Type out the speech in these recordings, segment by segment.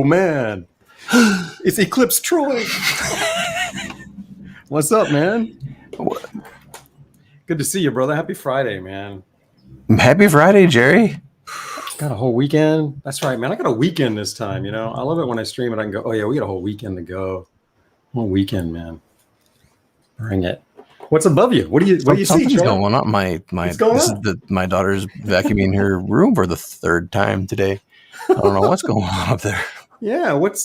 man, it's Eclipse Troy. What's up, man? Good to see you, brother. Happy Friday, man. Happy Friday, Jerry. Got a whole weekend. That's right, man. I got a weekend this time. You know, I love it when I stream it. I can go, oh yeah, we got a whole weekend to go. Whole weekend, man. Bring it. What's above you? What do you see? Something's going on. My daughter's vacuuming her room for the third time today. I don't know what's going on up there. Yeah, what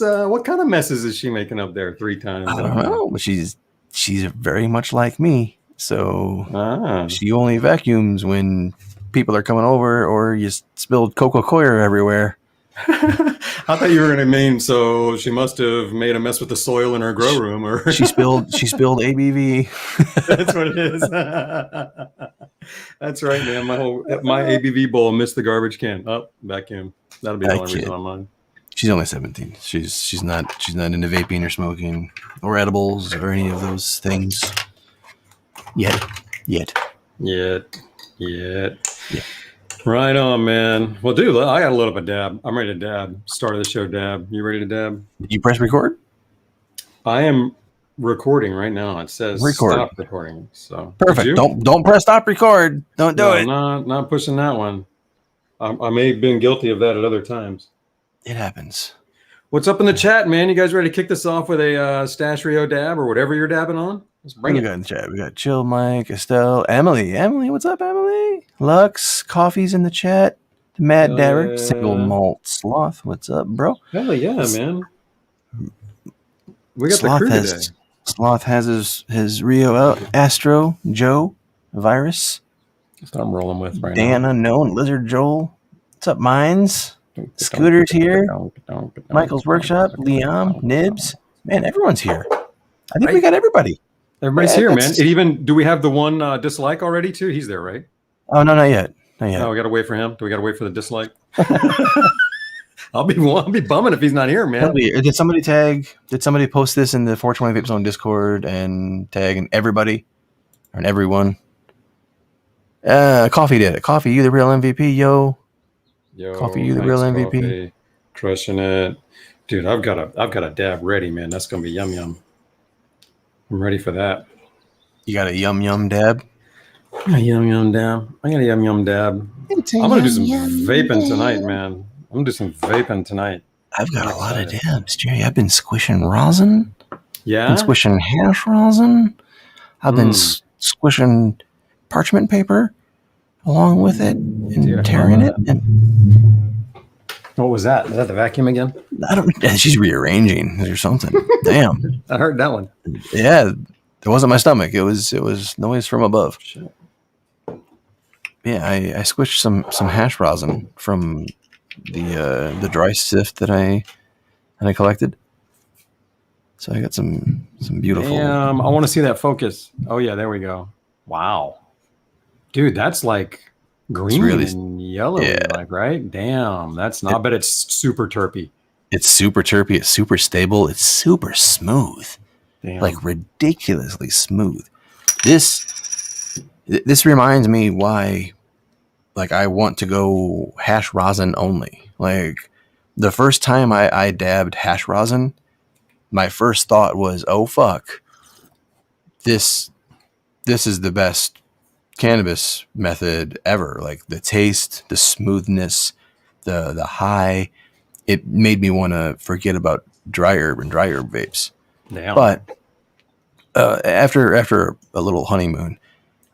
kind of messes is she making up there 3 times? I don't know, but she's very much like me. So she only vacuums when people are coming over or you spilled Coca-Cola everywhere. I thought you were going to mean so she must have made a mess with the soil in her grow room, or she spilled ABV. That's what it is. That's right, man. My ABV bowl missed the garbage can. Oh, vacuum. That'll be the only reason on mine. She's only 17. She's not into vaping or smoking or edibles or any of those things yet. Right on, man. Well, dude, I got a little bit of dab. I'm ready to dab. Start of the show, dab. You ready to dab? You press record? I am recording right now. It says stop recording. So perfect. Don't press stop record. Don't do it. Not pushing that one. I may have been guilty of that at other times. It happens. What's up in the chat, man? You guys ready to kick this off with a Stash Rio dab or whatever you're dabbing on? Let's bring it. In the chat. We got Chill Mike, Estelle, Emily. What's up, Emily? Lux, Coffee's in the chat. Mad Dabber, Single Malt Sloth. What's up, bro? Hell yeah, man. We got the crew today. Sloth has his Rio Astro, Joe, Virus. That's what I'm rolling with right Dan now. Unknown, Lizard Joel. What's up, Mines? Scooter's here. Michael's Workshop, Liam, Nibs. Man, everyone's here. I think we got everybody. Everybody's here, man. Do we have the one dislike already too? He's there, right? Oh, no, not yet. No, we got to wait for him. Do we got to wait for the dislike? I'll be bumming if he's not here, man. Did somebody post this in the 420 Vape Zone Discord and tag everybody and everyone? Coffee did it. Coffee, you the real MVP, yo. Coffee, you the real MVP. Coffee. Crushing it, dude. I've got a dab ready, man. That's gonna be yum. I'm ready for that. You got a yum dab? I got a yum dab. I'm gonna do some vaping tonight, man. I'm gonna do some vaping tonight. I've got a lot of dabs, Jerry. I've been squishing rosin. Yeah. I've been squishing hash rosin. I've been squishing parchment paper along with it and tearing it. And what was that? Is that the vacuum again? She's rearranging or something. Damn. I heard that one. Yeah. It wasn't my stomach. It was noise from above. Shit. Yeah, I squished some hash rosin from the dry sift that I collected. So I got some beautiful. I want to see that focus. Oh yeah, there we go. Wow, dude, that's like green and yellow, right? Damn, that's not. But it's super terpy. It's super terpy. It's super stable. It's super smooth. Damn. Like ridiculously smooth. This reminds me why, like, I want to go hash rosin only. Like, the first time I dabbed hash rosin, my first thought was, oh fuck, this is the best cannabis method ever. Like the taste, the smoothness, the high, it made me want to forget about dry herb vapes. Damn. But after a little honeymoon,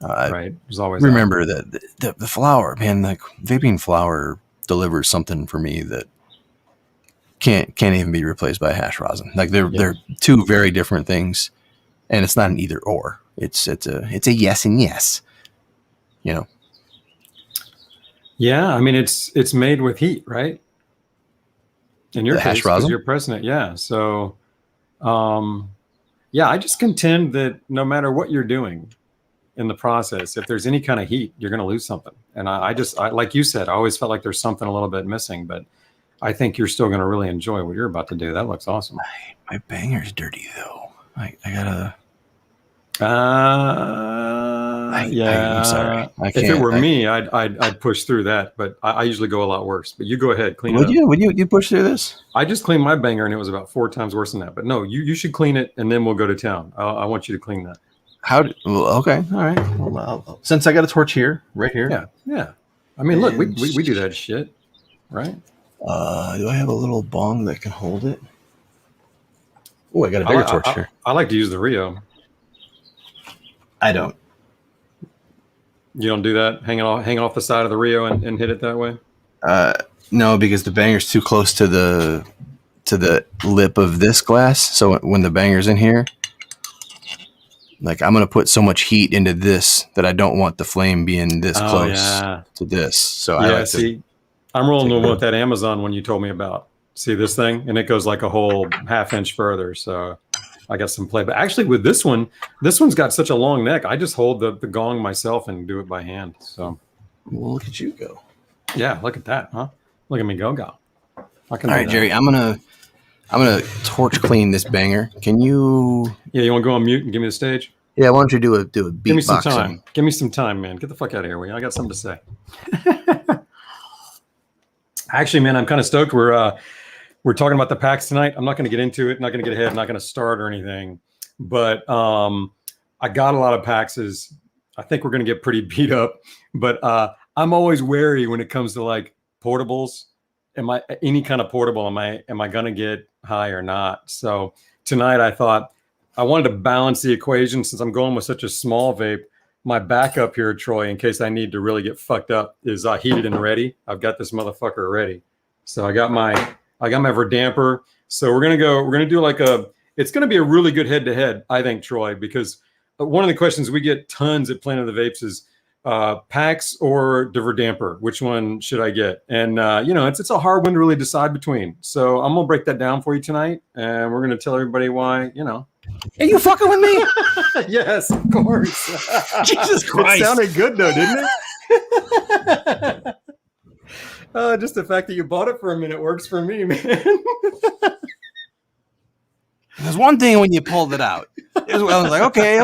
right, there's always remember that the flower, man, like vaping flower delivers something for me that can't even be replaced by hash rosin. Like they're two very different things, and it's not an either or. It's a yes and yes. You know. Yeah, I mean it's made with heat, right? In your case, because you're pressing it, yeah. So, I just contend that no matter what you're doing in the process, if there's any kind of heat, you're going to lose something. And I like you said, I always felt like there's something a little bit missing, but I think you're still going to really enjoy what you're about to do. That looks awesome. My banger's dirty though. I gotta. I'm sorry. I can't. If it were me, I'd push through that, but I usually go a lot worse. But you go ahead, clean it up. Would you push through this? I just cleaned my banger and it was about 4 times worse than that. But no, you should clean it and then we'll go to town. I want you to clean that. Okay, all right. Well, since I got a torch here, right here. Yeah. I mean, look, we do that shit, right? Do I have a little bong that can hold it? Oh, I got a bigger torch here. I like to use the Rio. I don't. You don't do that? Hang off the side of the Rio and hit it that way? No, because the banger's too close to the lip of this glass. So when the banger's in here, like I'm gonna put so much heat into this that I don't want the flame being this close to this. So I'm rolling the one with that Amazon one you told me about. See this thing? And it goes like a whole half inch further. So I got some play. But actually with this one's got such a long neck. I just hold the gong myself and do it by hand. So well, look at you go. Yeah, look at that, huh? Look at me go. All right, Jerry, I'm gonna torch clean this banger. Can you? Yeah, you want to go on mute and give me the stage? Yeah, why don't you do a beatbox? Give me some time. Give me some time, man. Get the fuck out of here, will you? I got something to say. Actually, man, I'm kind of stoked. We're talking about the PAX tonight. I'm not going to get into it. Not going to get ahead. Not going to start or anything. But I got a lot of PAXs. I think we're going to get pretty beat up. But I'm always wary when it comes to like portables. Any kind of portable? Am I going to get high or not? So tonight I thought I wanted to balance the equation since I'm going with such a small vape. My backup here, Troy, in case I need to really get fucked up, is heated and ready. I've got this motherfucker ready. So I got my Verdamper. So we're gonna do like it's gonna be a really good head to head, I think, Troy, because one of the questions we get tons at Planet of the Vapes is Pax or the Verdamper. Which one should I get? And it's a hard one to really decide between. So I'm gonna break that down for you tonight, and we're gonna tell everybody why. Are you fucking with me? Yes, of course. Jesus Christ. It sounded good though, didn't it? Just the fact that you bought it for a minute works for me, man. There's one thing when you pulled it out. I was like, okay,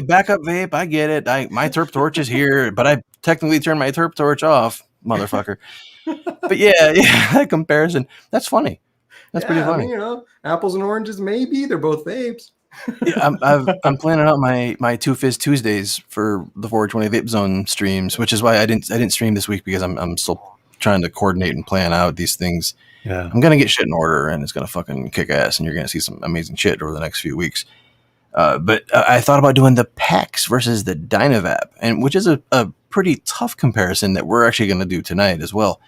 backup vape, I get it. My terp torch is here, but I technically turned my terp torch off, motherfucker. But yeah, that comparison, that's funny. That's pretty funny. I mean, apples and oranges, maybe they're both vapes. Yeah, I'm planning out my Two Fizz Tuesdays for the 420 Vape Zone streams, which is why I didn't stream this week because I'm still trying to coordinate and plan out these things. Yeah, I'm gonna get shit in order, and it's gonna fucking kick ass, and you're gonna see some amazing shit over the next few weeks. But I thought about doing the Pax versus the Dynavap, and which is a pretty tough comparison that we're actually gonna do tonight as well.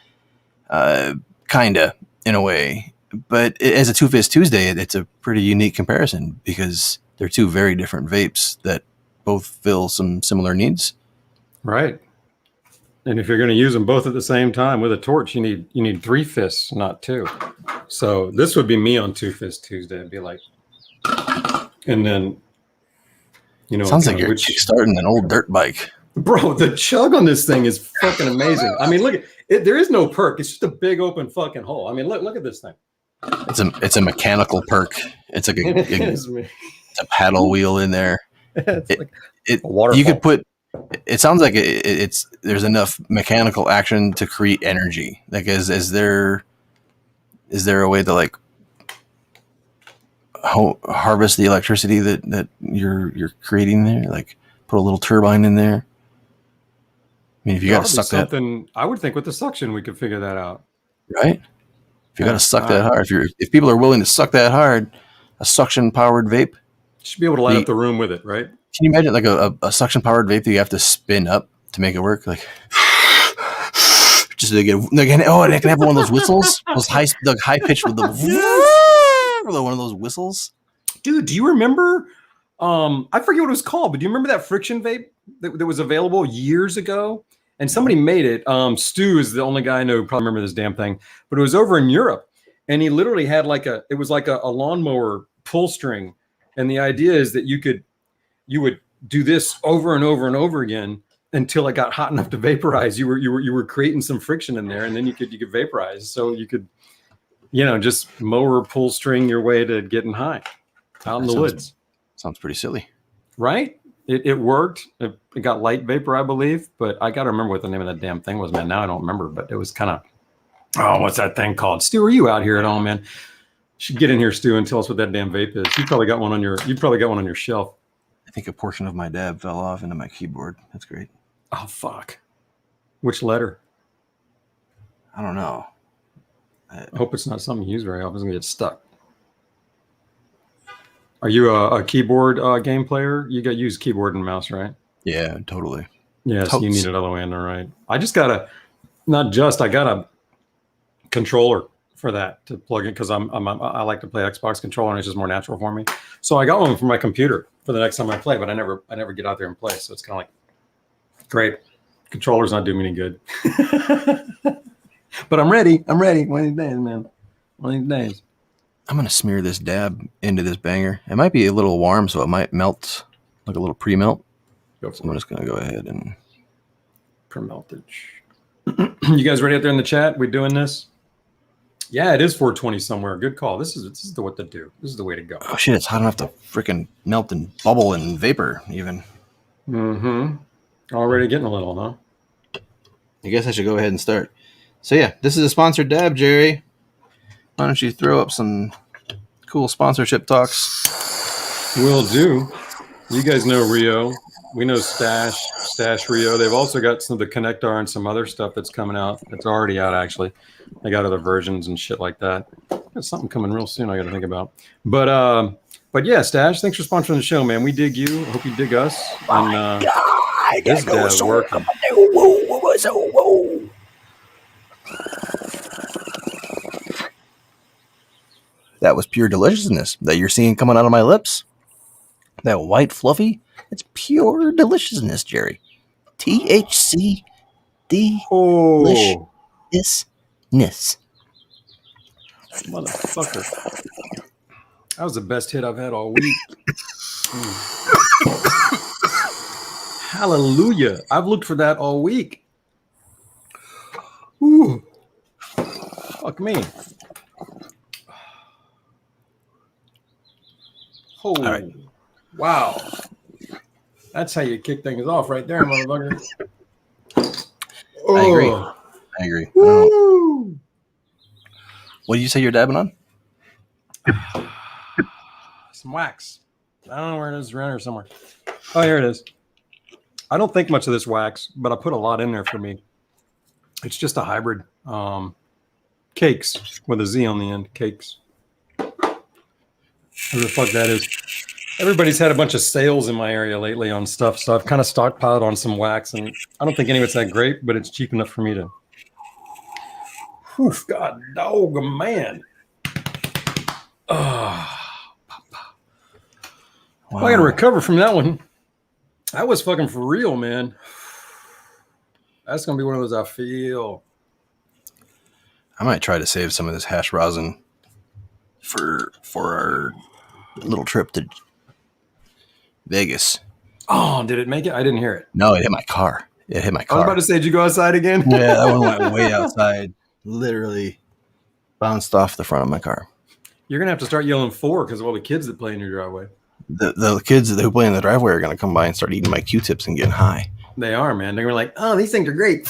Kinda in a way. But as a Two Fizz Tuesday, it's a pretty unique comparison because they're two very different vapes that both fill some similar needs. Right. And if you're going to use them both at the same time with a torch, you need 3 fists, not 2. So this would be me on Two Fizz Tuesday. It'd be like, and then, sounds like you're kickstarting an old dirt bike. Bro, the chug on this thing is fucking amazing. I mean, look at it. There is no perk. It's just a big open fucking hole. I mean, look at this thing. It's a mechanical perk. It's like a paddle wheel in there. You could put. It sounds like there's enough mechanical action to create energy. Like, is there a way to like harvest the electricity that you're creating there? Like, put a little turbine in there. I mean, if you got to suck that, I would think with the suction we could figure that out, right? If you got to suck that hard, if people are willing to suck that hard, a suction powered vape, you should be able to light up the room with it, right? Can you imagine like a suction powered vape that you have to spin up to make it work? Like, just to get and it can have one of those whistles, those high pitched with one of those whistles. Dude, do you remember? I forget what it was called, but do you remember that friction vape that was available years ago? And somebody made it. Stu is the only guy I know who probably remember this damn thing. But it was over in Europe, and he literally had it was like a lawnmower pull string. And the idea is that you would do this over and over and over again until it got hot enough to vaporize. You were creating some friction in there, and then you could vaporize. So you could, just mower pull string your way to getting high out in the woods. Sounds pretty silly, right? It worked. It got light vapor, I believe, but I got to remember what the name of that damn thing was, man. Now I don't remember, but it was kind of, oh, what's that thing called? Stu, are you out here at all, man? You should get in here, Stu, and tell us what that damn vape is. You probably got one on your shelf. I think a portion of my dab fell off into my keyboard. That's great. Oh, fuck. Which letter? I don't know. I hope it's not something you use very often. It's going to get stuck. Are you a keyboard game player? You use keyboard and mouse, right? Yeah, totally. Yeah, so you need it all the way in there, right? I got a controller for that to plug in because I like to play Xbox controller and it's just more natural for me. So I got one for my computer for the next time I play, but I never get out there and play. So it's kind of like, great. Controller's not doing me any good. But I'm ready. One of these days, man. One of these days. I'm going to smear this dab into this banger. It might be a little warm, so it might melt, like a little pre-melt. So I'm just going to go ahead and... Pre-meltage. You guys ready out there in the chat? We doing this? Yeah, it is 420 somewhere. Good call. This is the what to do. This is the way to go. Oh, shit, it's hot enough to freaking melt and bubble and vapor, even. Mm-hmm. Already getting a little, huh? I guess I should go ahead and start. So, yeah, this is a sponsored dab, Jerry. Why don't you throw up some cool sponsorship talks? Will do. You guys know Rio. We know Stash Rio. They've also got some of the Connectar and some other stuff that's coming out. It's already out, actually. They got other versions and shit like that. Got something coming real soon I got to think about. But yeah, Stash, thanks for sponsoring the show, man. We dig you. Hope you dig us. And this dad's working. That was pure deliciousness that you're seeing coming out of my lips. That white fluffy, it's pure deliciousness, Jerry. THC deliciousness. Motherfucker. That was the best hit I've had all week. Hallelujah. I've looked for that all week. Ooh. Fuck me. Oh, all right. Wow. That's how you kick things off right there, motherfucker. Oh. I agree. Woo. What did you say you're dabbing on? Some wax. I don't know where it is, around here somewhere. Oh, here it is. I don't think much of this wax, but I put a lot in there for me. It's just a hybrid. Cakes with a Z on the end. Cakes. Who the fuck that is? Everybody's had a bunch of sales in my area lately on stuff, so I've kind of stockpiled on some wax, and I don't think any of it's that great, but it's cheap enough for me to. Whew, God, dog, man. Oh, wow. I got to recover from that one. That was fucking for real, man. That's gonna be one of those I feel. I might try to save some of this hash rosin for our little trip to Vegas. Oh, did it make it? I didn't hear it. No, it hit my car. I was about to say, did you go outside again? Yeah, that one went way outside. Literally bounced off the front of my car. You're going to have to start yelling for because of all the kids that play in your driveway. The kids who play in the driveway are going to come by and start eating my Q-tips and getting high. They are, man. They're going to be like, oh, these things are great.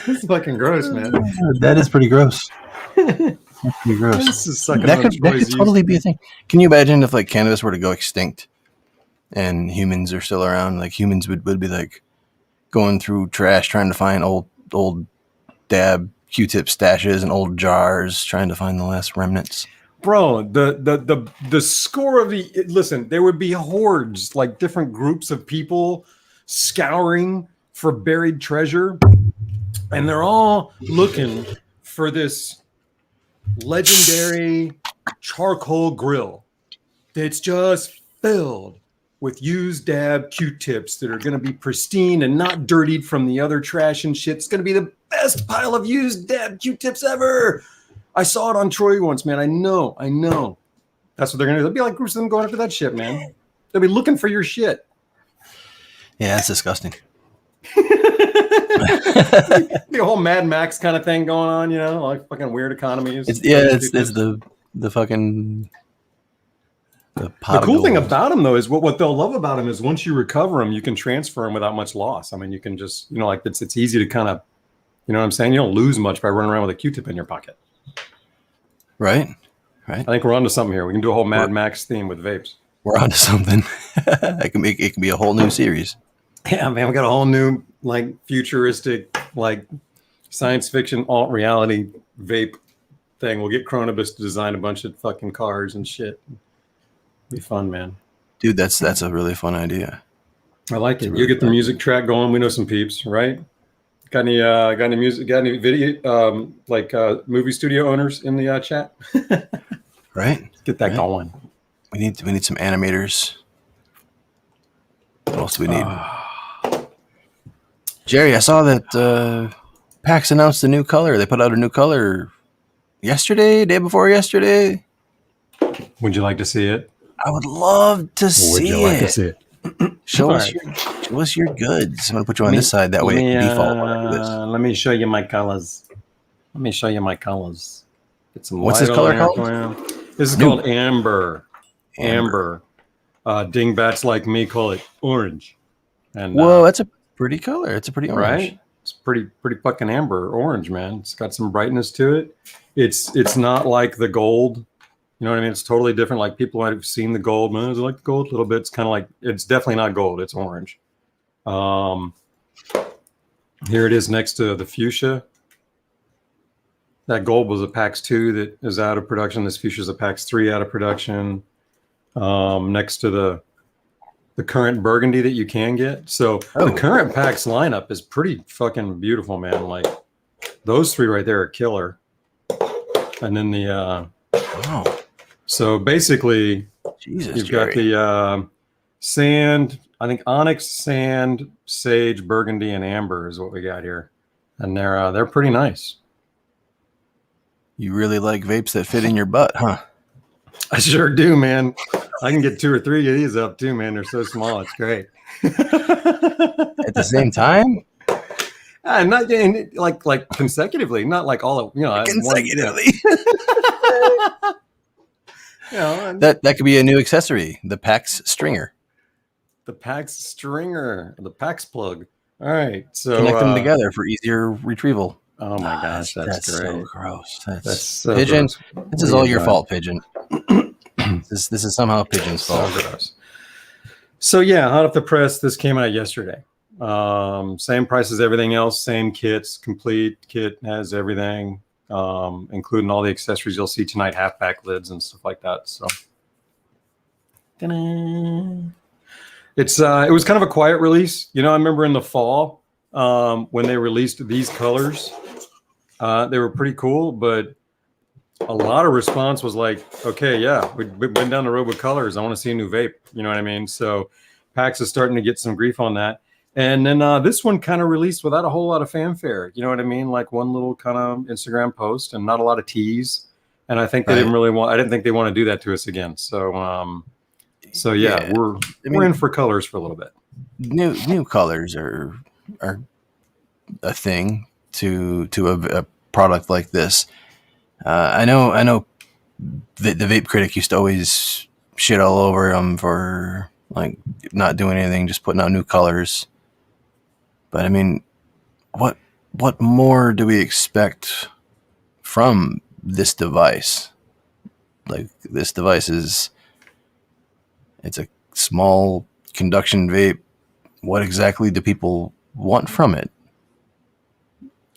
This is fucking gross, man. That is pretty gross. That's pretty gross. This is sucking that could totally be a thing. Can you imagine if like cannabis were to go extinct and humans are still around? Like humans would be like going through trash trying to find old dab Q-tip stashes and old jars, trying to find the last remnants. Bro, the score of listen, there would be hordes, like different groups of people scouring for buried treasure, and they're all looking for this legendary charcoal grill that's just filled with used dab Q-tips that are going to be pristine and not dirtied from the other trash and shit. It's going to be the best pile of used dab Q-tips ever. I saw it on Troy once, man. I know. That's what they're going to do. They'll be like groups of them going after that shit, man. They'll be looking for your shit. Yeah, that's disgusting. The whole Mad Max kind of thing going on, like fucking weird economies. It's the fucking The cool thing about them, though, is what they'll love about them is once you recover them, you can transfer them without much loss. I mean, you can just, like it's easy to kind of, you know what I'm saying? You don't lose much by running around with a Q-tip in your pocket. Right. I think we're onto something here. We can do a whole Mad Max theme with vapes. We're onto something. It can be a whole new series. Yeah, man, we got a whole new like futuristic, like science fiction alt reality vape thing. We'll get Cronobus to design a bunch of fucking cars and shit. Be fun, man. Dude, that's a really fun idea. I like it. Really you get the music track going. We know some peeps, right? Got any music? Got any video? Movie studio owners in the chat? Right. Let's get that going. We need some animators. What else do we need? Jerry, I saw that Pax announced a new color. They put out a new color yesterday, day before yesterday. Would you like to see it? I would love to see it. Would you like to see it? Show us your goods. I'm gonna put you on this side. That way, default. Let me show you my colors. Get some. What's this color called? This is called amber. Amber. Dingbats like me call it orange. And whoa, that's a pretty color. It's a pretty orange. Right? It's pretty fucking amber orange, man. It's got some brightness to it. It's not like the gold. You know what I mean? It's totally different. Like people might have seen the gold. Man, is it like the gold? A little bit. It's kind of like, it's definitely not gold. It's orange. Here it is next to the fuchsia. That gold was a Pax 2 that is out of production. This fuchsia is a Pax 3 out of production. Next to the current burgundy that you can get. So the current Pax lineup is pretty fucking beautiful, man. Like those three right there are killer. And then the so basically you've got the sand, I think onyx, sand, sage, burgundy, and amber is what we got here. And they're pretty nice. You really like vapes that fit in your butt, huh? I sure do, man. I can get 2 or 3 of these up too, man. They're so small. It's great. At the same time? Not like consecutively, not like all of, consecutively. That could be a new accessory, the Pax stringer. The Pax stringer, the Pax plug. All right. So connect them together for easier retrieval. Oh my gosh, that's great. So gross. That's so Pigeon. Gross. This is all your fault, Pigeon. This is somehow Pigeon's fault. So gross. So yeah, hot off the press, this came out yesterday. Same price as everything else, same kits, complete kit, has everything, including all the accessories you'll see tonight, half pack lids and stuff like that. So it's it was kind of a quiet release. I remember in the fall when they released these colors, they were pretty cool, but a lot of response was like, okay, yeah, we've been down the road with colors. I want to see a new vape. You know what I mean? So Pax is starting to get some grief on that. And then this one kind of released without a whole lot of fanfare. You know what I mean? Like one little kind of Instagram post and not a lot of tease. And I think they didn't really want, I didn't think they want to do that to us again. So, yeah, we're in for colors for a little bit. New colors are a thing to a product like this. I know the Vape Critic used to always shit all over them for like not doing anything, just putting out new colors. But I mean, what more do we expect from this device? Like this device it's a small conduction vape. What exactly do people want from it?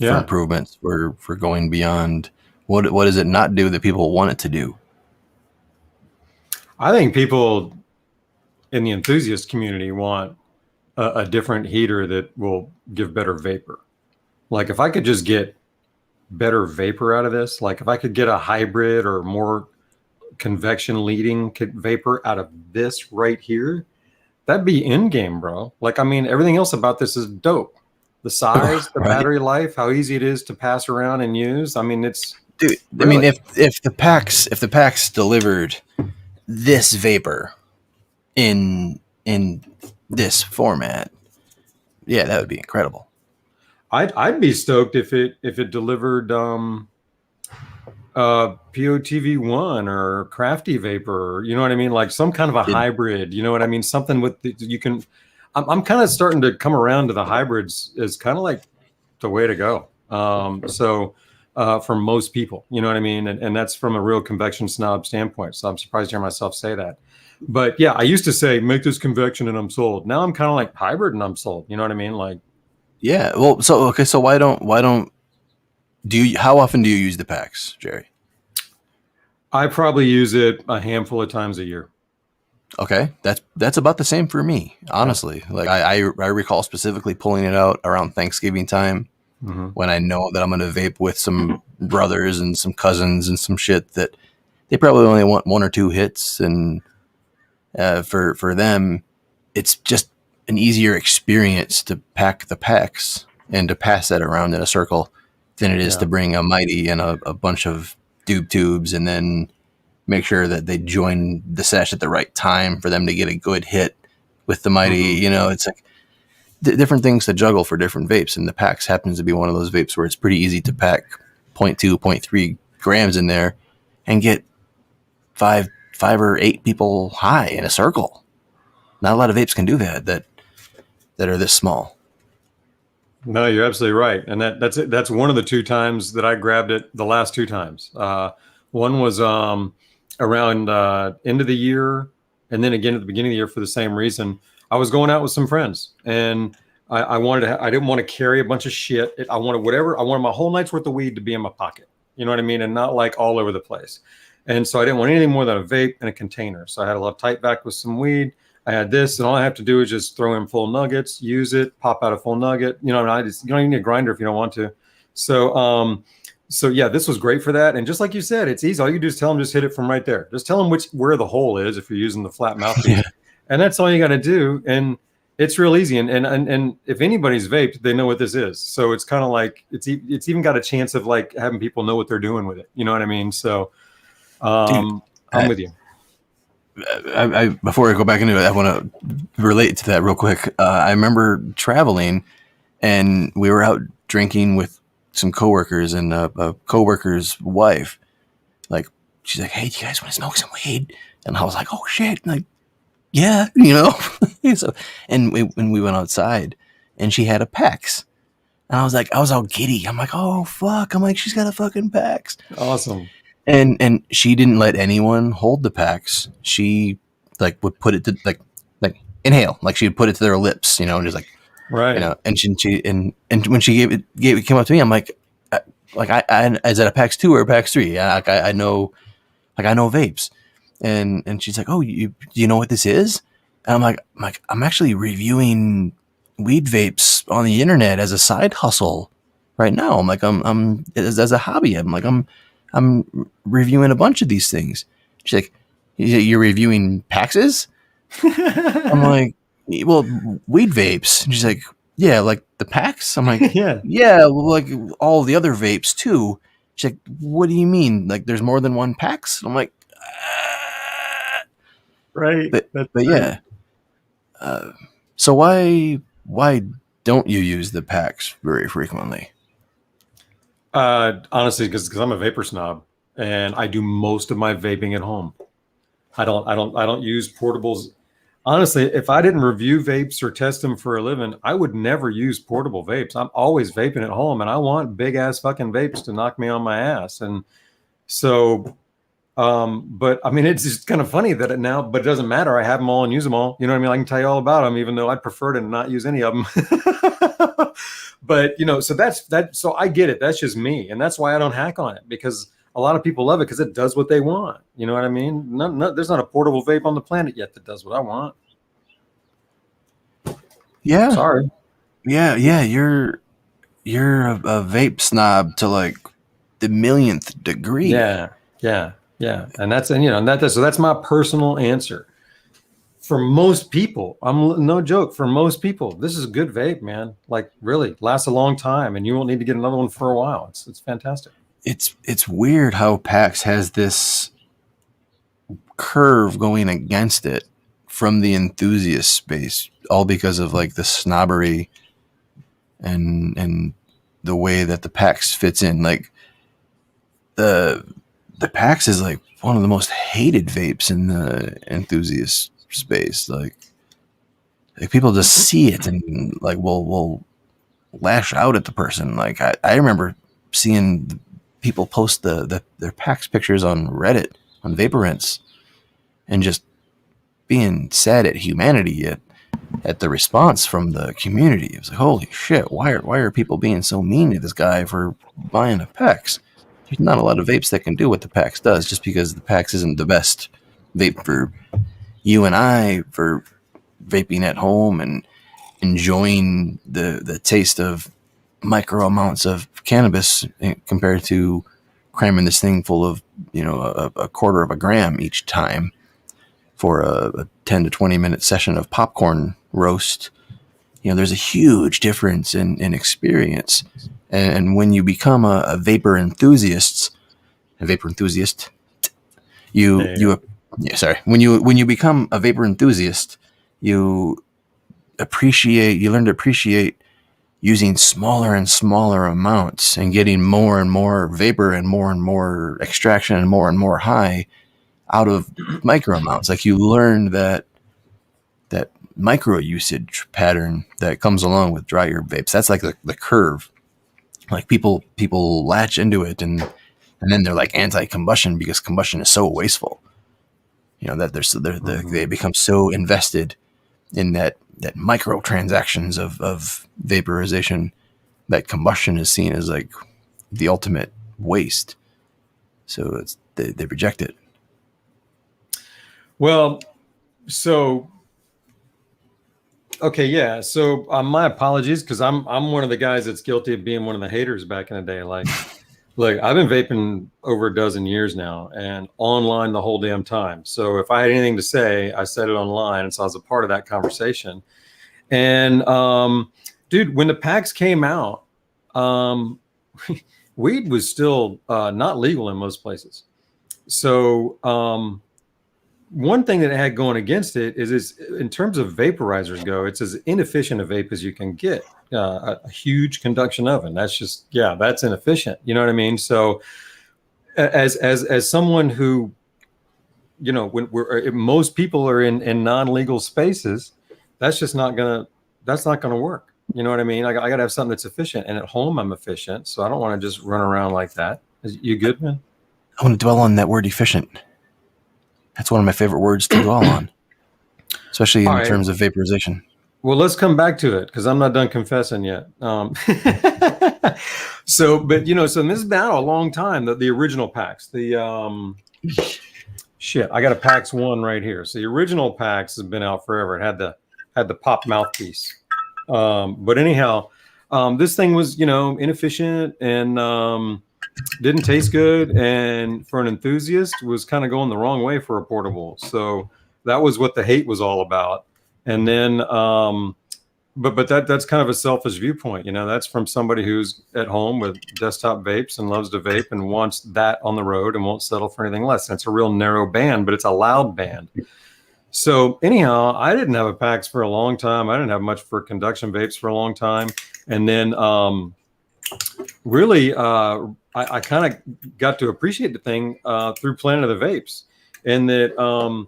For improvements, for going beyond. What does it not do that people want it to do? I think people in the enthusiast community want a different heater that will give better vapor. Like if I could just get better vapor out of this, like if I could get a hybrid or more convection leading vapor out of this right here, that'd be in game, bro. Like, I mean, everything else about this is dope. The size, the battery life, how easy it is to pass around and use. I mean, it's dude. Really? I mean, if the Pax delivered this vapor in this format, yeah, that would be incredible. I'd be stoked if it delivered POTV1 or Crafty Vapor, you know what I mean? Like some kind of a Did hybrid, you know what I mean? Something with you can. I'm kind of starting to come around to the hybrids is kind of like the way to go. For most people, you know what I mean? And that's from a real convection snob standpoint. So I'm surprised to hear myself say that. But yeah, I used to say, make this convection and I'm sold. Now I'm kind of like hybrid and I'm sold. You know what I mean? Like, yeah. Well, so okay. So why don't do you? How often do you use the Pax, Jerry? I probably use it a handful of times a year. Okay, that's about the same for me, Yeah. honestly. Like I recall specifically pulling it out around Thanksgiving time Mm-hmm. when I know that I'm going to vape with some brothers and some cousins and some shit that they probably only want one or two hits, and for them, it's just an easier experience to pack the packs and to pass that around in a circle than it is Yeah. to bring a mighty and a bunch of doob tubes and then make sure that they join the sesh at the right time for them to get a good hit with the mighty. Mm-hmm. You know, it's like different things to juggle for different vapes, and the Pax happens to be one of those vapes where it's pretty easy to pack 0.2, 0.3 grams in there and get five or eight people high in a circle. Not a lot of vapes can do that are this small. No, you're absolutely right, and that's it. That's one of the two times that I grabbed it. The last two times, one was around end of the year, and then again at the beginning of the year for the same reason. I was going out with some friends, and I wanted to. I didn't want to carry a bunch of shit. I wanted whatever. I wanted my whole night's worth of weed to be in my pocket. You know what I mean, and not like all over the place. And so I didn't want anything more than a vape and a container. So I had a little tight back with some weed. I had this, and all I have to do is just throw in full nuggets, use it, pop out a full nugget. You know, and you don't even need a grinder if you don't want to. So yeah, this was great for that. And just like you said, it's easy. All you do is tell them just hit it from right there. Just tell them where the hole is if you're using the flat mouthpiece, Yeah. and that's all you got to do. And it's real easy. And if anybody's vaped, they know what this is. So it's kind of like it's even got a chance of like having people know what they're doing with it. You know what I mean? So Dude, I'm with you. I before I go back into it, I want to relate to that real quick. I remember traveling, and we were out drinking with some coworkers, and a coworker's wife, like, she's like, "Hey, do you guys want to smoke some weed?" And I was like, "Oh shit!" Like, yeah, you know. So, and we went outside, and she had a Pax, and I was all giddy. I'm like, "Oh fuck!" I'm like, "She's got a fucking Pax." Awesome. And she didn't let anyone hold the Pax. She like would put it to like inhale, like she'd put it to their lips, you know, and just like, you Right. know. And and when she came up to me, I'm like, I is that a Pax 2 or a Pax 3? Yeah, like, I know, like I know vapes, and she's like, oh, do you know what this is? And I'm actually reviewing weed vapes on the internet as a side hustle right now. I'm like, I'm as a hobby. I'm reviewing a bunch of these things. She's like, you're reviewing Paxes? I'm like, well, weed vapes. And she's like, yeah, like the Pax? I'm like, Yeah. yeah, well, like all the other vapes too. She's like, what do you mean? Like there's more than one Pax? I'm like, Right. but That's but right. yeah. So why don't you use the Pax very frequently? Honestly, because I'm a vapor snob, and I do most of my vaping at home. I don't use portables. Honestly, if I didn't review vapes or test them for a living, I would never use portable vapes. I'm always vaping at home, and I want big ass fucking vapes to knock me on my ass. And so, but I mean, it's just kind of funny that it now, but it doesn't matter. I have them all and use them all. You know what I mean? I can tell you all about them, even though I'd prefer to not use any of them. But you know, so that's that. So I get it. That's just me, and that's why I don't hack on it, because a lot of people love it because it does what they want. You know what I mean? There's not a portable vape on the planet yet that does what I want. Yeah, Sorry. yeah. You're a vape snob to like the millionth degree. Yeah. And you know, so that's my personal answer. For most people, I'm no joke. For most people, this is a good vape, man. Like really lasts a long time, and you won't need to get another one for a while. It's fantastic. It's weird how PAX has this curve going against it from the enthusiast space, all because of like the snobbery and the way that the PAX fits in. Like the Pax is like one of the most hated vapes in the enthusiast space. Like people just see it and like will lash out at the person. Like I remember seeing people post their Pax pictures on Reddit on Vaporants and just being sad at humanity at the response from the community. It was like, holy shit, why are people being so mean to this guy for buying a Pax? There's not a lot of vapes that can do what the Pax does, just because the Pax isn't the best vape for you and I for vaping at home and enjoying the taste of micro amounts of cannabis compared to cramming this thing full of, a quarter of a gram each time for a 10 to 20 minute session of popcorn roast. There's a huge difference in experience. And when you become a vapor enthusiast, when you become a vapor enthusiast, you learn to appreciate using smaller and smaller amounts and getting more and more vapor and more extraction and more high out of micro amounts. Like you learn that micro usage pattern that comes along with dry herb vapes. That's like the curve. Like people latch into it and then they're like anti-combustion because combustion is so wasteful. That they become so invested in that micro transactions of vaporization that combustion is seen as like the ultimate waste. So they reject it. Well, so okay, yeah. So my apologies, because I'm one of the guys that's guilty of being one of the haters back in the day. Like, look, I've been vaping over a dozen years now, and online the whole damn time. So if I had anything to say, I said it online, and so I was a part of that conversation. And dude, when the Pax came out, weed was still not legal in most places. So one thing that it had going against it is in terms of vaporizers go, it's as inefficient a vape as you can get. A huge conduction oven. That's just, that's inefficient. You know what I mean? So as someone who, when most people are in non-legal spaces, that's not gonna work. You know what I mean? I got to have something that's efficient, and at home I'm efficient, so I don't want to just run around like that. You good, man? I want to dwell on that word efficient. That's one of my favorite words to dwell on, especially in terms of vaporization. Well, let's come back to it because I'm not done confessing yet. So this has been out a long time. The original Pax, I got a Pax 1 right here. So the original Pax has been out forever. It had the pop mouthpiece. But anyhow, this thing was, inefficient and didn't taste good, and for an enthusiast was kind of going the wrong way for a portable. So that was what the hate was all about. And then but that's kind of a selfish viewpoint. That's from somebody who's at home with desktop vapes and loves to vape and wants that on the road and won't settle for anything less. And it's a real narrow band, but it's a loud band. So anyhow, I didn't have a Pax for a long time. I didn't have much for conduction vapes for a long time. And then really, I kind of got to appreciate the thing through Planet of the Vapes. And that,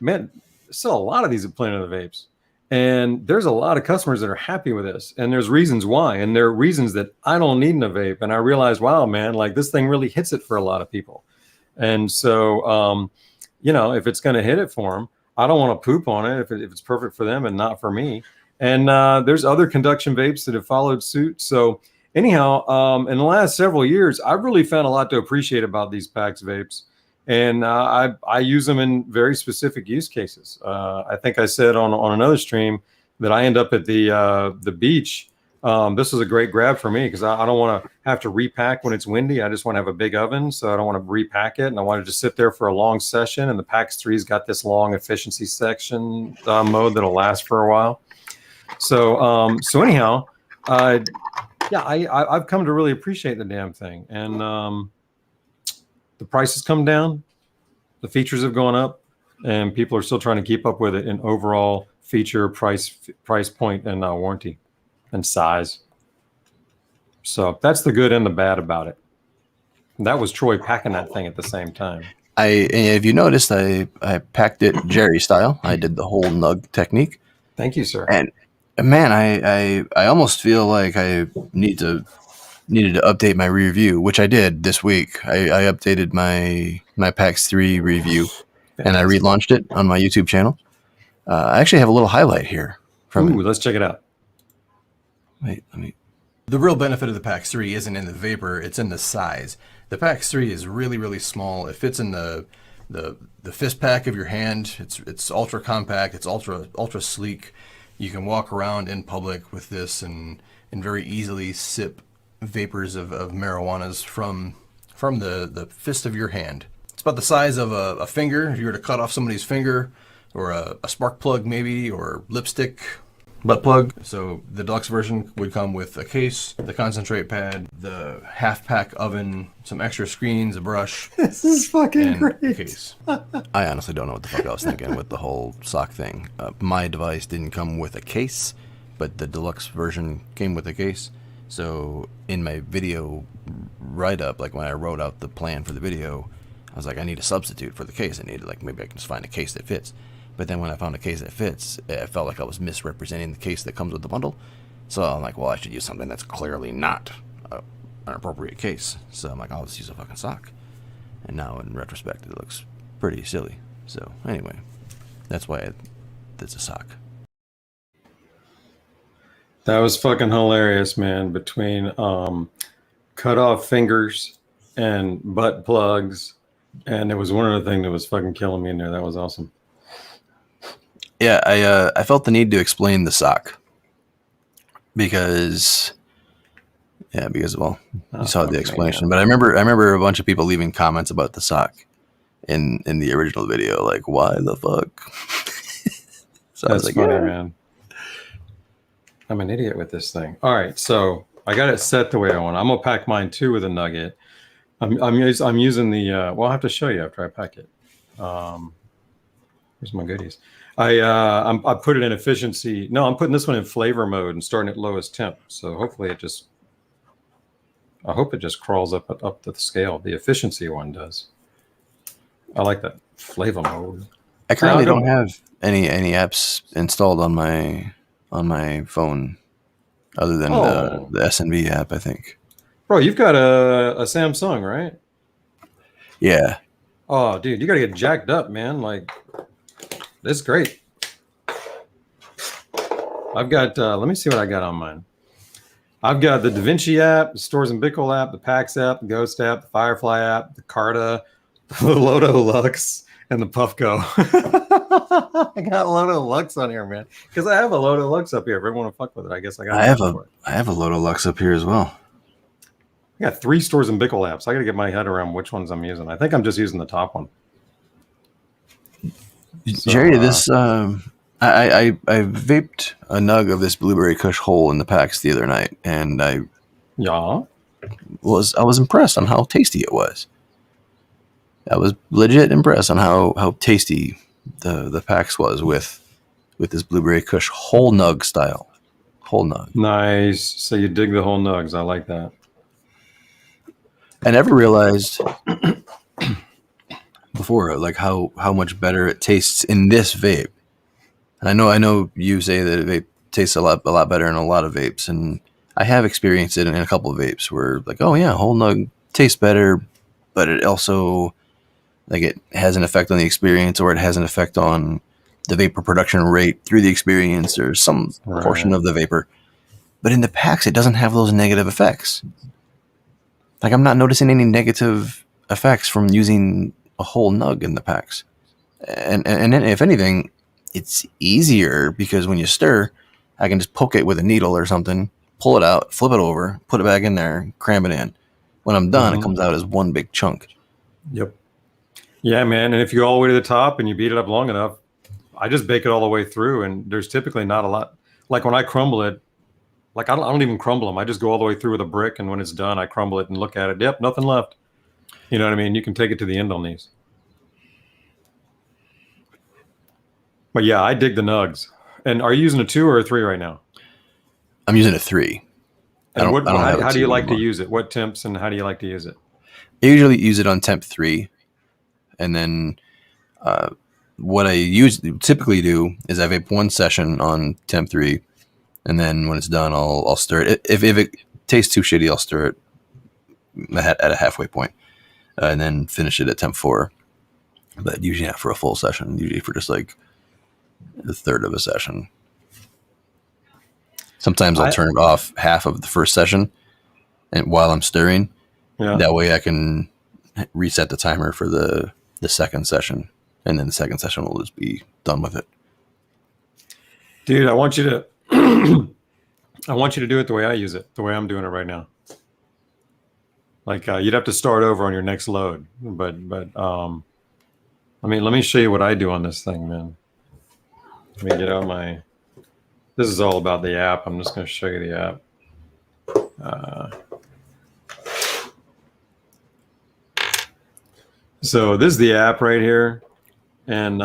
man, sell a lot of these at Planet of the Vapes. And there's a lot of customers that are happy with this. And there's reasons why. And there are reasons that I don't need in a vape. And I realized, wow, man, like this thing really hits it for a lot of people. And so, if it's going to hit it for them, I don't want to poop on it if it's perfect for them and not for me. And there's other conduction vapes that have followed suit. So anyhow, in the last several years, I've really found a lot to appreciate about these Pax vapes. And I use them in very specific use cases. I think I said on another stream that I end up at the beach. This was a great grab for me because I don't want to have to repack when it's windy. I just want to have a big oven, so I don't want to repack it. And I wanted to sit there for a long session. And the Pax 3's got this long efficiency section mode that'll last for a while. So anyhow, I've come to really appreciate the damn thing. And the price has come down, the features have gone up, and people are still trying to keep up with it in overall feature, price point, and warranty and size. So that's the good and the bad about it. That was Troy packing that thing at the same time. If you noticed, I packed it Jerry style. I did the whole nug technique. Thank you, sir. And man, I almost feel like I needed to update my review, which I did this week. I updated my PAX 3 review, and I relaunched it on my YouTube channel. I actually have a little highlight here from it. Let's check it out. Wait, let me. The real benefit of the PAX 3 isn't in the vapor; it's in the size. The PAX 3 is really, really small. It fits in the fist pack of your hand. It's ultra compact. It's ultra sleek. You can walk around in public with this and very easily sip vapors of marijuanas from the fist of your hand. It's about the size of a finger. If you were to cut off somebody's finger, or a spark plug maybe, or lipstick, butt plug. So the deluxe version would come with a case, the concentrate pad, the half pack oven, some extra screens, a brush. This is fucking and great. A case. I honestly don't know what the fuck I was thinking with the whole sock thing. My device didn't come with a case, but the deluxe version came with a case. So in my video write-up, like when I wrote out the plan for the video, I was like, I need a substitute for the case. I needed, like, maybe I can just find a case that fits. But then when I found a case that fits, I felt like I was misrepresenting the case that comes with the bundle. So I'm like, well, I should use something that's clearly not an appropriate case. So I'm like, I'll just use a fucking sock. And now in retrospect, it looks pretty silly. So anyway, that's why it's a sock. That was fucking hilarious, man. Between cut off fingers and butt plugs, and it was one of the things that was fucking killing me in there. That was awesome. Yeah, I felt the need to explain the sock because well, you saw the explanation. But I remember a bunch of people leaving comments about the sock in the original video, like, why the fuck? So I was like, funny, man. I'm an idiot with this thing. All right, so I got it set the way I want. I'm gonna pack mine too with a nugget. I'm using the well, I'll have to show you after I pack it. Here's my goodies. I put it in efficiency. No, I'm putting this one in flavor mode and starting at lowest temp. So hopefully I hope it just crawls up to the scale. The efficiency one does. I like that flavor mode. I currently don't have any apps installed on my phone other than the SNB app, I think. Bro, you've got a Samsung, right? Yeah. Oh, dude, you got to get jacked up, man. Like, this is great. I've got, let me see what I got on mine. I've got the DaVinci app, the Stores and Bickle app, the Pax app, the Ghost app, the Firefly app, the Carta, the Loto Lux, and the Puffco. I got Loto Lux on here, man. Because I have a Loto Lux up here. If everyone want to fuck with it, I guess I got I have a Loto Lux up here as well. I got 3 Stores and Bickle apps. I got to get my head around which ones I'm using. I think I'm just using the top one. So, Jerry, this I vaped a nug of this Blueberry Kush Whole in the Pax the other night, and I was impressed on how tasty it was. I was legit impressed on how tasty the Pax was with this Blueberry Kush Whole nug style. Whole nug. Nice. So you dig the whole nugs. I like that. I never realized before, like, how much better it tastes in this vape. And I know you say that vape tastes a lot better in a lot of vapes, and I have experienced it in a couple of vapes where, like, oh yeah, whole nug tastes better, but it also, like, it has an effect on the experience, or it has an effect on the vapor production rate through the experience, or some portion of the vapor. But in the Pax, it doesn't have those negative effects. Like, I'm not noticing any negative effects from using a whole nug in the Pax. And if anything, it's easier because when you stir, I can just poke it with a needle or something, pull it out, flip it over, put it back in there, cram it in. When I'm done, it comes out as one big chunk. Yep. Yeah, man. And if you go all the way to the top and you beat it up long enough, I just bake it all the way through, and there's typically not a lot. Like when I crumble it, like I don't even crumble them. I just go all the way through with a brick, and when it's done, I crumble it and look at it. Yep, nothing left. You know what I mean? You can take it to the end on these. But yeah, I dig the nugs. And are you using a 2 or a 3 right now? I'm using a 3. And how do you like to use it? What temps and how do you like to use it? I usually use it on temp 3, and then what I typically do is I vape one session on temp 3, and then when it's done, I'll stir it. If it tastes too shitty, I'll stir it at a halfway point, and then finish it at temp 4. But usually not for a full session, usually for just like a third of a session. Sometimes I'll turn it off half of the first session, and while I'm stirring, that way I can reset the timer for the second session, and then the second session will just be done with it. Dude, I want you to do it the way I use it, the way I'm doing it right now. Like you'd have to start over on your next load, but I mean, let me show you what I do on this thing, man. Let me get out my. This is all about the app. I'm just going to show you the app. So this is the app right here, and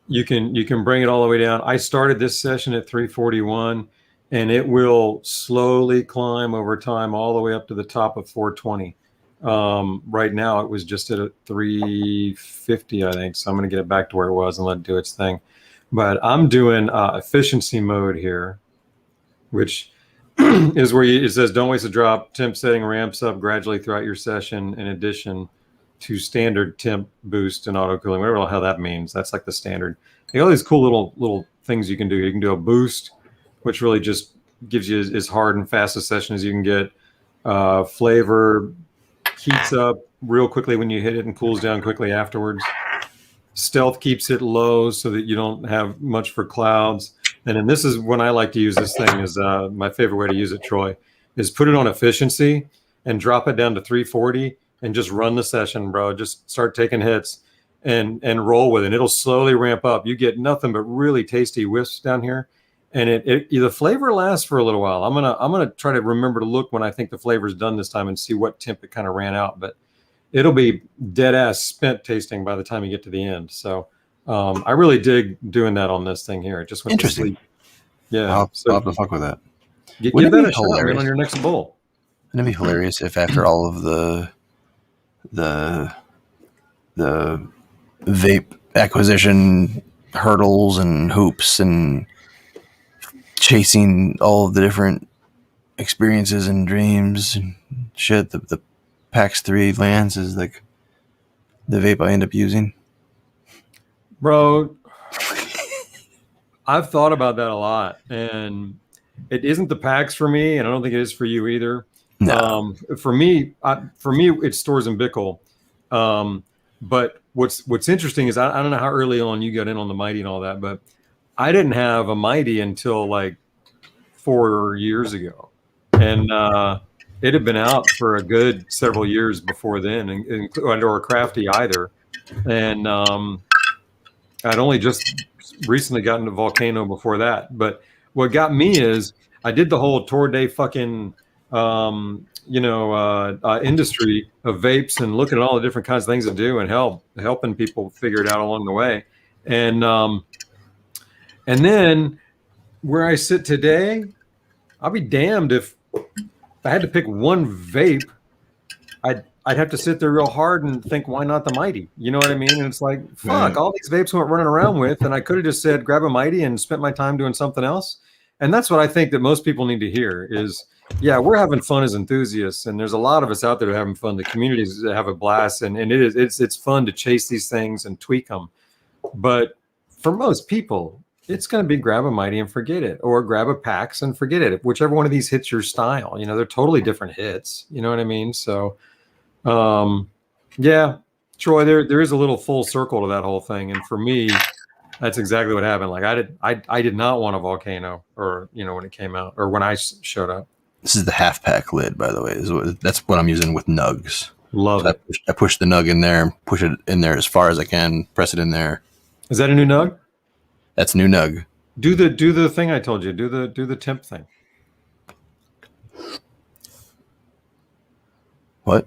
you can bring it all the way down. I started this session at 341, and it will slowly climb over time all the way up to the top of 420. Right now it was just at a 350, I think. So I'm going to get it back to where it was and let it do its thing. But I'm doing efficiency mode here, which is where it says don't waste a drop. Temp setting ramps up gradually throughout your session in addition to standard temp boost and auto cooling, whatever the hell that means. That's like the standard. You got all these cool little things you can do. You can do a boost, which really just gives you as hard and fast a session as you can get. Flavor heats up real quickly when you hit it and cools down quickly afterwards. Stealth keeps it low so that you don't have much for clouds. And then this is when I like to use this thing is my favorite way to use it, Troy, is put it on efficiency and drop it down to 340 and just run the session, bro. Just start taking hits and roll with it. It'll slowly ramp up. You get nothing but really tasty whiffs down here. And the flavor lasts for a little while. I'm gonna try to remember to look when I think the flavor's done this time and see what temp it kind of ran out. But it'll be dead ass spent tasting by the time you get to the end. So I really dig doing that on this thing here. It just went to sleep. Yeah, I'll have to fuck with that. Give that a shot, man, on your next bowl. Wouldn't it be hilarious if after all of the vape acquisition hurdles and hoops and chasing all of the different experiences and dreams and shit, the Pax 3 lands is like the vape I end up using? Bro, I've thought about that a lot, and it isn't the Pax for me, and I don't think it is for you either. No. For me, it's Stores and Bickle. But what's interesting is I don't know how early on you got in on the Mighty and all that, but I didn't have a Mighty until like 4 years ago, and it had been out for a good several years before then, or a Crafty either, and I'd only just recently gotten to Volcano before that. But what got me is I did the whole tour day fucking industry of vapes and looking at all the different kinds of things to do and helping people figure it out along the way, and then where I sit today, I'll be damned if I had to pick one vape. I'd have to sit there real hard and think, why not the Mighty? You know what I mean? And it's like, fuck, all these vapes went running around with, and I could have just said, grab a Mighty and spent my time doing something else. And that's what I think that most people need to hear is, yeah, we're having fun as enthusiasts, and there's a lot of us out there that are having fun. The communities have a blast, and it's fun to chase these things and tweak them. But for most people, it's going to be grab a Mighty and forget it, or grab a Pax and forget it. Whichever one of these hits your style, they're totally different hits. You know what I mean? So, yeah, Troy, there is a little full circle to that whole thing. And for me, that's exactly what happened. Like I did not want a Volcano, or, when it came out, or when I showed up. This is the half pack lid, by the way. That's what I'm using with nugs. Love it. I push the nug in there, push it in there as far as I can, press it in there. Is that a new nug? That's a new nug. Do the thing I told you. Do the temp thing. What?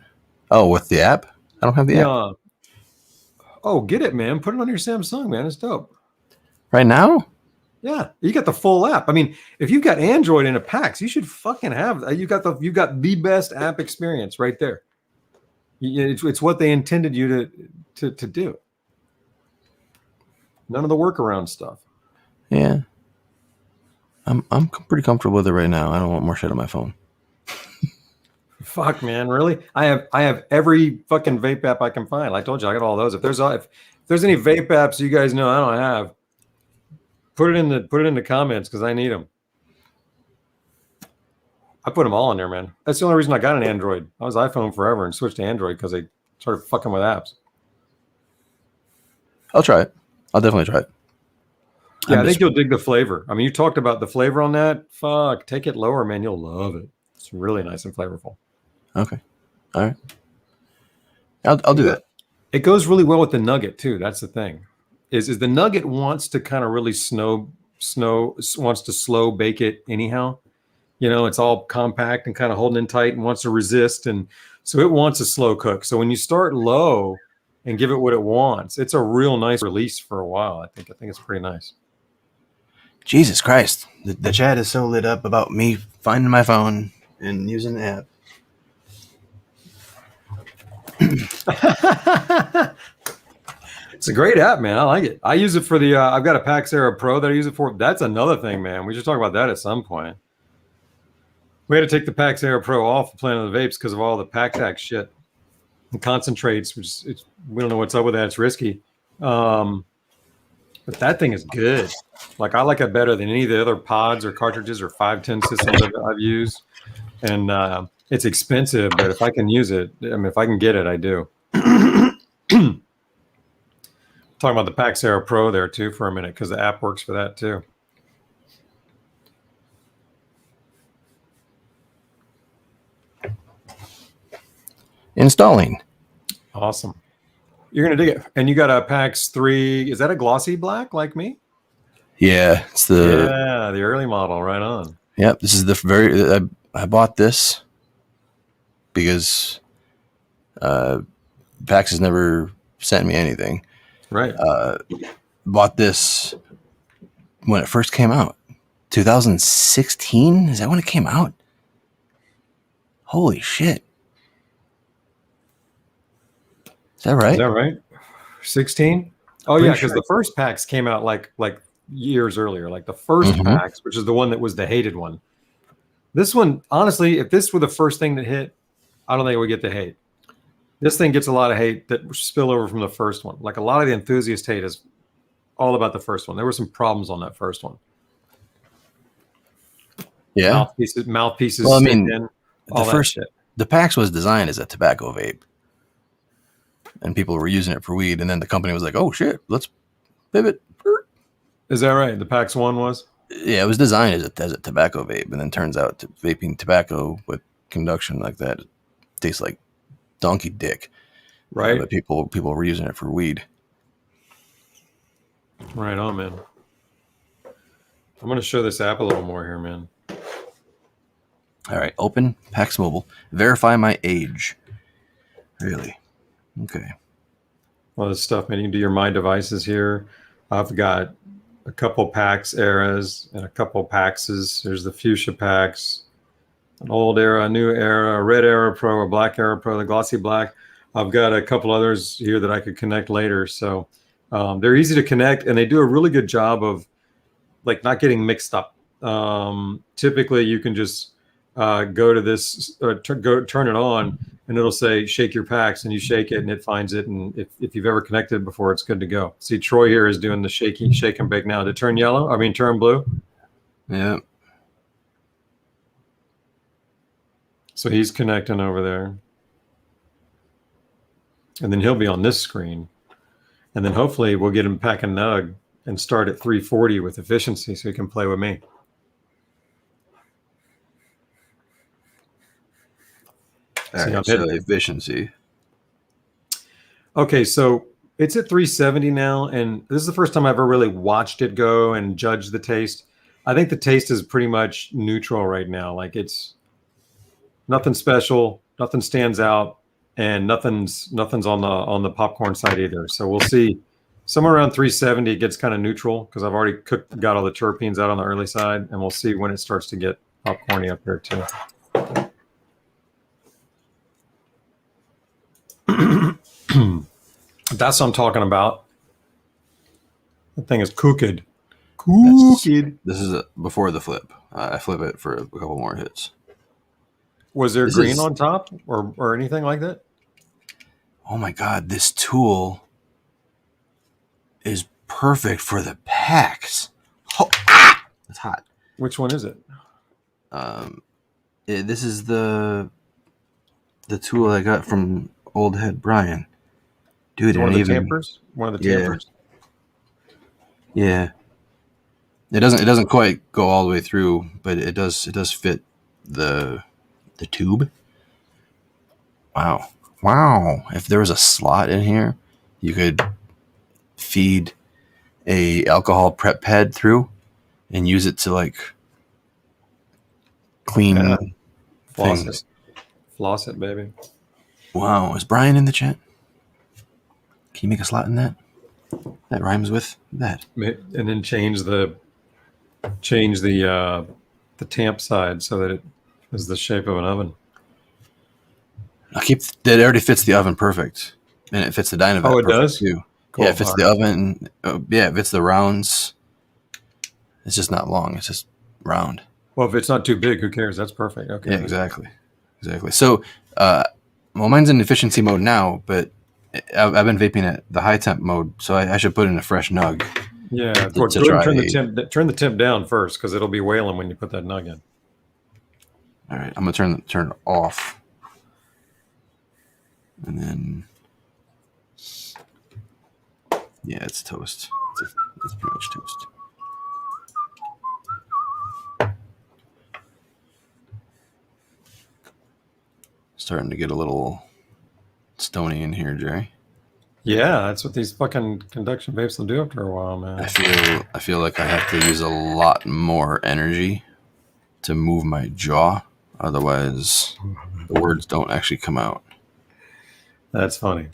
Oh, with the app? I don't have the app. Oh, get it, man. Put it on your Samsung, man. It's dope. Right now? Yeah, you got the full app. I mean, if you've got Android in a PAX, you should fucking have. You got the best app experience right there. It's what they intended you to do. None of the workaround stuff. Yeah. I'm pretty comfortable with it right now. I don't want more shit on my phone. Fuck, man, really? I have every fucking vape app I can find. I told you I got all those. If there's any vape apps you guys know I don't have, put it in the comments because I need them. I put them all in there, man. That's the only reason I got an Android. I was iPhone forever and switched to Android because they started fucking with apps. I'll try it. I'll definitely try it. Yeah, I think you'll dig the flavor. I mean, you talked about the flavor on that. Fuck, take it lower, man. You'll love it. It's really nice and flavorful. Okay. All right. I'll do that. It goes really well with the nugget too. That's the thing. Is the nugget wants to kind of really wants to slow bake it anyhow. You know, it's all compact and kind of holding in tight and wants to resist, and so it wants a slow cook. So when you start low and give it what it wants, it's a real nice release for a while. I think it's pretty nice. Jesus Christ. The chat is so lit up about me finding my phone and using the app. It's a great app, man. I like it. I use it for the I've got a Pax Era Pro that I use it for. That's another thing, man. We should talk about that at some point. We had to take the Pax Era Pro off the Planet of the Vapes because of all the Pax Act shit and concentrates, which we don't know what's up with that. It's risky. But that thing is good. Like, I like it better than any of the other pods or cartridges or 510 systems I've used. And it's expensive, but if I can use it, I mean, if I can get it, I do. Talking about the Pax Era Pro there too for a minute because the app works for that too. Installing. Awesome. You're gonna dig it, and you got a Pax 3. Is that a glossy black like me? Yeah, it's the early model. Right on. Yep, this is the I bought this because Pax has never sent me anything. Right. Bought this when it first came out. 2016? Is that when it came out? Holy shit. Is that right? Is that right? 16? Oh, Pretty yeah, because sure. the first Pax came out like years earlier. Like the first Pax, which is the one that was the hated one. This one, honestly, if this were the first thing that hit, I don't think it would get the hate. This thing gets a lot of hate that spill over from the first one. Like, a lot of the enthusiast hate is all about the first one. There were some problems on that first one. Yeah. Mouthpieces. Well, I mean, the Pax was designed as a tobacco vape. And people were using it for weed. And then the company was like, oh, shit, let's pivot. Is that right? The Pax 1 was? Yeah, it was designed as a tobacco vape. And then turns out vaping tobacco with conduction like that tastes like donkey dick. Right. But people were using it for weed. Right on, man. I'm going to show this app a little more here, man. All right. Open Pax Mobile. Verify my age. Really? Okay. All this stuff, man. You can do your My Devices here. I've got a couple Pax eras and a couple Paxes. There's the Fuchsia Pax, an old era, a new era, a red era pro, a black era pro, the glossy black. I've got a couple others here that I could connect later. So they're easy to connect, and they do a really good job of like not getting mixed up. Typically, you can just go to this, turn it on, and it'll say shake your Pax, and you shake it and it finds it. And if you've ever connected it before, it's good to go. See, Troy here is doing the shake and bake now. To turn turn blue. Yeah. So he's connecting over there. And then he'll be on this screen. And then hopefully we'll get him pack a nug and start at 340 with efficiency so he can play with me. All right, so efficiency. Okay, so it's at 370 now, and this is the first time I've ever really watched it go and judged the taste. I think the taste is pretty much neutral right now. Like, it's nothing special, nothing stands out, and nothing's on the popcorn side either. So we'll see Somewhere around 370, it gets kind of neutral because I've already got all the terpenes out on the early side, and we'll see when it starts to get popcorny up there too. That's what I'm talking about. The thing is cooked. This is before the flip. I flip it for a couple more hits. Was there green on top or anything like that? Oh my God, this tool is perfect for the Pax. Oh, it's hot. Which one is it? This is the tool I got from old head Brian. Dude, one of the tampers? One of the tampers? Yeah. It doesn't quite go all the way through, but it does fit the tube. Wow. If there was a slot in here, you could feed a alcohol prep pad through and use it to like clean things. Floss it, baby. Wow. Is Brian in the chat? Can you make a slot in that? That rhymes with that. And then change the tamp side so that it is the shape of an oven. That already fits the oven perfect, and it fits the Dynavat. Oh, it does too. Cool. Yeah, it fits the oven. It fits the rounds. It's just not long. It's just round. Well, if it's not too big, who cares? That's perfect. Okay. Yeah, exactly. So, mine's in efficiency mode now, but I've been vaping at the high temp mode, so I should put in a fresh nug. Yeah, turn the temp down first because it'll be wailing when you put that nug in. All right, I'm gonna turn it off, and then it's toast. It's pretty much toast. Starting to get a little stony in here, Jerry. Yeah, that's what these fucking conduction vapes will do after a while, man. I feel like I have to use a lot more energy to move my jaw. Otherwise, the words don't actually come out. That's funny.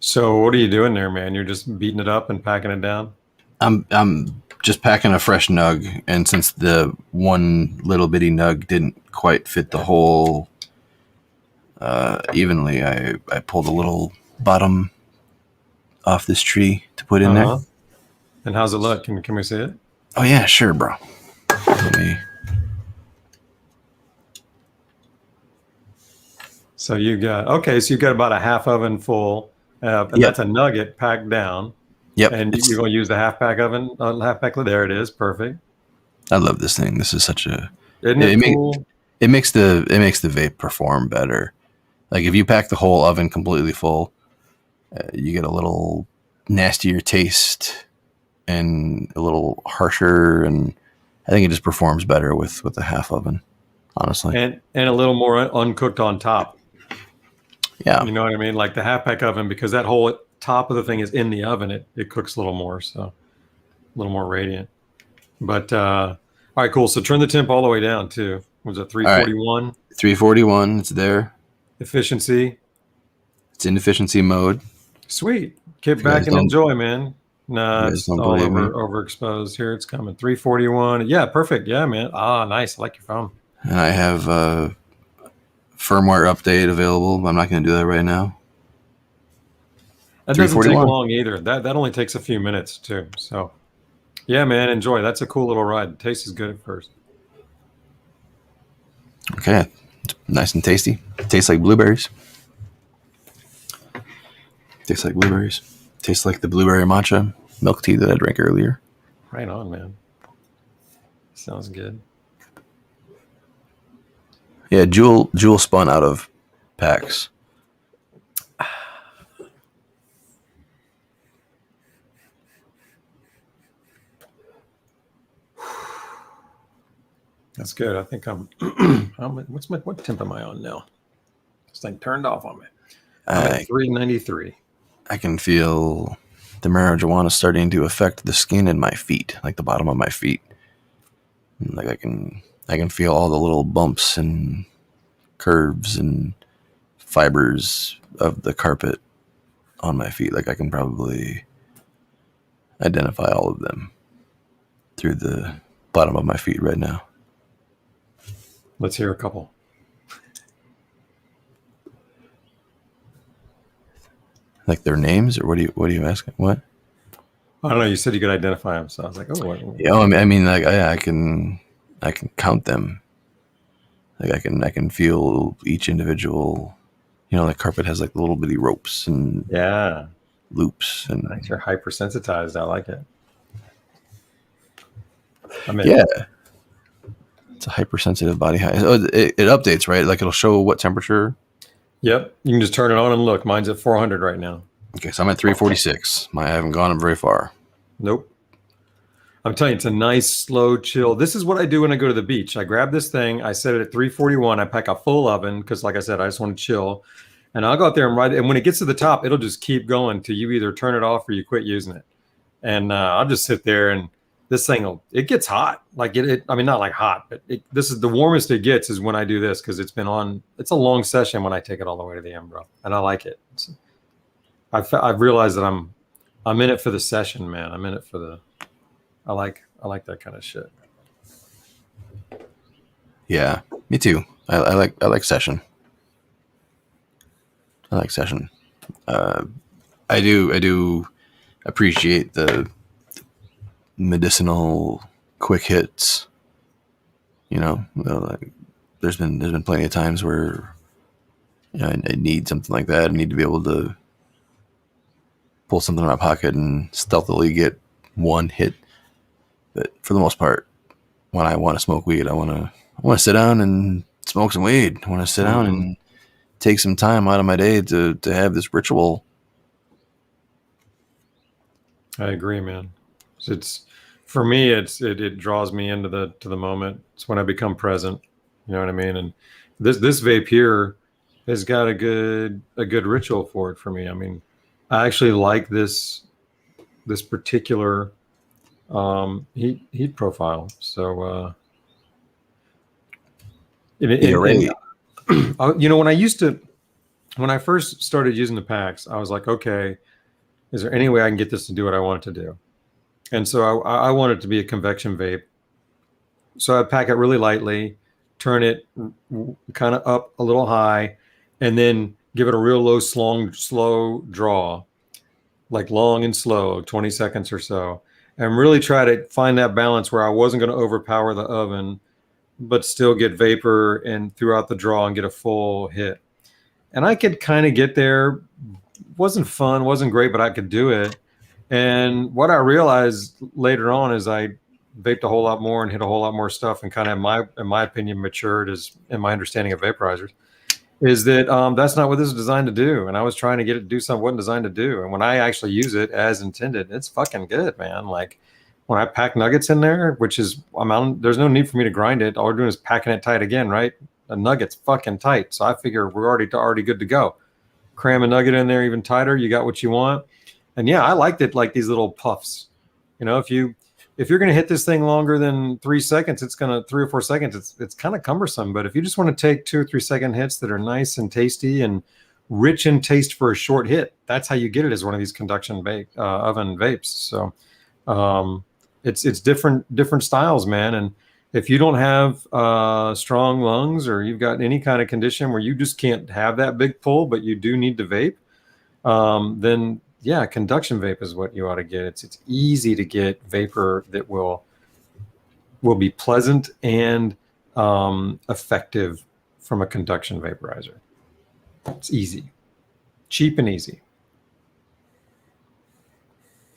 So what are you doing there, man? You're just beating it up and packing it down? I'm just packing a fresh nug, and since the one little bitty nug didn't quite fit the hole evenly, I pulled a little bottom off this tree to put in there. And how's it look? Can we see it? Oh yeah, sure, bro. So you've got about a half oven full, and that's a nugget packed down. Yep. And you're going to use the half pack oven, there it is, perfect. I love this thing. This is such a. Isn't it cool? It makes the vape perform better. Like if you pack the whole oven completely full, you get a little nastier taste and a little harsher, and I think it just performs better with the half oven, honestly. And a little more uncooked on top. Yeah. You know what I mean? Like the half pack oven, because that whole top of the thing is in the oven, it cooks a little more, so a little more radiant. But all right, cool. So turn the temp all the way down too. Was it 341? Right. 341. It's there. Efficiency. It's in efficiency mode. Sweet. Kick back and enjoy, man. Nah, it's all overexposed. Here it's coming. 341. Yeah, perfect. Yeah, man. Ah, nice. I like your phone. And I have a firmware update available, but I'm not going to do that right now. That doesn't take long either. That only takes a few minutes too. So, yeah, man, enjoy. That's a cool little ride. The taste is good at first. Okay, it's nice and tasty. Tastes like blueberries. Tastes like the blueberry matcha milk tea that I drank earlier. Right on, man. Sounds good. Yeah, Jewel spun out of Pax. That's good. I think I'm. What temp am I on now? This thing turned off on me. I'm at 393. I can feel the marijuana starting to affect the skin in my feet, like the bottom of my feet. Like I can feel all the little bumps and curves and fibers of the carpet on my feet. Like I can probably identify all of them through the bottom of my feet right now. Let's hear a couple. Like their names, or what are you asking? What? I don't know. You said you could identify them, so I was like, oh, what? Yeah, I mean, like I can count them. Like I can feel each individual. You know, the carpet has like little bitty ropes and Yeah, loops, and nice. You're hypersensitized. I like it. I mean, yeah, it's a hypersensitive body height. Oh, it updates, right? Like it'll show what temperature. Yep. You can just turn it on and look. Mine's at 400 right now. Okay, so I'm at 346. I haven't gone up very far. Nope. I'm telling you, it's a nice, slow, chill. This is what I do when I go to the beach. I grab this thing. I set it at 341. I pack a full oven because, like I said, I just want to chill. And I'll go out there and ride it. And when it gets to the top, it'll just keep going till you either turn it off or you quit using it. And I'll just sit there and this thing it gets hot. Like I mean, not like hot, but this is the warmest it gets is when I do this because it's a long session when I take it all the way to the end, bro. And I like it. I've realized that I'm in it for the session, man. I'm in it for I like that kind of shit. Yeah, me too. I like session. I like session. I do appreciate the medicinal quick hits. You know, like there's been plenty of times where I need something like that. I need to be able to pull something in my pocket and stealthily get one hit. But for the most part, when I want to smoke weed, I want to sit down and smoke some weed. I want to sit down and take some time out of my day to have this ritual. I agree, man. It's for me. It draws me into the moment. It's when I become present. You know what I mean? And this vape here has got a good ritual for it for me. I mean, I actually like this particular heat profile. So you know, when I first started using the Pax, I was like, okay, is there any way I can get this to do what I want it to do? And so I want it to be a convection vape. So I pack it really lightly, turn it kind of up a little high, and then give it a real low, slow draw, like long and slow, 20 seconds or so, and really try to find that balance where I wasn't going to overpower the oven, but still get vapor and throughout the draw and get a full hit. And I could kind of get there. Wasn't fun, wasn't great, but I could do it. And what I realized later on is I vaped a whole lot more and hit a whole lot more stuff and kind of, in my opinion, matured as in my understanding of vaporizers, is that that's not what this is designed to do. And I was trying to get it to do something it wasn't designed to do. And when I actually use it as intended, it's fucking good, man. Like when I pack nuggets in there, which is, there's no need for me to grind it. All we're doing is packing it tight again, right? A nugget's fucking tight. So I figure we're already good to go. Cram a nugget in there even tighter. You got what you want. And yeah, I liked it like these little puffs. You know, if you're going to hit this thing longer than 3 seconds, 3 or 4 seconds, it's kind of cumbersome. But if you just want to take 2 or 3 second hits that are nice and tasty and rich in taste for a short hit, that's how you get it as one of these conduction oven vapes. So it's different styles, man. And if you don't have strong lungs or you've got any kind of condition where you just can't have that big pull, but you do need to vape, then yeah, conduction vape is what you ought to get. It's easy to get vapor that will be pleasant and effective from a conduction vaporizer. It's easy, cheap and easy.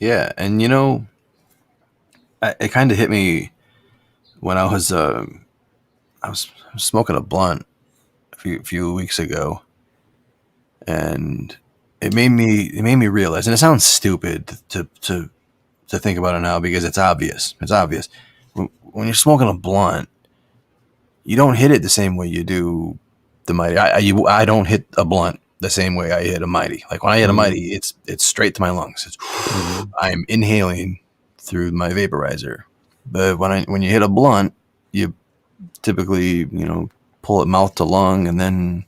Yeah, and you know, it kind of hit me when I was smoking a blunt a few weeks ago, and it made me realize, and it sounds stupid to think about it now because it's obvious. It's obvious. When you're smoking a blunt, you don't hit it the same way you do the mighty. I don't hit a blunt the same way I hit a mighty. Like when I hit a mighty, it's straight to my lungs. I'm inhaling through my vaporizer. But when you hit a blunt, you typically pull it mouth to lung and then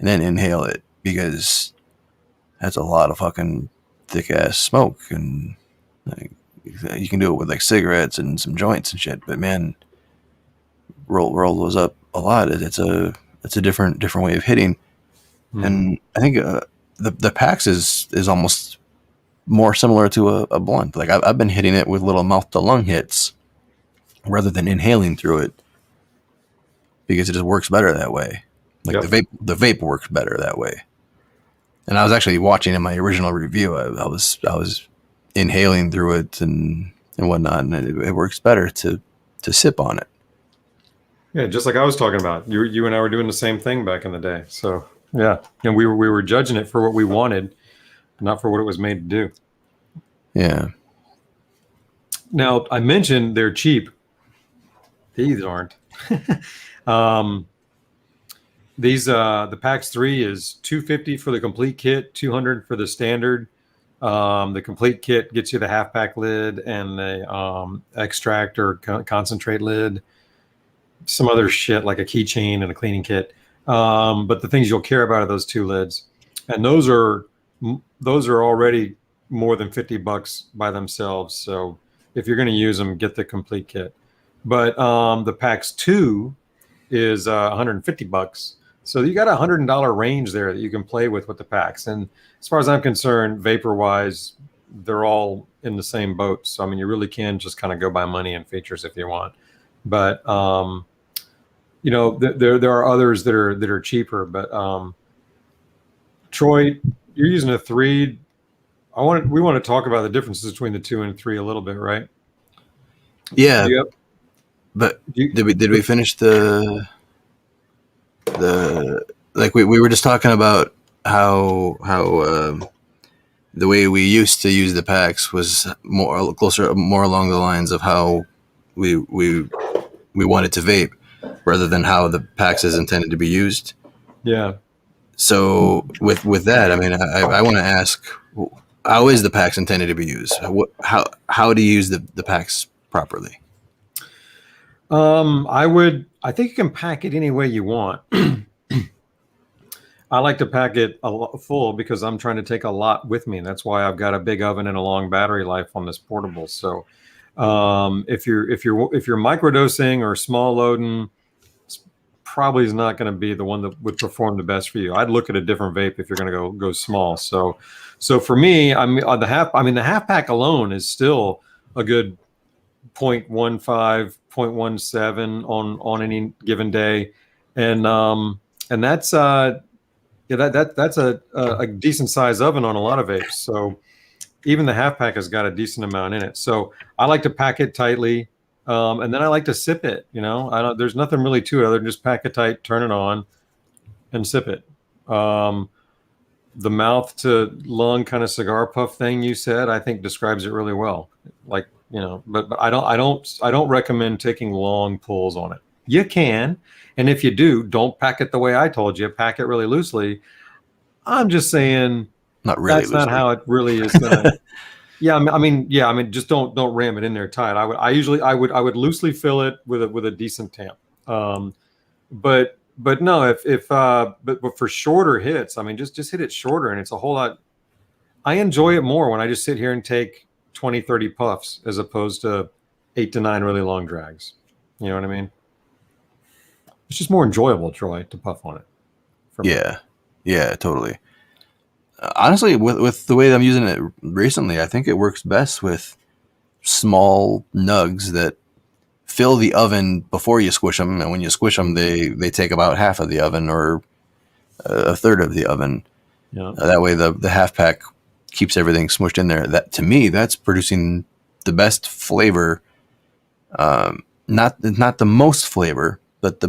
and then inhale it, because that's a lot of fucking thick ass smoke. And like, you can do it with like cigarettes and some joints and shit, but man, roll those up a lot. It's a different way of hitting. And I think the Pax is almost more similar to a blunt. Like I've been hitting it with little mouth to lung hits rather than inhaling through it, because it just works better that way. Like the vape works better that way. And I was actually watching in my original review, I was inhaling through it and whatnot, and it works better to sip on it. Yeah, just like I was talking about. You and I were doing the same thing back in the day. So yeah, and we were judging it for what we wanted, not for what it was made to do. Yeah. Now I mentioned they're cheap. These aren't. These the Pax 3 is $250 for the complete kit, $200 for the standard. The complete kit gets you the half pack lid and the extract or concentrate lid, some other shit like a keychain and a cleaning kit. But the things you'll care about are those 2 lids, and those are already more than $50 by themselves. So if you're going to use them, get the complete kit. But the Pax 2 is $150. So you got a $100 range there that you can play with the Pax. And as far as I'm concerned, vapor wise, they're all in the same boat. So I mean, you really can just kind of go by money and features if you want. But you know, there are others that are cheaper. But Troy, you're using a 3. We want to talk about the differences between the 2 and 3 a little bit, right? Yeah. But did we finish the like we were just talking about how the way we used to use the Pax was more along the lines of how we wanted to vape, rather than how the Pax is intended to be used. Yeah. So with that, I mean, I want to ask, how is the Pax intended to be used? How do you use the Pax properly? I think you can pack it any way you want. I like to pack it full because I'm trying to take a lot with me. And that's why I've got a big oven and a long battery life on this portable. So if you're microdosing or small loading, probably is not going to be the one that would perform the best for you. I'd look at a different vape if you're going to go small. So for me, the half pack alone is still a good 0.15, 0.17 on any given day, and that's that's a decent size oven on a lot of vapes. So even the half pack has got a decent amount in it. So I like to pack it tightly, and then I like to sip it. You know, there's nothing really to it other than just pack it tight, turn it on, and sip it. The mouth to lung kind of cigar puff thing you said, I think describes it really well. Like, you know, but I don't recommend taking long pulls on it. You can, and if you do, don't pack it the way I told you. Pack it really loosely. I'm just saying, not really. That's loosely. Not how it really is gonna. Yeah, I mean, just don't ram it in there tight. I would loosely fill it with a decent tamp. But no, but for shorter hits, I mean, just hit it shorter, and it's a whole lot. I enjoy it more when I just sit here and take 20, 30 puffs as opposed to 8 to 9 really long drags. You know what I mean? It's just more enjoyable, Troy, to puff on it. Yeah, totally. Honestly, with the way that I'm using it recently, I think it works best with small nugs that fill the oven before you squish them, and when you squish them, they take about half of the oven or a third of the oven. Yeah. That way, the half pack keeps everything smushed in there. That, to me, that's producing the best flavor. Not the most flavor, but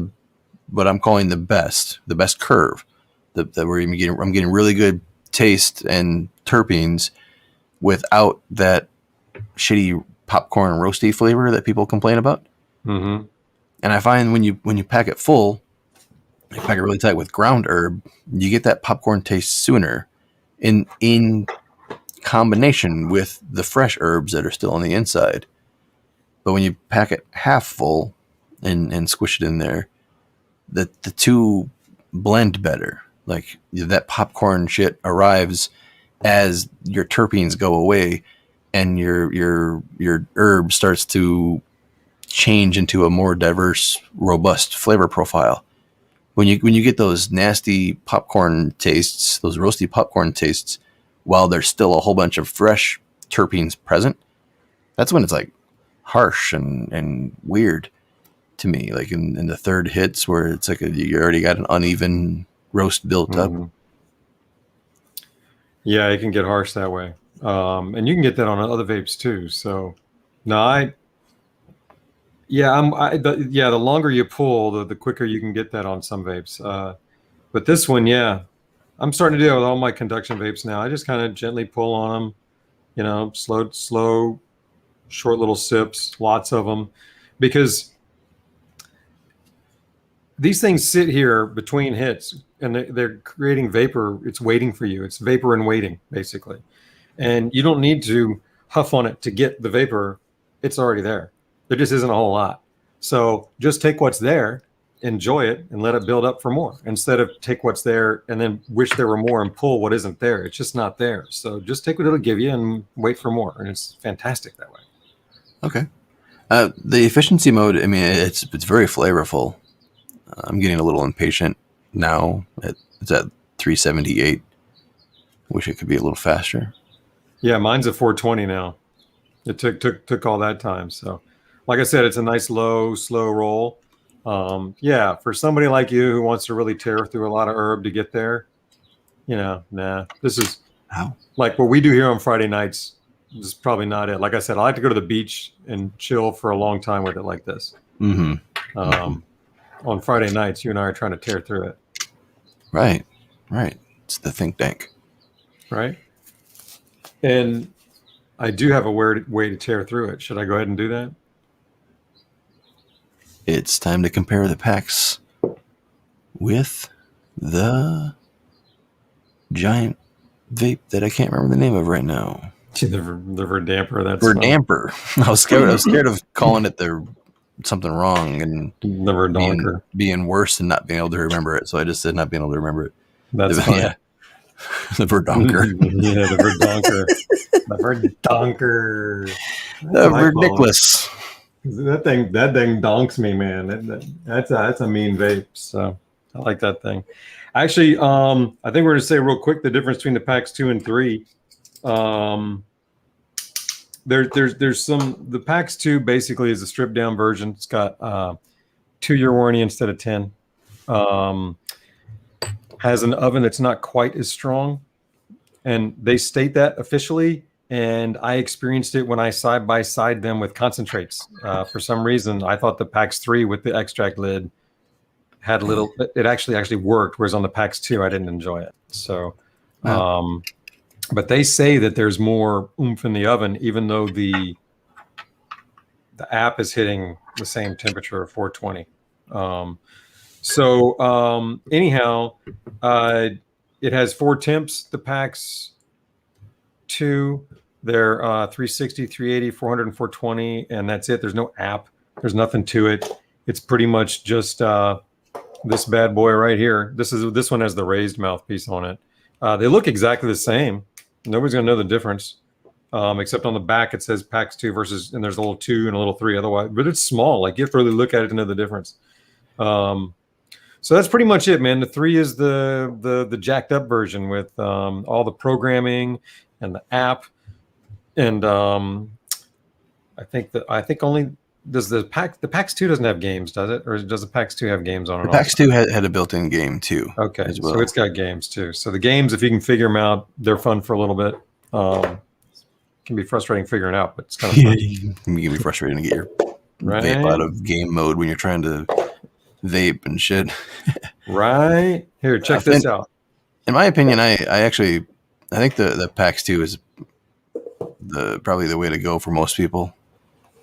what I'm calling the best curve. That where I'm getting really good taste and terpenes without that shitty popcorn roasty flavor that people complain about. Mm-hmm. And I find when you pack it full, you pack it really tight with ground herb, you get that popcorn taste sooner, in combination with the fresh herbs that are still on the inside. But when you pack it half full and squish it in there, the two blend better. Like that popcorn shit arrives as your terpenes go away and your herb starts to change into a more diverse, robust flavor profile. When you get those nasty popcorn tastes, those roasty popcorn tastes, while there's still a whole bunch of fresh terpenes present, that's when it's like harsh and weird to me. Like in the third hits where it's like you already got an uneven roast built up. Yeah, it can get harsh that way. And you can get that on other vapes too. So no, the longer you pull, the quicker you can get that on some vapes. But this one, yeah, I'm starting to do it with all my conduction vapes now. I just kind of gently pull on them, slow, short little sips, lots of them, because these things sit here between hits and they're creating vapor. It's waiting for you. It's vapor and waiting, basically. And you don't need to huff on it to get the vapor. It's already there. There just isn't a whole lot. So just take what's there, enjoy it, and let it build up for more, instead of take what's there and then wish there were more and pull what isn't there. It's just not there. So just take what it'll give you and wait for more. And it's fantastic that way. Okay. The efficiency mode, I mean, it's very flavorful. I'm getting a little impatient now. It's at 378. Wish it could be a little faster. Yeah, mine's at 420 now. It took all that time. So, like I said, it's a nice low, slow roll. Yeah, for somebody like you who wants to really tear through a lot of herb to get there, nah. This is like what we do here on Friday nights. This is probably not it. Like I said, I like to go to the beach and chill for a long time with it like this. Mm-hmm. On Friday nights, you and I are trying to tear through it. Right. It's the think tank. Right. And I do have a way to tear through it. Should I go ahead and do that? It's time to compare the Pax with the giant vape that I can't remember the name of right now. The Verdamper. That's Verdamper. I was scared of calling it something wrong and the Verdamper being worse and not being able to remember it. So I just said not being able to remember it. That's fine. Yeah. The Verdonker. Yeah, the Verdonker. The Verdonker. The Verdickless. That thing donks me, man. That's a mean vape. So I like that thing. Actually, I think we're going to say real quick the difference between the Pax 2 and 3. There's some. The Pax 2 basically is a stripped down version. It's got 2-year warranty instead of 10. Has an oven that's not quite as strong, and they state that officially. And I experienced it when I side by side them with concentrates. For some reason, I thought the Pax 3 with the extract lid had a little. It actually worked, whereas on the Pax 2, I didn't enjoy it. So, but they say that there's more oomph in the oven, even though the app is hitting the same temperature of 420. Anyhow, it has 4 temps. The Pax 2, they're 360, 380, 400, and 420, and that's it. There's no app. There's nothing to it. It's pretty much just this bad boy right here. This one has the raised mouthpiece on it. They look exactly the same. Nobody's gonna know the difference, except on the back it says Pax 2 versus, and there's a little 2 and a little 3 otherwise. But it's small. Like you have to really look at it to know the difference. So that's pretty much it, man. The 3 is the jacked up version with all the programming and the app, and I think only does the Pax 2 doesn't have games, does it? Or does the Pax 2 have games on it? The Pax 2 had a built-in game too. Okay, as well. So it's got games too. So the games, if you can figure them out, they're fun for a little bit. Can be frustrating figuring out, but it's kind of fun. It can be frustrating to get your vape out of game mode when you're trying to vape and shit. Right. Here, check this out. In my opinion, I think the Pax 2 is probably the way to go for most people.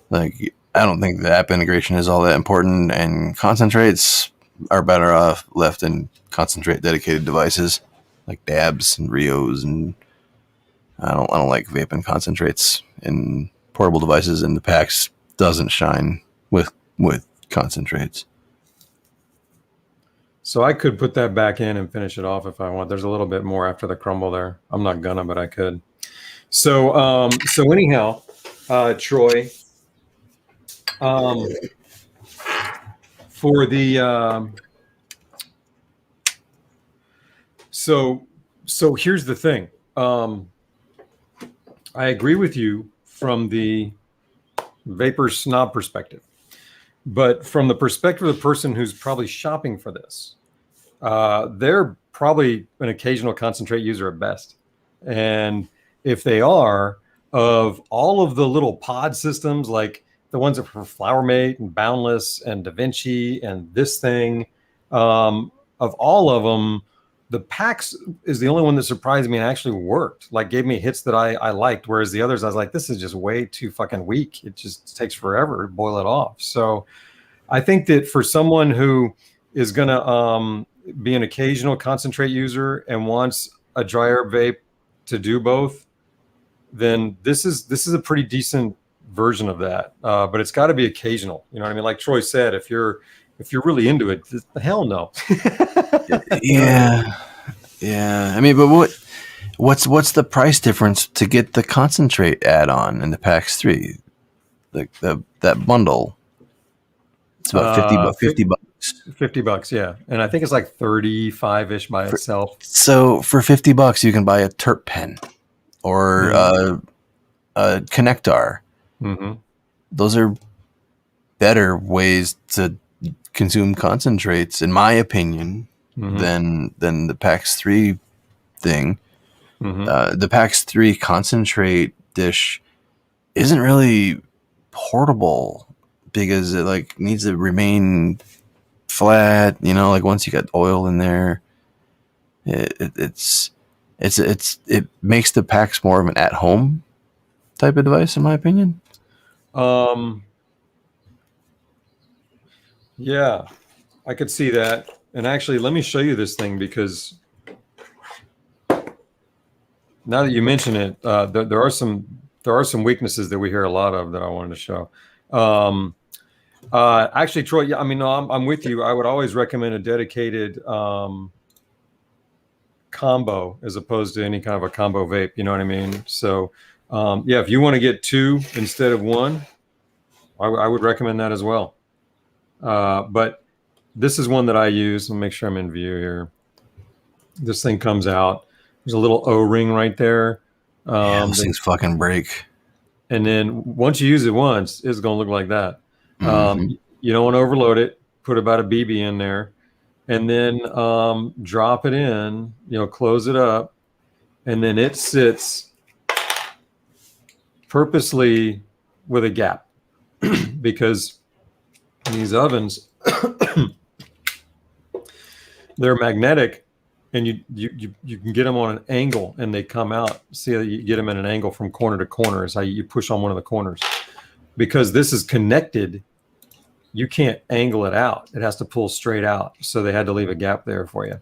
Like, I don't think the app integration is all that important, and concentrates are better off left in concentrate dedicated devices like dabs and Rios, and I don't like vaping concentrates in portable devices, and the Pax doesn't shine with concentrates. So I could put that back in and finish it off if I want. There's a little bit more after the crumble there. I'm not gonna, but I could. So anyhow, Troy, for the so here's the thing. I agree with you from the vapor snob perspective, but from the perspective of the person who's probably shopping for this, they're probably an occasional concentrate user at best. And if they are, of all of the little pod systems, like the ones that for Flowermate and Boundless and Da Vinci and this thing, of all of them, the Pax is the only one that surprised me and actually worked, like gave me hits that I liked. Whereas the others, I was like, this is just way too fucking weak. It just takes forever to boil it off. So I think that for someone who is going to be an occasional concentrate user and wants a dry herb vape to do both, then this is a pretty decent version of that. But it's got to be occasional. You know what I mean? Like Troy said, if you're really into it, hell no. Yeah. I mean, but what's the price difference to get the concentrate add-on in the Pax 3? Like that bundle. It's about 50 bucks. $50, yeah. And I think it's like 35-ish by itself. So for $50 you can buy a terp pen or a connector. Mm-hmm. Those are better ways to consume concentrates, in my opinion, than the Pax 3 thing. The Pax 3 concentrate dish isn't really portable because it like needs to remain flat, you know, like once you got oil in there, it makes the Pax more of an at-home type of device, in my opinion. Yeah, I could see that. And actually, let me show you this thing, because now that you mention it, there are some weaknesses that we hear a lot of that I wanted to show. Actually, Troy, yeah, I mean, no, I'm with you. I would always recommend a dedicated combo as opposed to any kind of a combo vape. You know what I mean? So, yeah, if you want to get two instead of one, I would recommend that as well. But this is one that I use. Let me make sure I'm in view here. This thing comes out. There's a little O-ring right there. Those things fucking break. And then once you use it once, it's going to look like that. You don't want to overload it. Put about a BB in there. And then drop it in, close it up. And then it sits purposely with a gap because these ovens, they're magnetic, and you can get them on an angle and they come out. See how you get them at an angle from corner to corner is how you push on one of the corners. Because this is connected, you can't angle it out. It has to pull straight out. So they had to leave a gap there for you.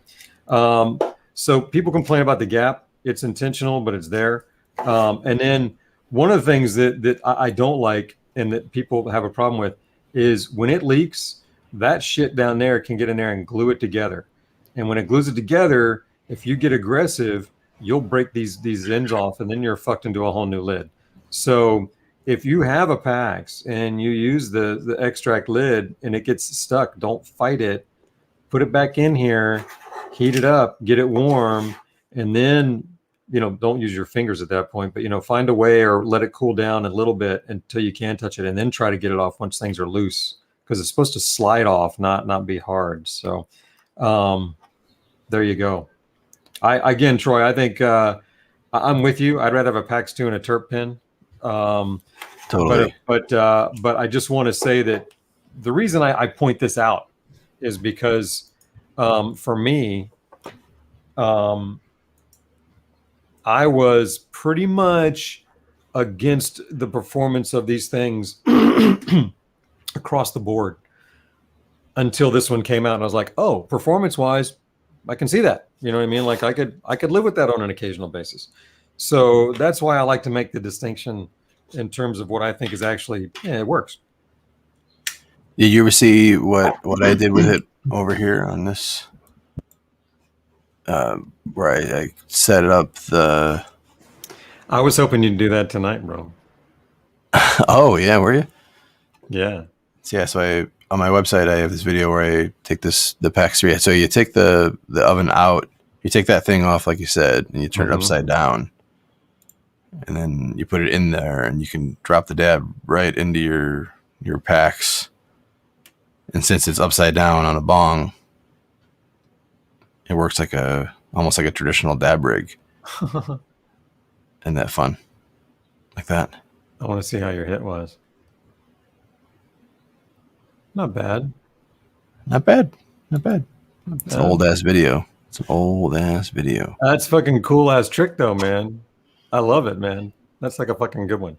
So people complain about the gap. It's intentional, but it's there. And then one of the things that I don't like and that people have a problem with is when it leaks, that shit down there can get in there and glue it together. And when it glues it together, if you get aggressive, you'll break these ends off, and then you're fucked into a whole new lid. So if you have a Pax and you use the extract lid and it gets stuck, don't fight it. Put it back in here, heat it up, get it warm, and then, don't use your fingers at that point, but, find a way or let it cool down a little bit until you can touch it, and then try to get it off once things are loose, because it's supposed to slide off, not be hard. So there you go. Again, Troy, I think I'm with you. I'd rather have a Pax 2 and a terp pen. Totally. But I just want to say that the reason I point this out is because for me, I was pretty much against the performance of these things across the board until this one came out, and I was like, oh, performance wise, I can see that. You know what I mean? Like I could live with that on an occasional basis. So that's why I like to make the distinction in terms of what I think is actually, it works. Did you ever see what I did with it over here on this where I set it up the. I was hoping you'd do that tonight, bro. Oh yeah, were you? Yeah. So, yeah, so on my website I have this video where I take the Pax 3. So you take the oven out, you take that thing off like you said, and you turn it upside down, and then you put it in there, and you can drop the dab right into your Pax. And since it's upside down on a bong, it works like almost like a traditional dab rig. Isn't that fun? Like that. I want to see how your hit was. Not bad. Not bad. Not bad. It's an old ass video. It's an old ass video. That's fucking cool ass trick though, man. I love it, man. That's like a fucking good one.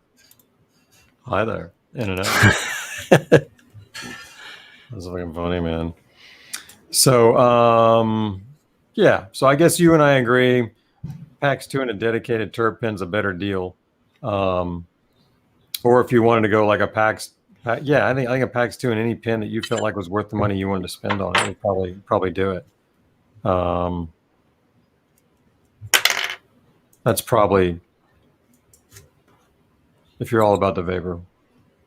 Hi there. In and out. That's fucking funny, man. So, yeah. So I guess you and I agree. Pax 2 and a dedicated terp pin's a better deal. Or if you wanted to go like a Pax, yeah, I think a Pax 2 and any pin that you felt like was worth the money you wanted to spend on it, would probably do it. That's probably if you're all about the vapor.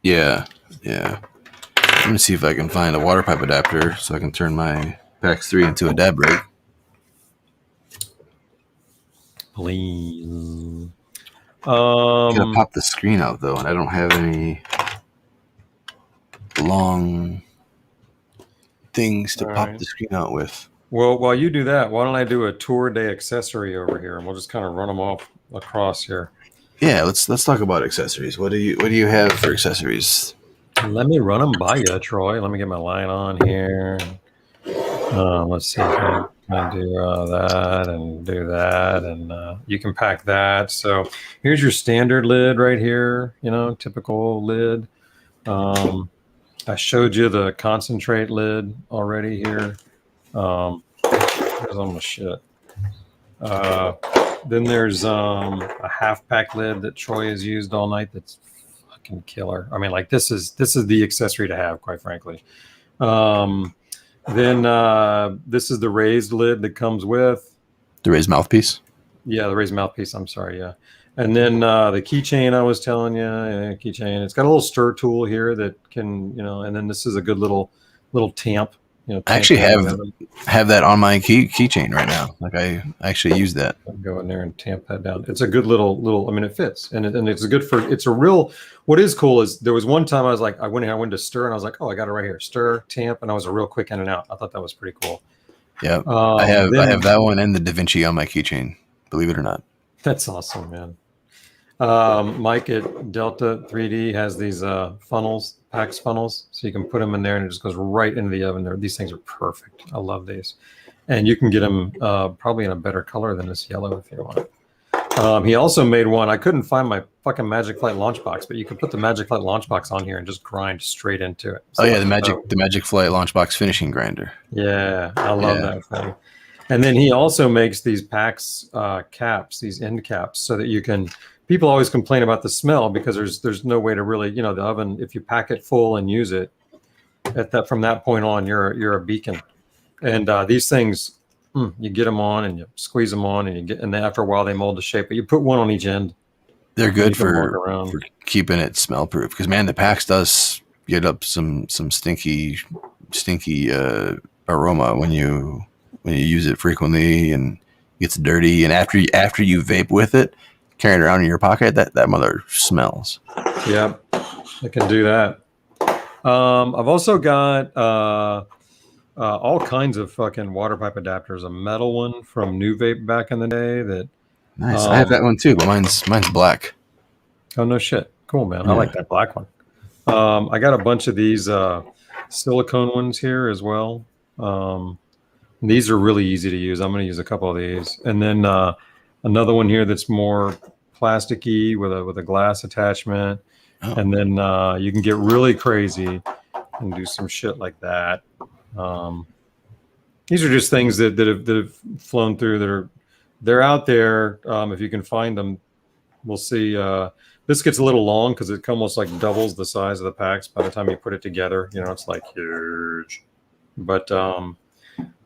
Yeah. I'm gonna see if I can find a water pipe adapter so I can turn my Pax 3 into a dab rig. Please. Gotta pop the screen out though, and I don't have any long things to pop the screen out with. Well, while you do that, why don't I do a tour day accessory over here, and we'll just kind of run them off across here. Yeah, let's talk about accessories. What do you have for accessories? Let me run them by you, Troy. Let me get my line on here. Let's see if I can do that and do that, and you can pack that. So here's your standard lid right here. Typical lid. I showed you the concentrate lid already here. There's all my shit. Then there's a half pack lid that Troy has used all night. That's fucking killer. I mean, like this is the accessory to have, quite frankly. Then this is the raised lid that comes with the raised mouthpiece. Yeah, the raised mouthpiece. I'm sorry. Yeah. And then the keychain I was telling you, keychain. It's got a little stir tool here that can, and then this is a good little tamp. I actually have that on my keychain right now. Like I actually use that. Go in there and tamp that down. It's a good little. I mean, it fits, and it's good for. It's a real. What is cool is there was one time I was like, I went to stir, and I was like, oh, I got it right here, stir, tamp, and I was a real quick in and out. I thought that was pretty cool. Yeah, I have that one and the Da Vinci on my keychain. Believe it or not. That's awesome, man. Mike at Delta 3D has these funnels, Pax funnels, so you can put them in there and it just goes right into the oven. These things are perfect. I love these, and you can get them probably in a better color than this yellow if you want. He also made one. I couldn't find my fucking Magic Flight launch box, but you can put the Magic Flight launch box on here and just grind straight into it. So the Magic Flight launch box finishing grinder. Yeah, I love that thing. And then he also makes these Pax caps, these end caps, so that you can. People always complain about the smell because there's no way to really, the oven. If you pack it full and use it, from that point on, you're a beacon. And these things, you get them on and you squeeze them on, and then after a while they mold the shape. But you put one on each end. They're good for keeping it smell proof. Because man, the Pax does get up some stinky aroma when you use it frequently, and it gets dirty. And after you vape with it, carrying it around in your pocket, that mother smells. Yeah, I can do that. I've also got all kinds of fucking water pipe adapters. A metal one from New Vape back in the day. That nice. I have that one too, but mine's black. Oh no shit! Cool, man. Yeah. I like that black one. I got a bunch of these silicone ones here as well. These are really easy to use. I'm going to use a couple of these, and then another one here that's more plasticky with a glass attachment. Oh. And then you can get really crazy and do some shit like that. These are just things that have flown through. They're out there. If you can find them, we'll see. This gets a little long because it almost like doubles the size of the Pax by the time you put it together. It's like huge. But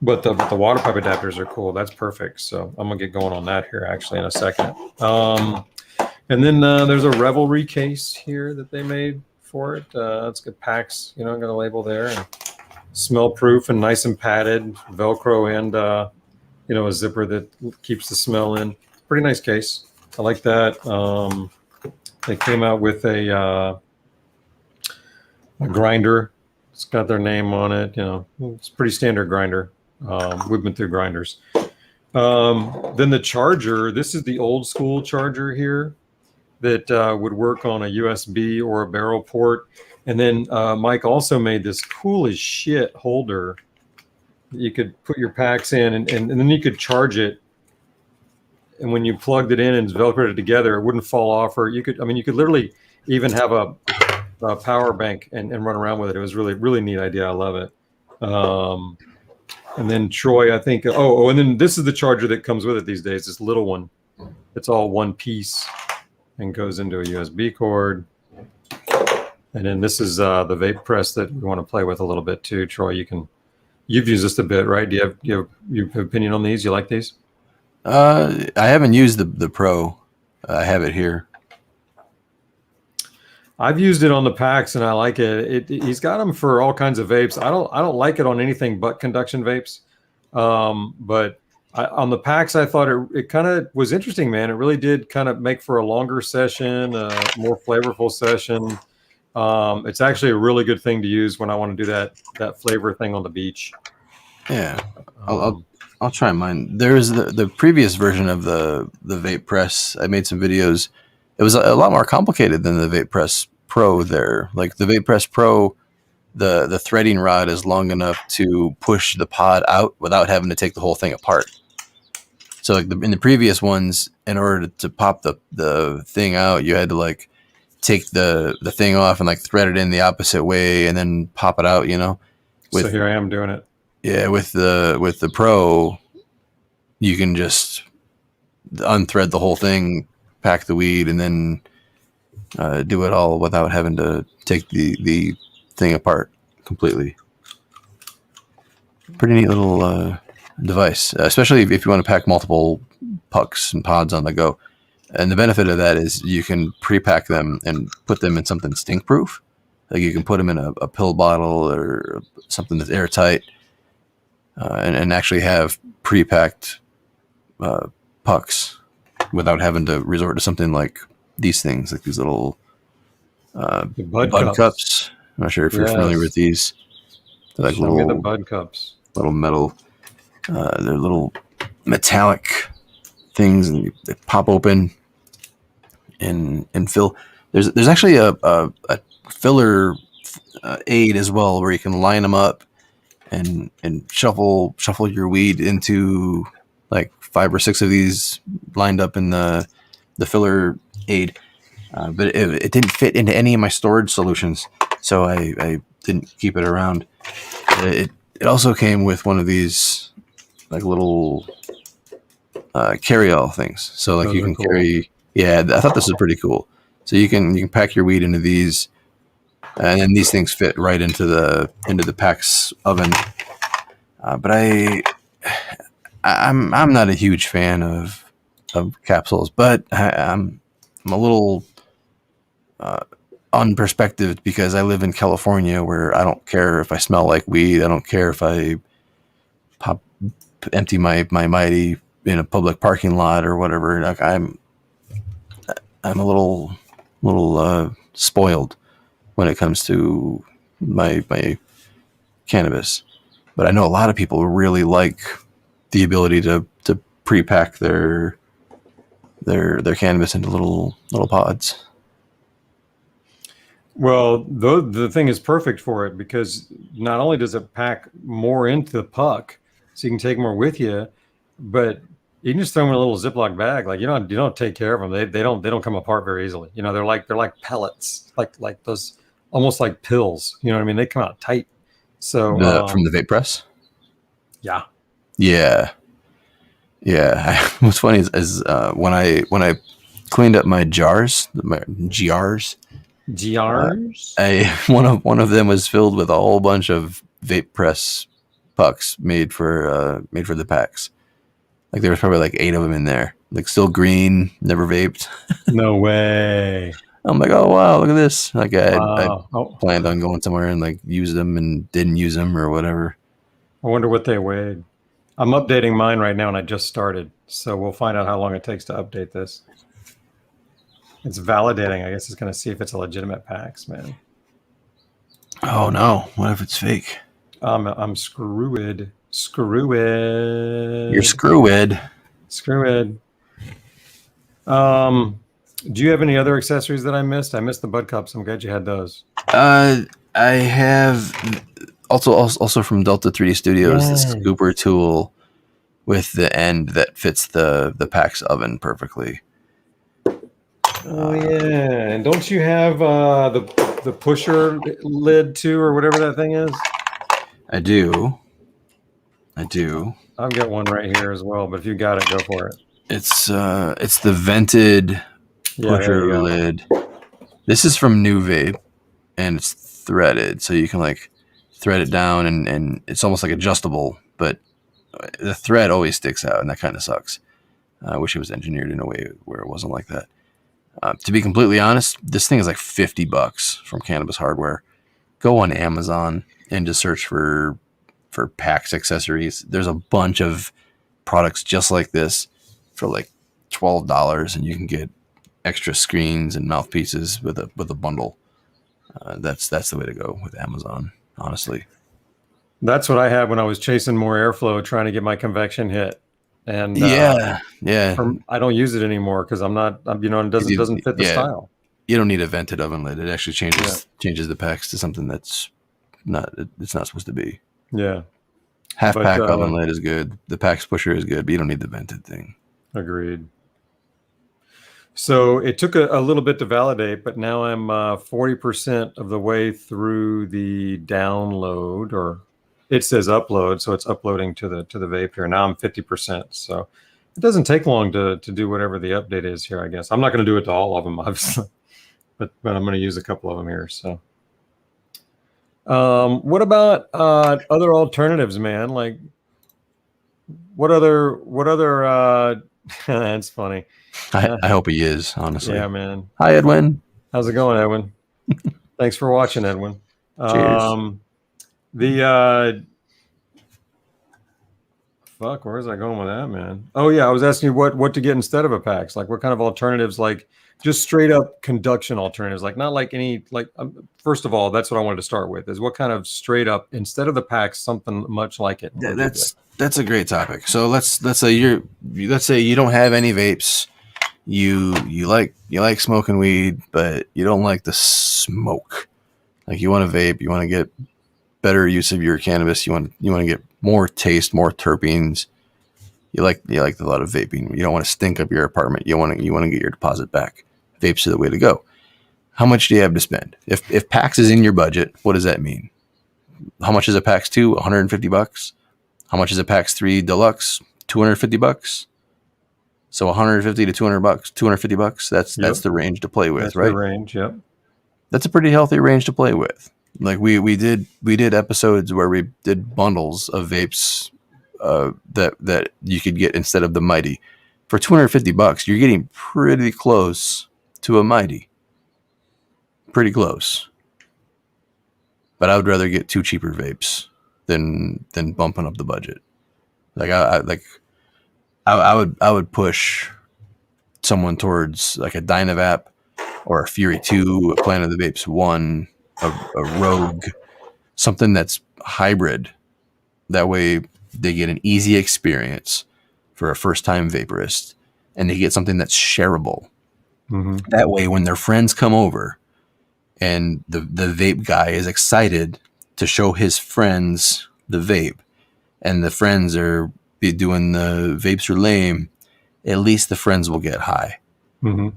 But the water pipe adapters are cool. That's perfect. So I'm gonna get going on that here actually in a second. And then there's a Revelry case here that they made for it. It's got Pax, got a label there, and smell proof and nice and padded, Velcro, and a zipper that keeps the smell in. Pretty nice case. I like that. They came out with a grinder. It's got their name on it. It's a pretty standard grinder. We've been through grinders. Then the charger. This is the old school charger here that would work on a USB or a barrel port. And then Mike also made this cool as shit holder that you could put your packs in, and then you could charge it. And when you plugged it in and velcroed it together, it wouldn't fall off. Or you could literally even have a power bank and run around with it. It was really, really neat idea. I love it. And then Troy, I think, and then this is the charger that comes with it these days, this little one. It's all one piece and goes into a USB cord. And then this is the vape press that we want to play with a little bit too. Troy, you've used this a bit, right? Do you have your opinion on these? You like these? I haven't used the Pro. I have it here. I've used it on the Pax and I like it. He's got them for all kinds of vapes. I don't like it on anything but conduction vapes. But on the Pax, I thought it kind of was interesting, man. It really did kind of make for a longer session, a more flavorful session. It's actually a really good thing to use when I want to do that flavor thing on the beach. Yeah, I'll try mine. There's the previous version of the vape press. I made some videos. It was a lot more complicated than the Vape Press Pro there. Like the Vape Press Pro, the threading rod is long enough to push the pod out without having to take the whole thing apart. So like in the previous ones, in order to pop the thing out, you had to like take the thing off and like thread it in the opposite way and then pop it out, So here I am doing it. Yeah, with the Pro, you can just unthread the whole thing, pack the weed, and then do it all without having to take the thing apart completely. Pretty neat little device, especially if you want to pack multiple pucks and pods on the go. And the benefit of that is you can pre-pack them and put them in something stink-proof. Like you can put them in a pill bottle or something that's airtight, and actually have pre-packed pucks without having to resort to something like these things, like these little bud cups. I'm not sure if you're familiar with these. They're like Show me the bud cups. Little metal. They're little metallic things, and they pop open and fill. There's actually a filler aid as well, where you can line them up and shuffle your weed into like 5 or 6 of these lined up in the filler aid. But it didn't fit into any of my storage solutions, so I didn't keep it around. It also came with one of these like little carry-all things, so like you can carry. Yeah, I thought this was pretty cool. So you can pack your weed into these, and then these things fit right into the Pax oven. But I'm not a huge fan of capsules, but I'm a little unperspectived because I live in California, where I don't care if I smell like weed. I don't care if I empty my mighty in a public parking lot or whatever. Like I'm a little spoiled when it comes to my cannabis, but I know a lot of people really like the ability to pre-pack their cannabis into little pods. Well, the thing is perfect for it because not only does it pack more into the puck, so you can take more with you, but you can just throw them in a little Ziploc bag. Like you don't take care of them. They don't come apart very easily. They're like pellets, like those, almost like pills. You know what I mean? They come out tight. So from the vape press. Yeah. What's funny is when I cleaned up my jars, my GRs. GRs. One of them was filled with a whole bunch of vape press pucks made for the Pax. Like there was probably like 8 of them in there, like still green, never vaped. No way. I'm like, oh wow, look at this. Like I Wow. Oh, planned on going somewhere and like use them and didn't use them or whatever. I wonder what they weighed. I'm updating mine right now, and I just started, so we'll find out how long it takes to update this. It's validating. I guess it's going to see if it's a legitimate Pax, man. Oh no, what if it's fake? I'm screwed. Screwed. You're screwed. Screwed. Do you have any other accessories that I missed? I missed the bud cups. I'm glad you had those. I have also from Delta 3D Studios the scooper tool with the end that fits the Pax oven perfectly. Oh yeah, and don't you have the pusher lid too, or whatever that thing is? I do. I've got one right here as well, but if you got it, go for it. It's the vented pusher lid. This is from New Vape, and it's threaded, so you can like thread it down, and it's almost like adjustable, but the thread always sticks out, and that kind of sucks. I wish it was engineered in a way where it wasn't like that. To be completely honest, this thing is like $50 from Cannabis Hardware. Go on Amazon and just search for Pax accessories. There's a bunch of products just like this for like $12, and you can get extra screens and mouthpieces with a bundle. That's the way to go with Amazon, honestly. That's what I had when I was chasing more airflow, trying to get my convection hit. And yeah. I don't use it anymore because it doesn't fit the style. You don't need a vented oven lid. It actually changes the Pax to something that's not supposed to be. Yeah. Half pack oven lid is good. The Pax pusher is good, but you don't need the vented thing. Agreed. So it took a little bit to validate, but now I'm 40% of the way through the download, or it says upload, so it's uploading to the vape here. Now I'm 50%, so it doesn't take long to do whatever the update is here, I guess. I'm not going to do it to all of them, obviously, but I'm going to use a couple of them here. So, what about other alternatives, man? Like, what other? That's funny. I hope he is, honestly. Yeah, man. Hi, Edwin. How's it going, Edwin? Thanks for watching, Edwin. Cheers. Where was I going with that, man? Oh yeah, I was asking you what to get instead of a Pax. Like what kind of alternatives, like just straight up conduction alternatives, like not like any first of all, that's what I wanted to start with, is what kind of straight up instead of the Pax, something much like it. That's a great topic. So let's say you don't have any vapes. You like smoking weed, but you don't like the smoke. Like you want to vape, you want to get better use of your cannabis. You want to get more taste, more terpenes. You like the thought of vaping. You don't want to stink up your apartment. You want to get your deposit back. Vapes are the way to go. How much do you have to spend? If Pax is in your budget, what does that mean? How much is a Pax 2? $150. How much is a Pax 3 Deluxe? $250. So $150 to $200, $250. That's the range to play with, that's right? The range, yep. That's a pretty healthy range to play with. Like we did episodes where we did bundles of vapes that you could get instead of the Mighty. For $250, you're getting pretty close to a Mighty. Pretty close. But I would rather get 2 cheaper vapes than bumping up the budget. Like I would push someone towards like a Dynavap or a Fury 2, a Planet of the Vapes 1, a Rogue, something that's hybrid. That way they get an easy experience for a first-time vaporist, and they get something that's shareable. Mm-hmm. That way when their friends come over and the vape guy is excited to show his friends the vape, and the friends are be doing the vapes are lame, at least the friends will get high. Mm-hmm.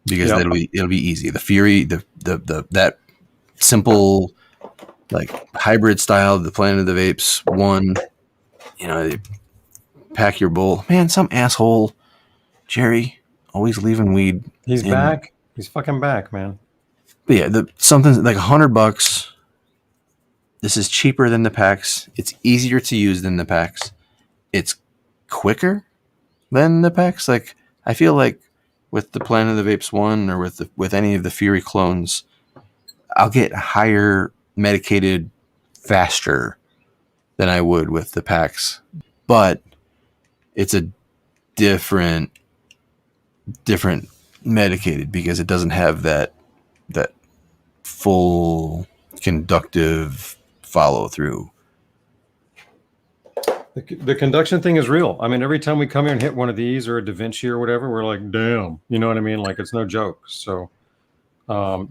Because it'll be easy. The Fury, the that simple like hybrid style, the Planet of the Vapes 1, they pack your bowl. Man, some asshole, Jerry, always leaving weed. He's back. He's fucking back, man. But yeah, something like $100 This is cheaper than the Pax. It's easier to use than the Pax. It's quicker than the Pax. Like, I feel like with the Planet of the Vapes 1 or with any of the Fury clones, I'll get higher medicated faster than I would with the Pax. But it's a different medicated because it doesn't have that full conductive follow through. The conduction thing is real. I mean, every time we come here and hit one of these or a Da Vinci or whatever, we're like, damn, you know what I mean? Like, it's no joke. So, yeah,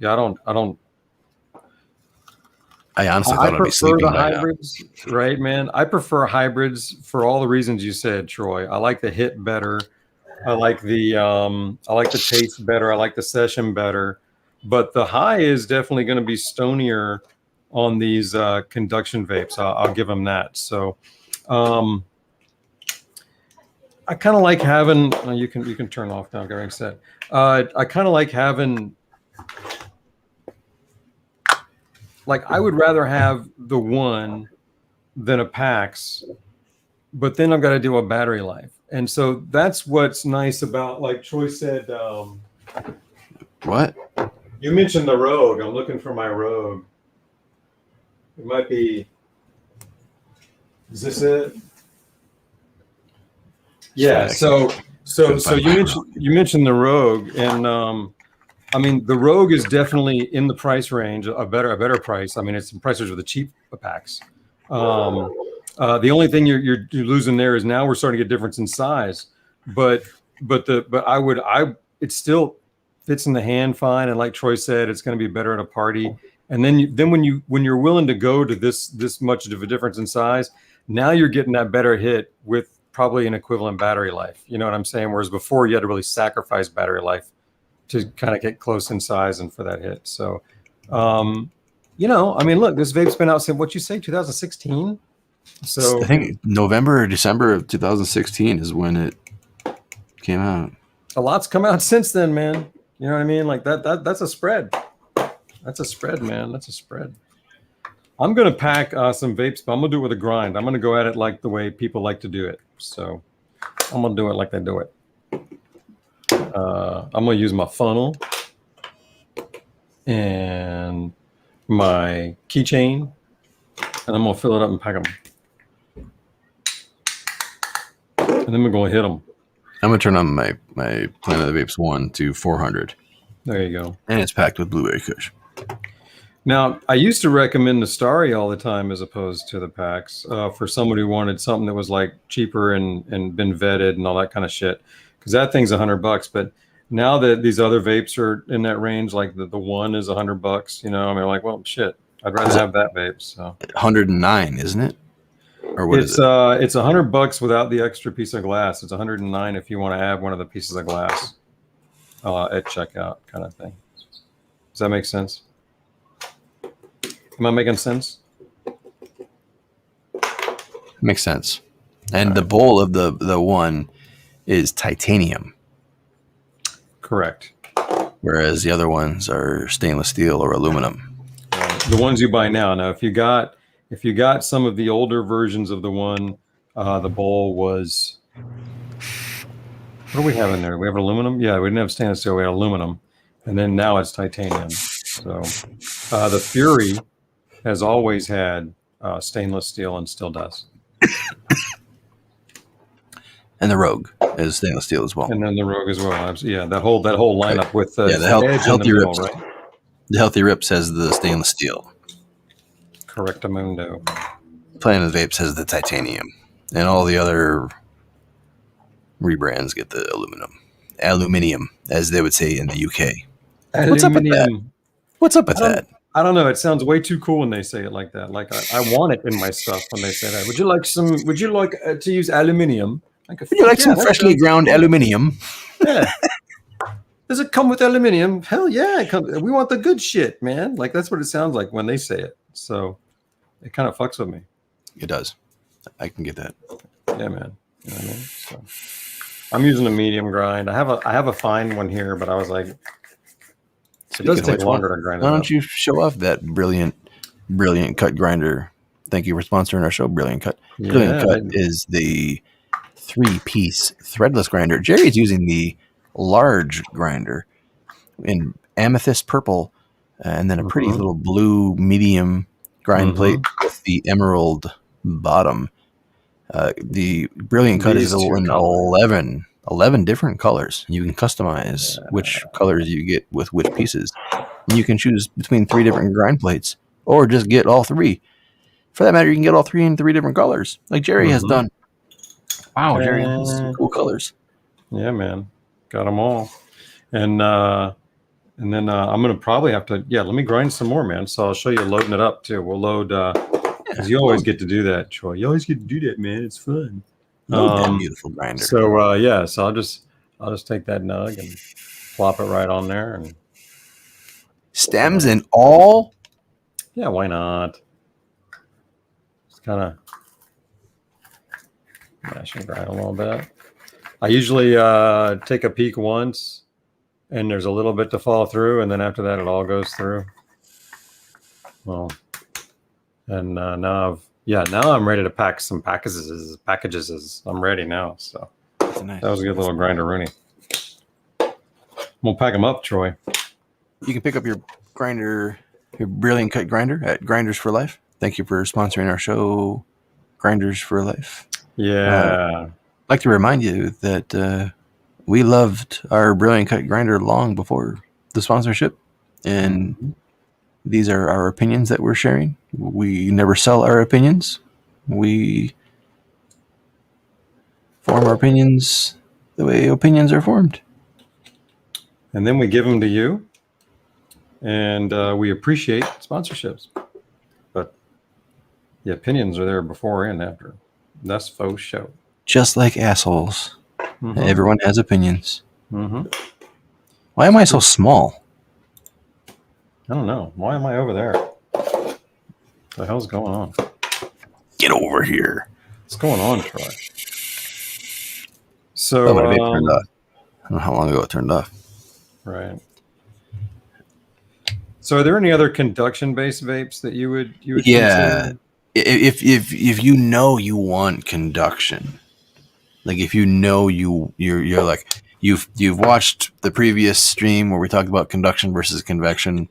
I honestly thought I'd be sleeping the by hybrids, right, man? I prefer hybrids for all the reasons you said, Troy. I like the hit better. I like the taste better. I like the session better. But the high is definitely going to be stonier on these conduction vapes. I'll give them that. So I kind of like having. You can turn off now. Getting set. I kind of like having. Like, I would rather have the one than a Pax, but then I've got to do a battery life. And so that's what's nice about, like Troy said. What? You mentioned the Rogue. I'm looking for my Rogue. It might be. Is this it? Yeah. So you mentioned the Rogue, and I mean, the Rogue is definitely in the price range, a better price. I mean, it's some prices with the cheap packs. The only thing you're losing there is now we're starting to get difference in size, but it still fits in the hand fine. And like Troy said, it's going to be better at a party. And then when you're willing to go to this much of a difference in size, now you're getting that better hit with probably an equivalent battery life. You know what I'm saying? Whereas before you had to really sacrifice battery life to kind of get close in size and for that hit. So, I mean, look, this vape's been out since, what you say, 2016? So I think November or December of 2016 is when it came out. A lot's come out since then, man. You know what I mean? Like that's a spread. That's a spread, man. That's a spread. I'm going to pack some vapes, but I'm going to do it with a grind. I'm going to go at it like the way people like to do it. So I'm going to do it like they do it. I'm going to use my funnel and my keychain, and I'm going to fill it up and pack them. And then we're going to hit them. I'm going to turn on my Planet of the Vapes 1 to 400. There you go. And it's packed with Blueberry Kush. Now, I used to recommend the Starry all the time as opposed to the Pax for somebody who wanted something that was like cheaper and been vetted and all that kind of shit. Because that thing's $100. But now that these other vapes are in that range, like the one is $100, you know, I mean, like, well, shit, I'd rather have that vape. So 109, isn't it? Or what is it? It's $100 without the extra piece of glass. It's 109 if you want to add one of the pieces of glass at checkout, kind of thing. Does that make sense? Am I making sense? Makes sense. And the bowl of the one is titanium. Correct. Whereas the other ones are stainless steel or aluminum. The ones you buy now. Now, if you got some of the older versions of the one, the bowl was. What do we have in there? We have aluminum. Yeah, we didn't have stainless steel. We had aluminum, and then now it's titanium. So the Fury has always had stainless steel and still does. And the Rogue is stainless steel as well. And then the Rogue as well. Yeah, that whole lineup with the healthy middle, rips. Right? The Healthy Rips has the stainless steel. Correctamundo. Planet of the Vapes has the titanium, and all the other rebrands get the aluminium, as they would say in the UK. What's up with that? What's up with that? I don't know. It sounds way too cool when they say it like that. Like I want it in my stuff when they say that. Would you like to use aluminium? Would you like some freshly ground aluminium? Yeah. Does it come with aluminium? Hell yeah, it comes. We want the good shit, man. Like that's what it sounds like when they say it. So it kind of fucks with me. It does. I can get that. Yeah, man. You know what I mean? So I'm using a medium grind. I have a fine one here, but I was like, it does take longer to grind. Why don't you show off that brilliant Brilliant Cut grinder. Thank you for sponsoring our show, Brilliant Cut. Yeah, Brilliant Cut is the 3-piece threadless grinder. Jerry's using the large grinder in amethyst purple, and then a pretty little blue medium grind plate with the emerald bottom. The Brilliant Cut is in 11 different colors. You can customize which colors you get with which pieces. And you can choose between 3 different grind plates, or just get all 3. For that matter, you can get all 3 in 3 different colors, like Jerry has done. Wow, Jerry has some cool colors. Yeah, man, got them all. And then I'm gonna probably have to. Yeah, let me grind some more, man. So I'll show you loading it up too. We'll load because you always get to do that, Troy. You always get to do that, man. It's fun. That beautiful grinder. So yeah, so I'll just take that nug and plop it right on there, and stems and all. Yeah, why not? Just kind of mash and grind a little bit. I usually take a peek once, and there's a little bit to fall through, and then after that, it all goes through. Well, and now I'm ready to pack some packages. I'm ready now. So nice. That was a good little grinder, Rooney. We'll pack them up, Troy. You can pick up your grinder, your Brilliant Cut grinder at Grinders for Life. Thank you for sponsoring our show, Grinders for Life. Yeah. I'd like to remind you that we loved our Brilliant Cut grinder long before the sponsorship, and these are our opinions that we're sharing. We never sell our opinions. We form our opinions the way opinions are formed. And then we give them to you, and we appreciate sponsorships. But the opinions are there before and after. That's faux show. Just like assholes. Everyone has opinions. Why am I so small? I don't know. Why am I over there? What the hell's going on? Get over here. What's going on, Troy? So, my vape turned off. I don't know how long ago it turned off. Right. So, are there any other conduction-based vapes that you would Yeah. consider? If you know you want conduction, like if you know you're like you've watched the previous stream where we talked about conduction versus convection,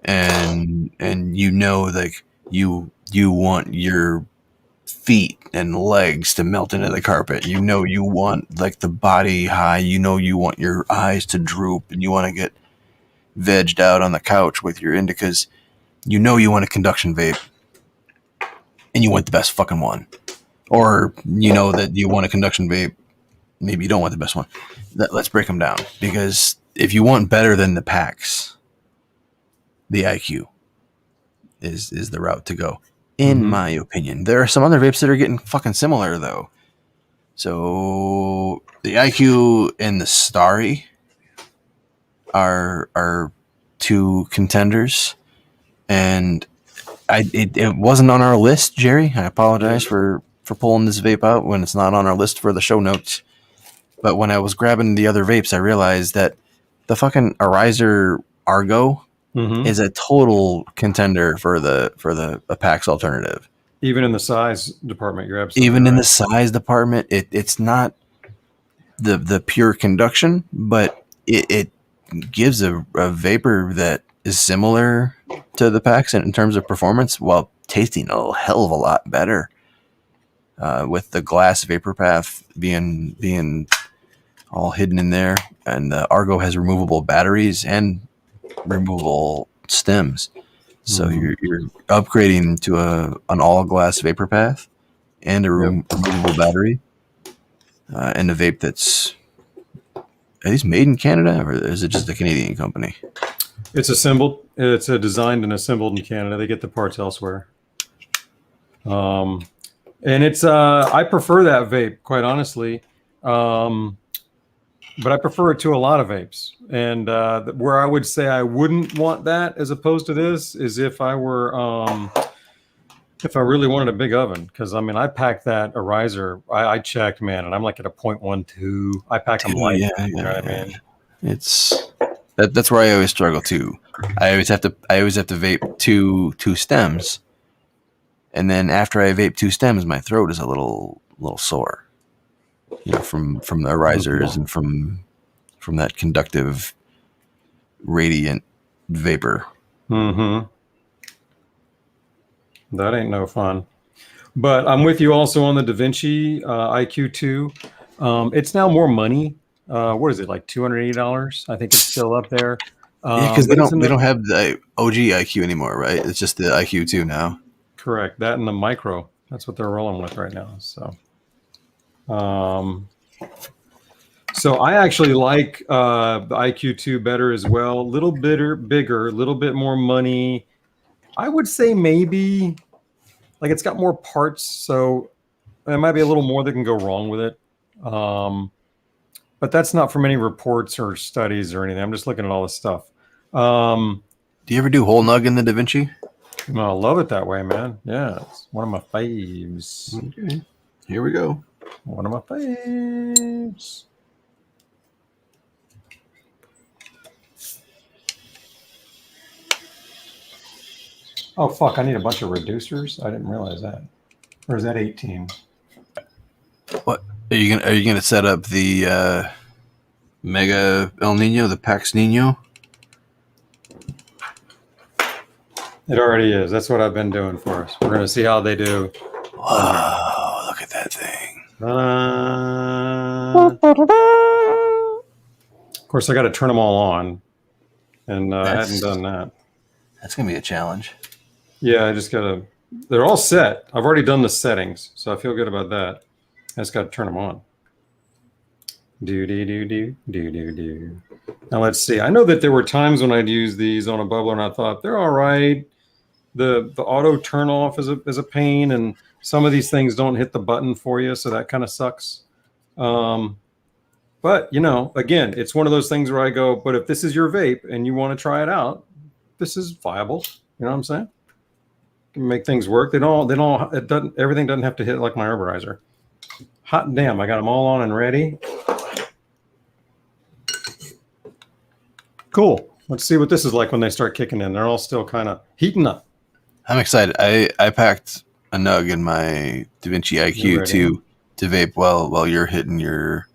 and you know like you want your feet and legs to melt into the carpet. You know you want like the body high. You know you want your eyes to droop, and you want to get vegged out on the couch with your indicas. You know you want a conduction vape, and you want the best fucking one. Or you know that you want a conduction vape, maybe you don't want the best one. Let's break them down, because if you want better than the Pax, the IQ is the route to go, in my opinion. There are some other vapes that are getting fucking similar though. So the IQ and the Starry are 2 contenders, and it wasn't on our list, Jerry. I apologize for pulling this vape out when it's not on our list for the show notes. But when I was grabbing the other vapes, I realized that the fucking Arizer Argo is a total contender for a Pax alternative. Even in the size department, you're absolutely even in right. the size department, it's not the pure conduction, but it gives a vapor that is similar to the Pax in terms of performance, while tasting a hell of a lot better. With the glass vapor path being all hidden in there, and the Argo has removable batteries and removable stems, so you're upgrading to an all glass vapor path and a removable battery, and a vape that's, are these made in Canada, or is it just a Canadian company? It's assembled. It's designed and assembled in Canada. They get the parts elsewhere. And it's I prefer that vape, quite honestly, but I prefer it to a lot of vapes. And where I would say I wouldn't want that as opposed to this is if I were if I really wanted a big oven, because I mean I packed that Arizer. I checked, man, and I'm like at a 0.12. I pack them light. You know what I mean? That's where I always struggle too. I always have to vape two stems, and then after I vape 2 stems, my throat is a little sore. You know, from the risers and from that conductive, radiant vapor. Mm-hmm. That ain't no fun. But I'm with you also on the DaVinci IQ2. It's now more money. What is it, like $280? I think it's still up there. Yeah, because they But it's don't have the OG IQ anymore, right? It's just the IQ2 now. correct. That and the micro. That's what they're rolling with right now. So, so I actually like the IQ2 better as well. A little bit bigger, a little bit more money. I would say maybe like it's got more parts, so there might be a little more that can go wrong with it. But that's not from any reports or studies or anything. I'm just looking at all this stuff. Do you ever do whole nug in the DaVinci? I love it that way, man. Yeah, it's one of my faves. Okay, here we go. One of my faves. Oh, fuck, I need a bunch of reducers. I didn't realize that. Or is that 18? What are you gonna set up the Mega El Nino, the Pax Nino? It already is. That's what I've been doing for us. We're going to see how they do. Wow, look at that thing. Of course, I got to turn them all on. And I hadn't done that. That's going to be a challenge. Yeah, I just got to. They're all set. I've already done the settings, so I feel good about that. I just got to turn them on. Do. Now let's see. I know that there were times when I'd use these on a bubbler, and I thought they're all right. The auto turn off is a pain, and some of these things don't hit the button for you, so that kind of sucks. But you know, again, it's one of those things where I go, but if this is your vape and you want to try it out, this is viable. You know what I'm saying? Can make things work. Everything doesn't have to hit like my herborizer. Hot damn, I got them all on and ready. Cool. Let's see what this is like when they start kicking in. They're all still kind of heating up. I'm excited. I packed a nug in my DaVinci IQ to vape while you're hitting your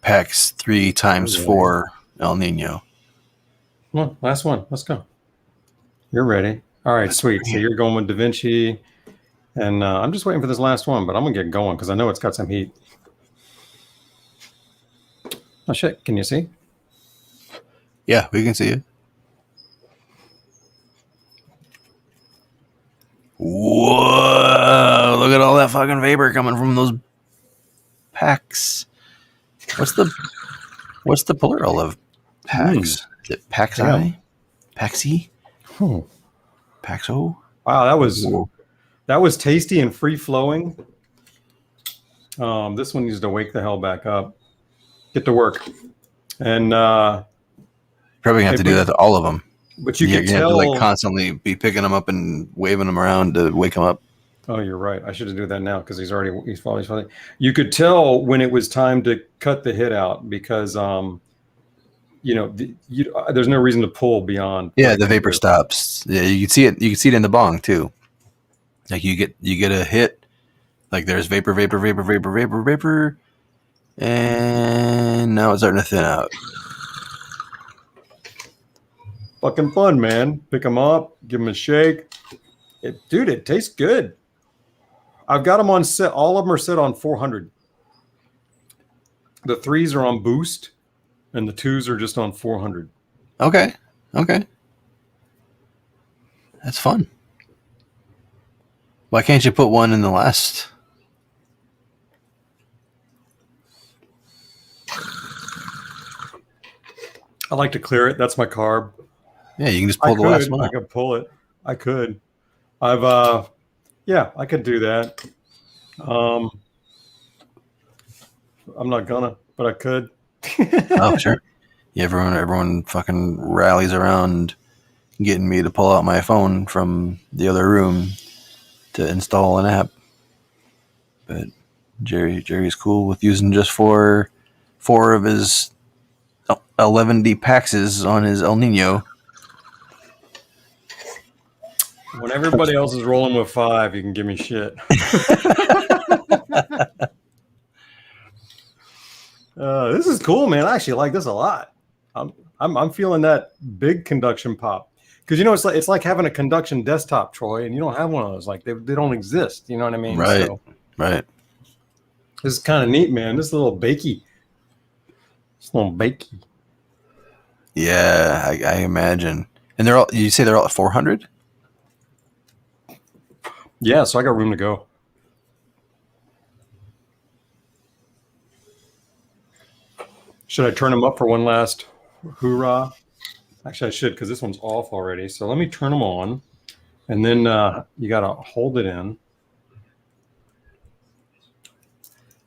Pax 3x4 El Nino. Come on, last one. Let's go. You're ready. All right, sweet. So you're going with DaVinci, and I'm just waiting for this last one, but I'm gonna get going because I know it's got some heat. Oh shit! Can you see? Yeah, we can see it. Whoa! Look at all that fucking vapor coming from those Pax. What's the plural of Pax? Is it Pax I? Paxi? Paxo? Wow, that was tasty and free flowing. This one needs to wake the hell back up. Get to work, and probably have to do that to all of them. But you can tell, have to like constantly be picking them up and waving them around to wake them up. Oh, you're right. I should do that now because he's falling. You could tell when it was time to cut the hit out because there's no reason to pull beyond. Yeah, the vapor stops. Yeah, you can see it. You can see it in the bong too. Like you get a hit. Like there's vapor, and now it's starting to thin out. Fucking fun, man. Pick them up, give them a shake. Dude, it tastes good. I've got them on set. All of them are set on 400. The 3s are on boost, and the 2s are just on 400. Okay. That's fun. Why can't you put one in the last? I like to clear it. That's my carb. Yeah, you can just pull the last one out. I could pull it. I could. I could do that. I'm not gonna, but I could. Oh, sure. Yeah, everyone fucking rallies around getting me to pull out my phone from the other room to install an app. But Jerry's cool with using just four of his. Oh, 11D Paxes on his El Nino. When everybody else is rolling with 5, you can give me shit. This is cool, man. I actually like this a lot. I'm feeling that big conduction pop, because it's like having a conduction desktop, Troy, and you don't have one of those. Like they don't exist. You know what I mean? Right. So, right. This is kind of neat, man. This is a little bakey. It's a little bakey. Yeah, I imagine. And they're all. You say they're all at 400? Yeah, so I got room to go. Should I turn them up for one last hoorah? Actually, I should, because this one's off already. So let me turn them on, and then you got to hold it in.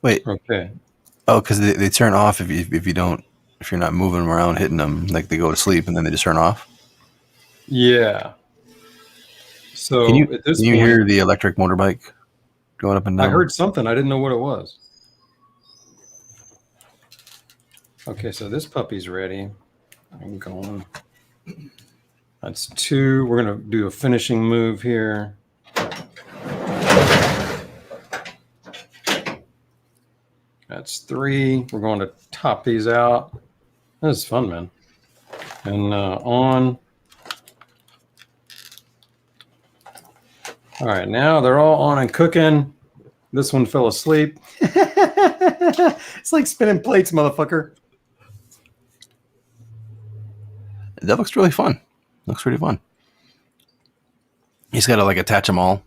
Wait. Okay. Oh, because they turn off if you're not moving them around, hitting them, like they go to sleep and then they just turn off. Yeah. So can you at this point, hear the electric motorbike going up and down? I heard something. I didn't know what it was. Okay, so this puppy's ready. I'm going. That's 2. We're going to do a finishing move here. That's 3. We're going to top these out. This is fun, man. And on. All right, now they're all on and cooking. This one fell asleep. It's like spinning plates, motherfucker. That looks really fun. Looks pretty fun. He's got to like attach them all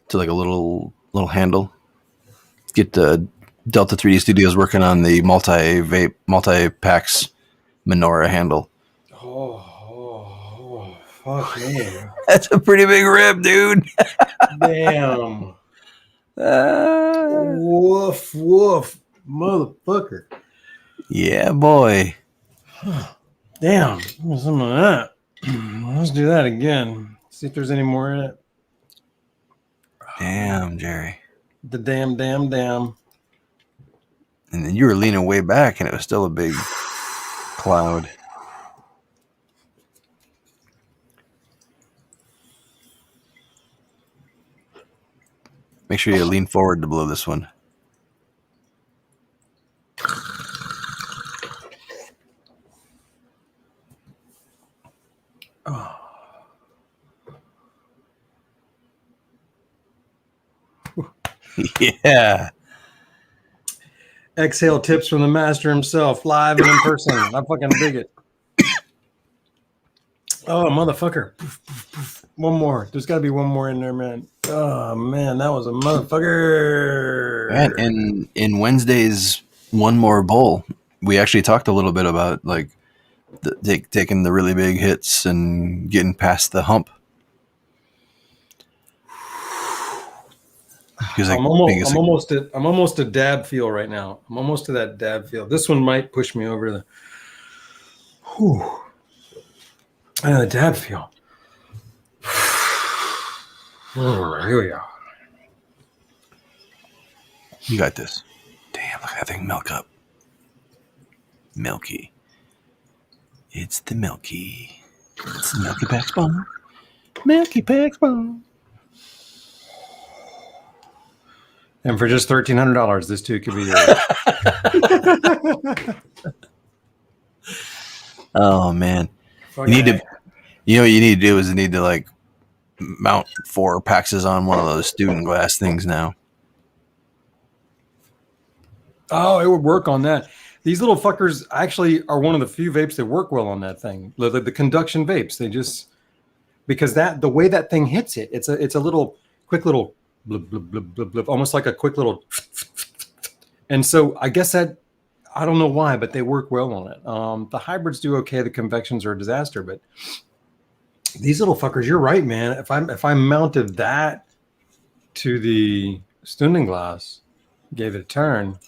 to like a little handle. Get the Delta 3D Studios working on the multi-vape, multi-Pax menorah handle. Oh, fuck me. That's a pretty big rib, dude. Damn. Woof, woof, motherfucker. Yeah, boy. Damn. Some of that. Let's do that again. See if there's any more in it. Damn, Jerry. The damn. And then you were leaning way back and it was still a big cloud. Make sure you lean forward to blow this one. Oh. Yeah. Exhale tips from the master himself, live and in person. I fucking dig it. Oh, motherfucker. One more. There's got to be one more in there, man. Oh, man, that was a motherfucker. And in Wednesday's One More Bowl, we actually talked a little bit about like taking the really big hits and getting past the hump. Because I'm almost at dab feel right now. I'm almost to that dab feel. This one might push me over the. Whew. The dab feel. Here we go. You got this. Damn, look at that thing milk up. Milky. It's the Milky. It's the Milky Pax Bomb. Milky Pax Bomb. And for just $1,300, this too could be yours. Oh man. Okay. You know what you need to do is you need to like mount 4 Paxes on one of those student glass things now. Oh, it would work on that. These little fuckers actually are one of the few vapes that work well on that thing. The conduction vapes, they just, because the way that thing hits it, it's a little quick little blub, blub, blub, blub, blub, almost like a quick little. And so I guess that, I don't know why, but they work well on it. The hybrids do okay. The convections are a disaster, but these little fuckers, you're right, man. If I mounted that to the Stunding glass, gave it a turn,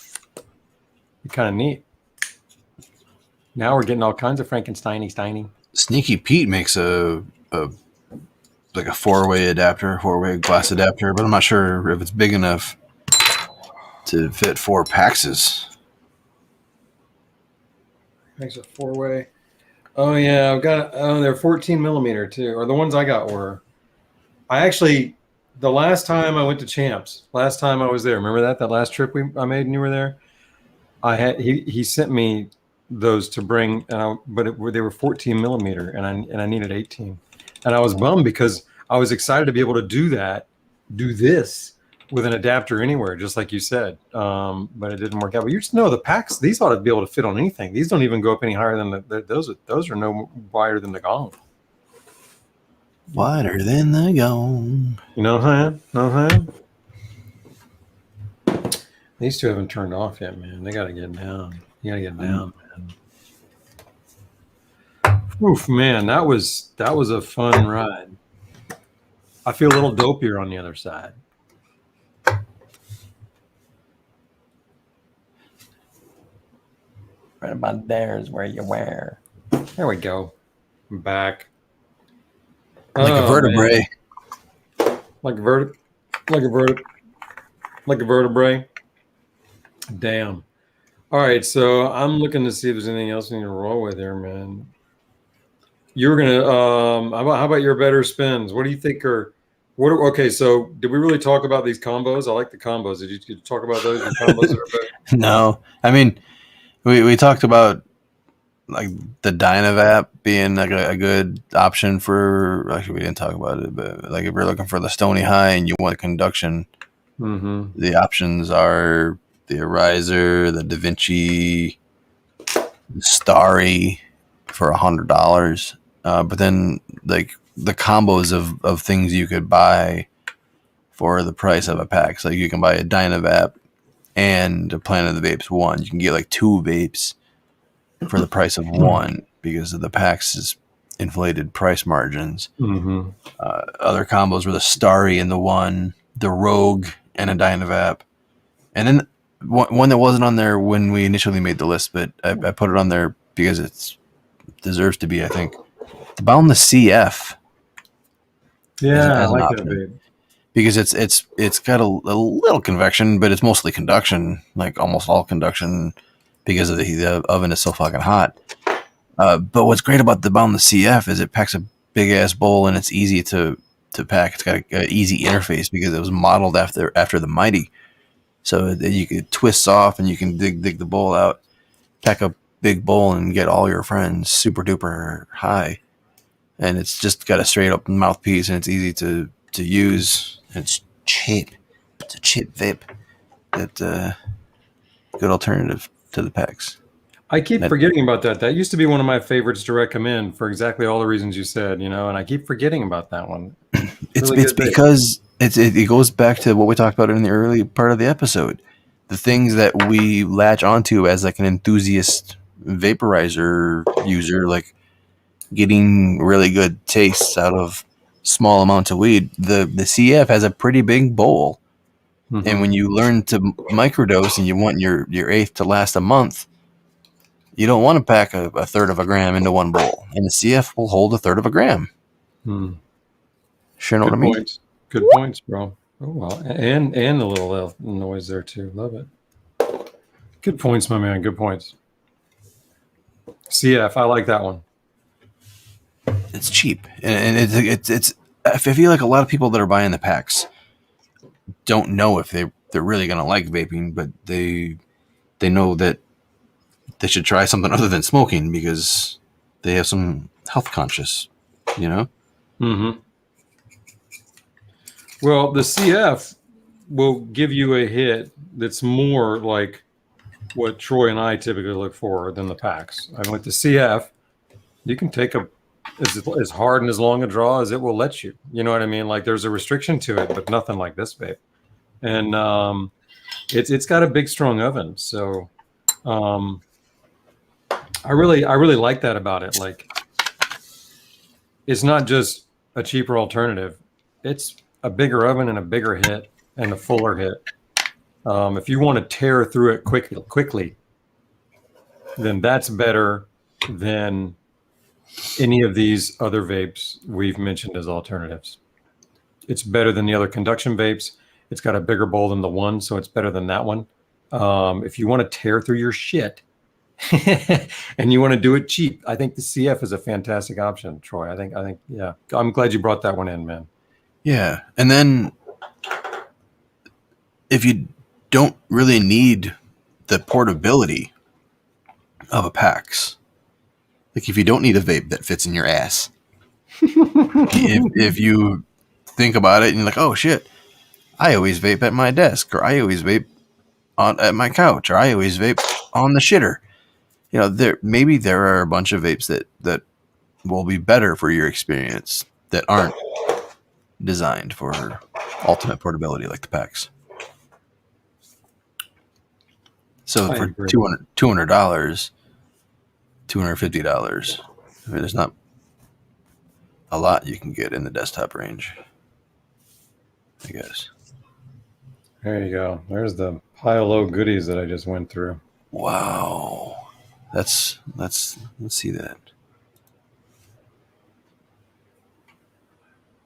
be kind of neat. Now we're getting all kinds of Frankensteiny. Sneaky Pete makes a like a 4-way glass adapter, but I'm not sure if it's big enough to fit 4 Paxes. Makes a 4-way. Oh yeah, I've got. Oh, they're 14 millimeter too, or the ones I got were. I actually, the last time I went to Champs, last time I was there. Remember that last trip I made and you were there. He sent me those to bring, they were 14 millimeter, and I needed 18, and I was bummed because I was excited to be able to do this with an adapter anywhere, just like you said. But it didn't work out. But you just know the Pax, these ought to be able to fit on anything. These don't even go up any higher than those are no wider than the gong. Wider than the gong. You know what I'm saying? These two haven't turned off yet, man. They got to get down. You got to get down, man. Oof, man, that was a fun ride. I feel a little dopier on the other side. Right about there is where you wear. There we go. I'm back. Like a vertebrae. Man. Like a vertebrae. Damn. All right, so I'm looking to see if there's anything else we need to roll with here, man. You're gonna how about your better spins? What do you think okay, so did we really talk about these combos? I like the combos. Did you talk about those? Your combos that are better? No. I mean, we talked about like the Dynavap being like a good option for, actually we didn't talk about it, but like if you're looking for the Stony High and you want conduction, the options are the Ariser, the Da Vinci, the Starry for $100. But then like the combos of things you could buy for the price of a pack. So you can buy a Dynavap and a Planet of the Vapes 1. You can get like 2 vapes for the price of 1 because of the Pax's inflated price margins. Other combos were the Starry and the 1, the Rogue and a Dynavap. And then one that wasn't on there when we initially made the list, but I put it on there because it deserves to be, I think. The Bound the CF. Yeah, I like that vape. Because it's got a little convection, but it's mostly conduction, like almost all conduction, because of the oven is so fucking hot. But what's great about the Bound the CF is it packs a big ass bowl and it's easy to pack. It's got an easy interface because it was modeled after the Mighty, so that you could twist off and you can dig the bowl out, pack a big bowl and get all your friends super duper high. And it's just got a straight up mouthpiece and it's easy to use. It's cheap. It's a cheap vape. That good alternative to the Pax. I keep forgetting about that. That used to be one of my favorites to recommend for exactly all the reasons you said, and I keep forgetting about that one. It's because it goes back to what we talked about in the early part of the episode. The things that we latch onto as like an enthusiast vaporizer user, like getting really good tastes out of small amounts of weed. The CF has a pretty big bowl. And when you learn to microdose and you want your eighth to last a month, you don't want to pack a third of a gram into one bowl. And the CF will hold a third of a gram. Sure know what I mean? Points. Good points, bro. Oh, well. And the little noise there, too. Love it. Good points, my man. Good points. CF, I like that one. It's cheap. And it's I feel like a lot of people that are buying the packs don't know if they're really going to like vaping, but they know that they should try something other than smoking because they have some health conscious, Well, the CF will give you a hit that's more like what Troy and I typically look for than the Pax. I mean, with the CF, you can take as hard and as long a draw as it will let you. You know what I mean? Like there's a restriction to it, but nothing like this vape. And it's got a big strong oven, so I really like that about it. Like it's not just a cheaper alternative; it's a bigger oven and a bigger hit and a fuller hit. If you want to tear through it quickly, then that's better than any of these other vapes we've mentioned as alternatives. It's better than the other conduction vapes. It's got a bigger bowl than the one, so it's better than that one. If you want to tear through your shit and you want to do it cheap, I think the CF is a fantastic option, Troy. I think, yeah. I'm glad you brought that one in, man. Yeah. And then if you don't really need the portability of a Pax, like if you don't need a vape that fits in your ass, if you think about it and you're like, oh shit, I always vape at my desk, or I always vape at my couch, or I always vape on the shitter. You know, there are a bunch of vapes that will be better for your experience that aren't designed for ultimate portability like the Pax. So for $200, $250, I mean, there's not a lot you can get in the desktop range, I guess. There you go. There's the pile of goodies that I just went through. Wow. Let's see that.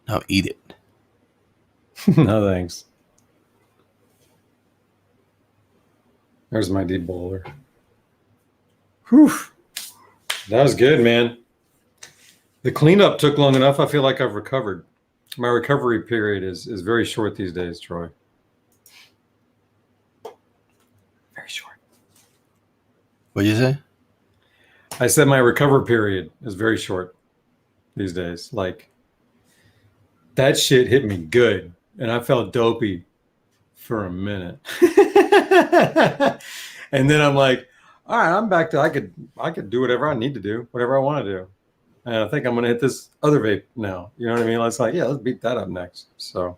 Now eat it. No thanks. There's my deep bowler. Whew. That was good, man. The cleanup took long enough. I feel like I've recovered. My recovery period is very short these days, Troy. Very short. What'd you say? I said my recovery period is very short these days. Like, that shit hit me good, and I felt dopey for a minute. And then I'm like, all right, I'm back to I could do whatever I need to do, whatever I want to do. And I think I'm gonna hit this other vape now. You know what I mean? It's like, yeah, let's beat that up next. So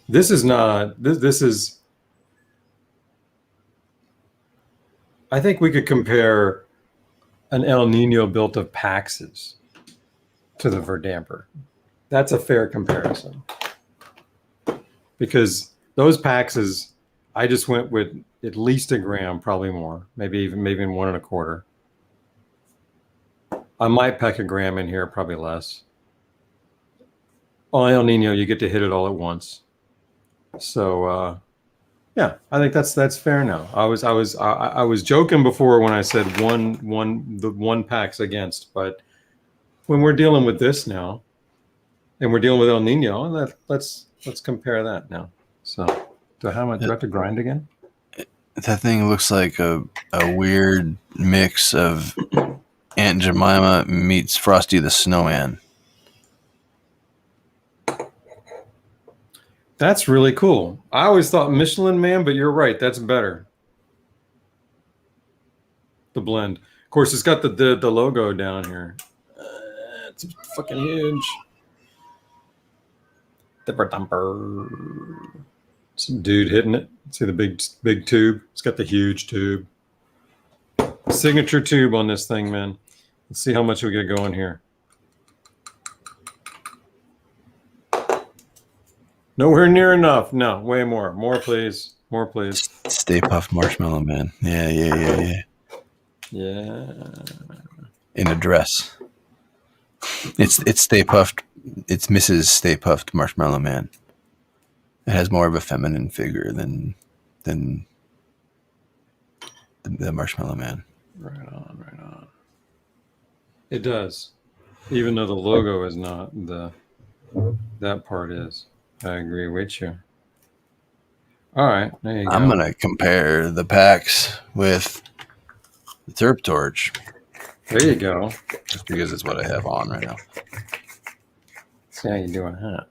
this is I think we could compare an El Nino built of Paxes to the Verdamper. That's a fair comparison. Because those Paxes, I just went with at least a gram, probably more, maybe even 1.25. I might pack a gram in here, probably less. On El Nino, you get to hit it all at once. So yeah, I think that's fair now. I was joking before when I said the one Pax against, but when we're dealing with this now, and we're dealing with El Nino, let's compare that now. So do I have to grind again? That thing looks like a weird mix of Aunt Jemima meets Frosty the Snowman. That's really cool. I always thought Michelin Man, but you're right. That's better. The blend. Of course, it's got the logo down here. It's fucking huge. The Verdamper. Some dude hitting it. See the big tube? It's got the huge tube. Signature tube on this thing, man. Let's see how much we get going here. Nowhere near enough. No, way more. More, please. More, please. Stay Puft Marshmallow Man. Yeah. Yeah. In a dress. It's Stay Puft. It's Mrs. Stay Puft Marshmallow Man. It has more of a feminine figure than the Marshmallow Man. Right on. It does. Even though the logo is not, that part is. I agree with you. All right, there you go. I'm gonna compare the Pax with the Terp Torch. There you go. Just because it's what I have on right now. See how you doing, huh?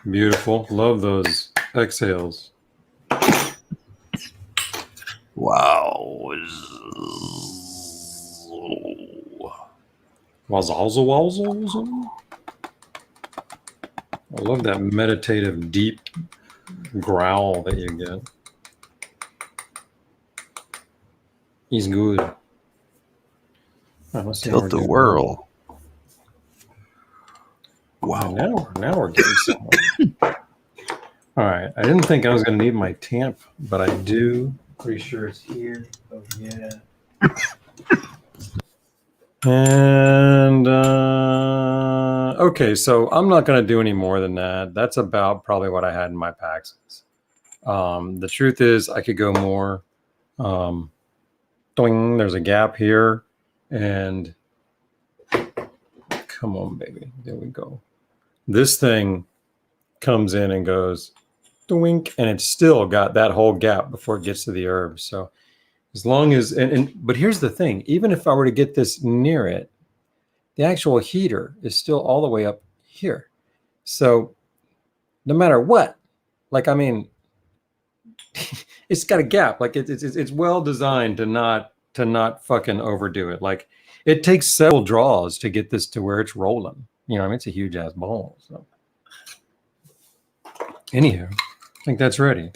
Beautiful. Love those exhales. Wow. Wazalza. I love that meditative, deep growl that you get. He's good. Let's see Tilt the whirl. Wow. Now we're getting somewhere. All right. I didn't think I was going to need my tamp, but I do. Pretty sure it's here. Oh, yeah. And okay, so I'm not going to do any more than that. That's about probably what I had in my Paxes. The truth is, I could go more. Doing, there's a gap here, and come on, baby, there we go. This thing comes in and goes doink, and it's still got that whole gap before it gets to the herb. So as long as but here's the thing, even if I were to get this near it, the actual heater is still all the way up here. So no matter what, like, I mean, it's got a gap. Like it's well designed to not fucking overdo it. Like it takes several draws to get this to where it's rolling. You know, I mean, it's a huge ass ball. So anywho, I think that's ready.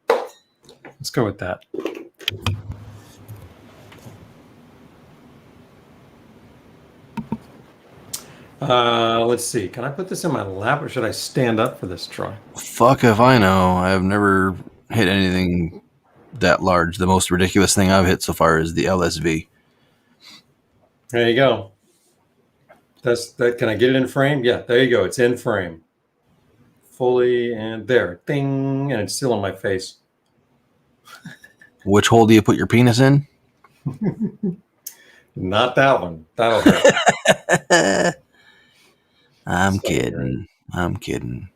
Let's go with that. Let's see. Can I put this in my lap or should I stand up for this try? Fuck if I know. I've never hit anything that large. The most ridiculous thing I've hit so far is the LSV. There you go. That's that. Can I get it in frame? Yeah, there you go. It's in frame. Fully, and there. Ding. And it's still on my face. Which hole do you put your penis in? Not that one. That'll hurt. I'm kidding. I'm kidding.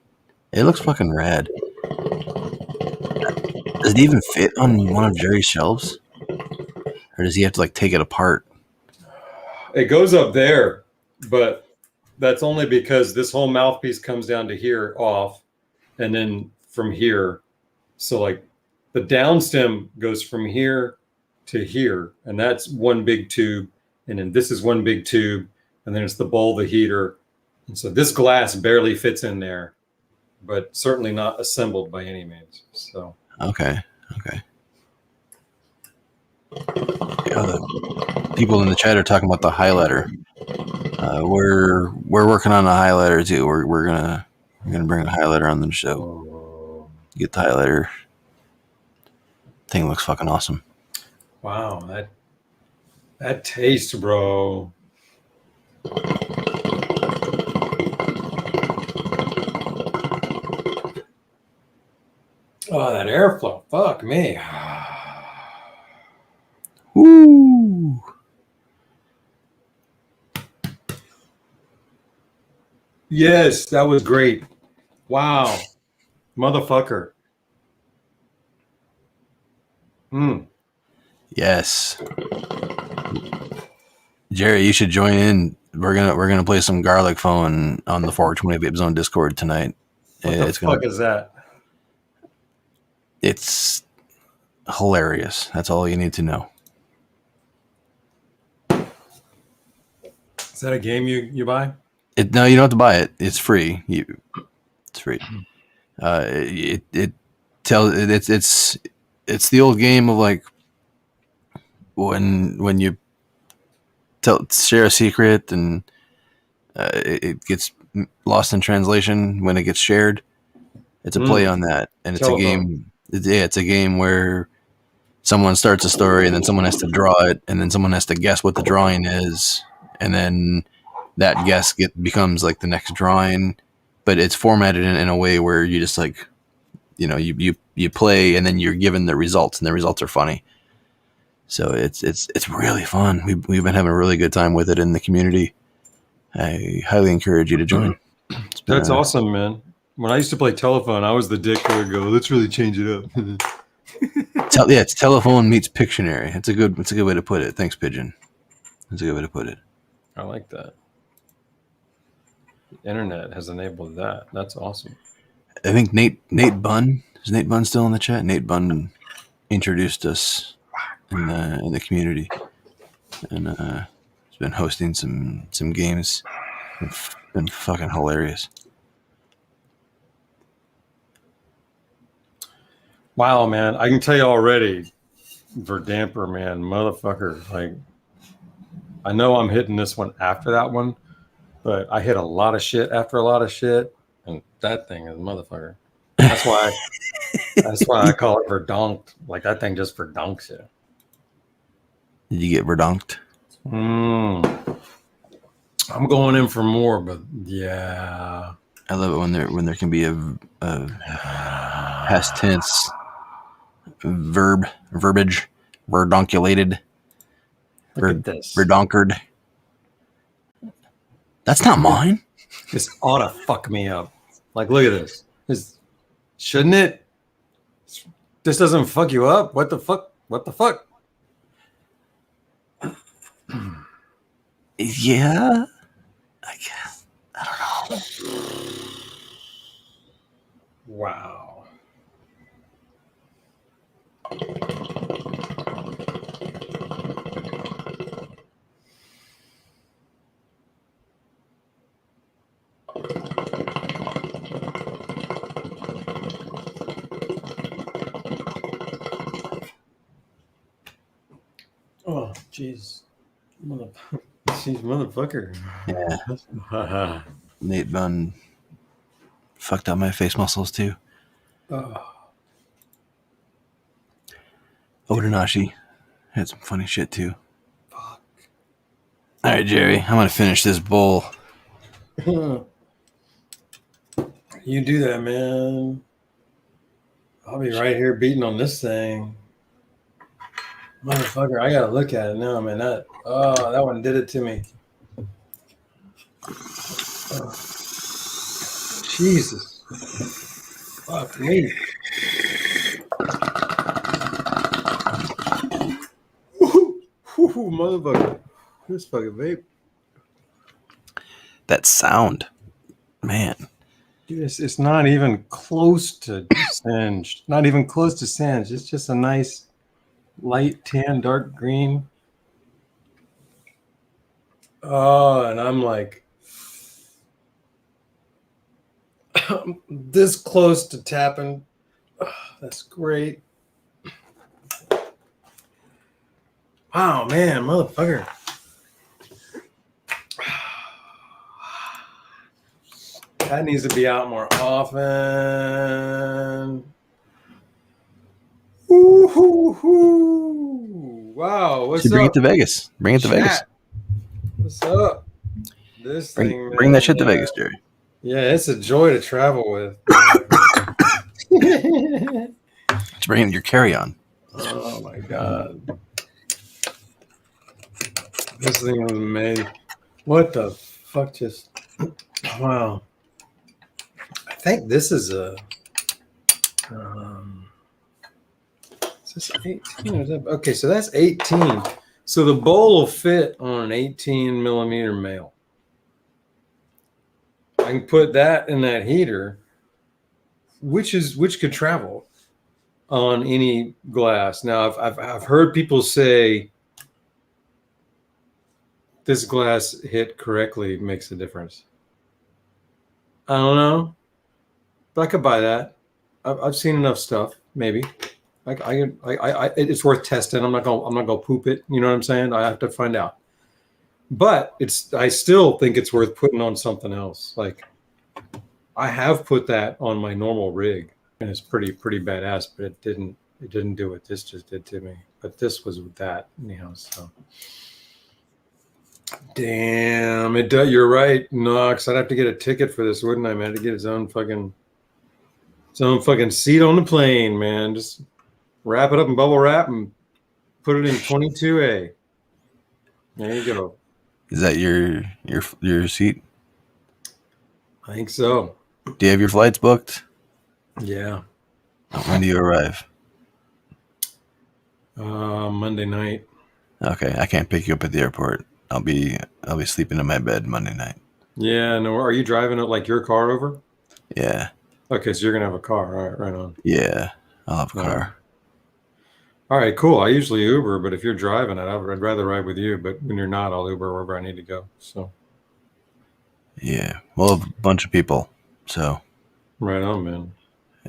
It looks fucking rad. Does it even fit on one of Jerry's shelves? Or does he have to like take it apart? It goes up there, but that's only because this whole mouthpiece comes down to here off, and then from here. So like the down stem goes from here to here, and that's one big tube. And then this is one big tube, and then it's the bowl, the heater. And so this glass barely fits in there, but certainly not assembled by any means. So Okay. Yeah, the people in the chat are talking about the highlighter. We're working on a highlighter too. We're gonna bring a highlighter on the show. Get the highlighter. Thing looks fucking awesome. Wow, that taste, bro. Oh, that airflow. Fuck me. Woo! Yes, that was great. Wow. Motherfucker. Yes. Jerry, you should join in. We're gonna play some garlic phone on the 420 Vape Zone Discord tonight. What the fuck is that? It's hilarious. That's all you need to know. Is that a game you buy? No, you don't have to buy it. It's free. It's free. It tells it's the old game of like when you share a secret and it gets lost in translation when it gets shared. It's a play on that, and it's Telephone. a game. It's a game where someone starts a story and then someone has to draw it, and then someone has to guess what the drawing is, and then that guess becomes like the next drawing. But it's formatted in a way where you just like, you play and then you're given the results, and the results are funny. So it's really fun. We've been having a really good time with it in the community. I highly encourage you to join. That's awesome, man. When I used to play telephone, I was the dick that would go, let's really change it up. It's telephone meets Pictionary. It's a good way to put it. Thanks, Pigeon. That's a good way to put it. I like that. The internet has enabled that. That's awesome. I think Nate Bunn, is Nate Bunn still in the chat? Nate Bunn introduced us in the community, and he's been hosting some games. It's been fucking hilarious. Wow, man. I can tell you already, Verdamper, man, motherfucker. Like, I know I'm hitting this one after that one, but I hit a lot of shit after a lot of shit, and that thing is a motherfucker. That's why I call it verdonked. Like, that thing just verdonks you. Did you get verdonked? I'm going in for more, but yeah. I love it when there can be a past tense verbiage, verdunculated, Look at this. verdonkered. That's not mine. This ought to fuck me up. Like, look at this. Shouldn't it? This doesn't fuck you up. What the fuck? What the fuck? Yeah, I guess. I don't know. Wow. Oh, jeez. Jeez, motherfucker. Yeah. Nate Bunn fucked up my face muscles too. Odanashi had some funny shit too. Fuck. All right, Jerry, I'm gonna finish this bowl. You do that, man. I'll be right here beating on this thing. Motherfucker, I gotta look at it now, man. That one did it to me. Oh. Jesus. Fuck me. Woo, motherfucker. This fucking vape. That sound, man. Dude, it's not even close to singed. Not even close to singed. It's just a nice light tan, dark green. Oh, and I'm like this close to tapping. Oh, that's great. Wow, man, motherfucker. That needs to be out more often. Ooh, wow, what's up? Bring it to Vegas. Bring it to Vegas. What's up? This thing, bring that shit to Vegas, Jerry. Yeah, it's a joy to travel with. Just bring in your carry-on. Oh my god. This thing was made. What the fuck just... Wow. I think this is a... is this 18? Or is that, okay, so that's 18. So the bowl will fit on an 18 millimeter male. I can put that in that heater, which could travel on any glass. Now, I've heard people say this glass hit correctly makes a difference. I don't know, but I could buy that. I've seen enough stuff. Maybe it's worth testing. I'm not gonna poop it. You know what I'm saying? I have to find out. But I still think it's worth putting on something else. Like I have put that on my normal rig, and it's pretty badass. But it didn't do what this just did to me. But this was with that, you know. So damn, it does. You're right, Knox. I'd have to get a ticket for this, wouldn't I, man? To get his own fucking seat on the plane, man. Just wrap it up in bubble wrap and put it in 22A. There you go. Is that your seat? I think so. Do you have your flights booked? Yeah. When do you arrive? Monday night. Okay, I can't pick you up at the airport. I'll be sleeping in my bed Monday night. Yeah, no. Are you driving it like your car over? Yeah. Okay, so you're gonna have a car. All right, right on. Yeah, I'll have a car. All right, cool. I usually Uber, but if you're driving it, I'd rather ride with you. But when you're not, I'll Uber wherever I need to go. So. Yeah, we'll have a bunch of people. So. Right on, man.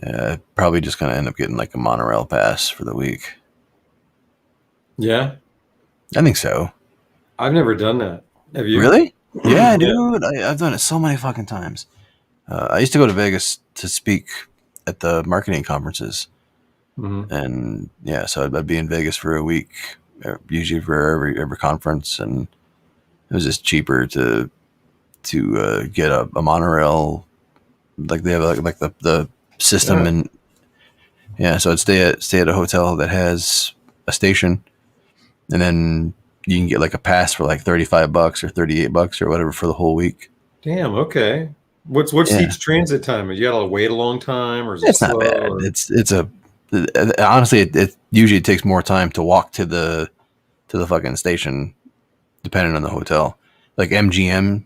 Yeah, probably just gonna end up getting like a monorail pass for the week. Yeah. I think so. I've never done that. Have you? Really? Yeah, dude. I've done it so many fucking times. I used to go to Vegas to speak at the marketing conferences. Mm-hmm. And yeah, so I'd be in Vegas for a week usually for every conference, and it was just cheaper to get a monorail. Like they have like the system, and yeah, so I'd stay at a hotel that has a station, and then you can get like a pass for like $35 or $38 or whatever for the whole week. Damn. Okay. What's Yeah, each transit time? You gotta wait a long time, or is it it's not slow? bad. Or? It's a honestly, it usually takes more time to walk to the fucking station, depending on the hotel. Like MGM,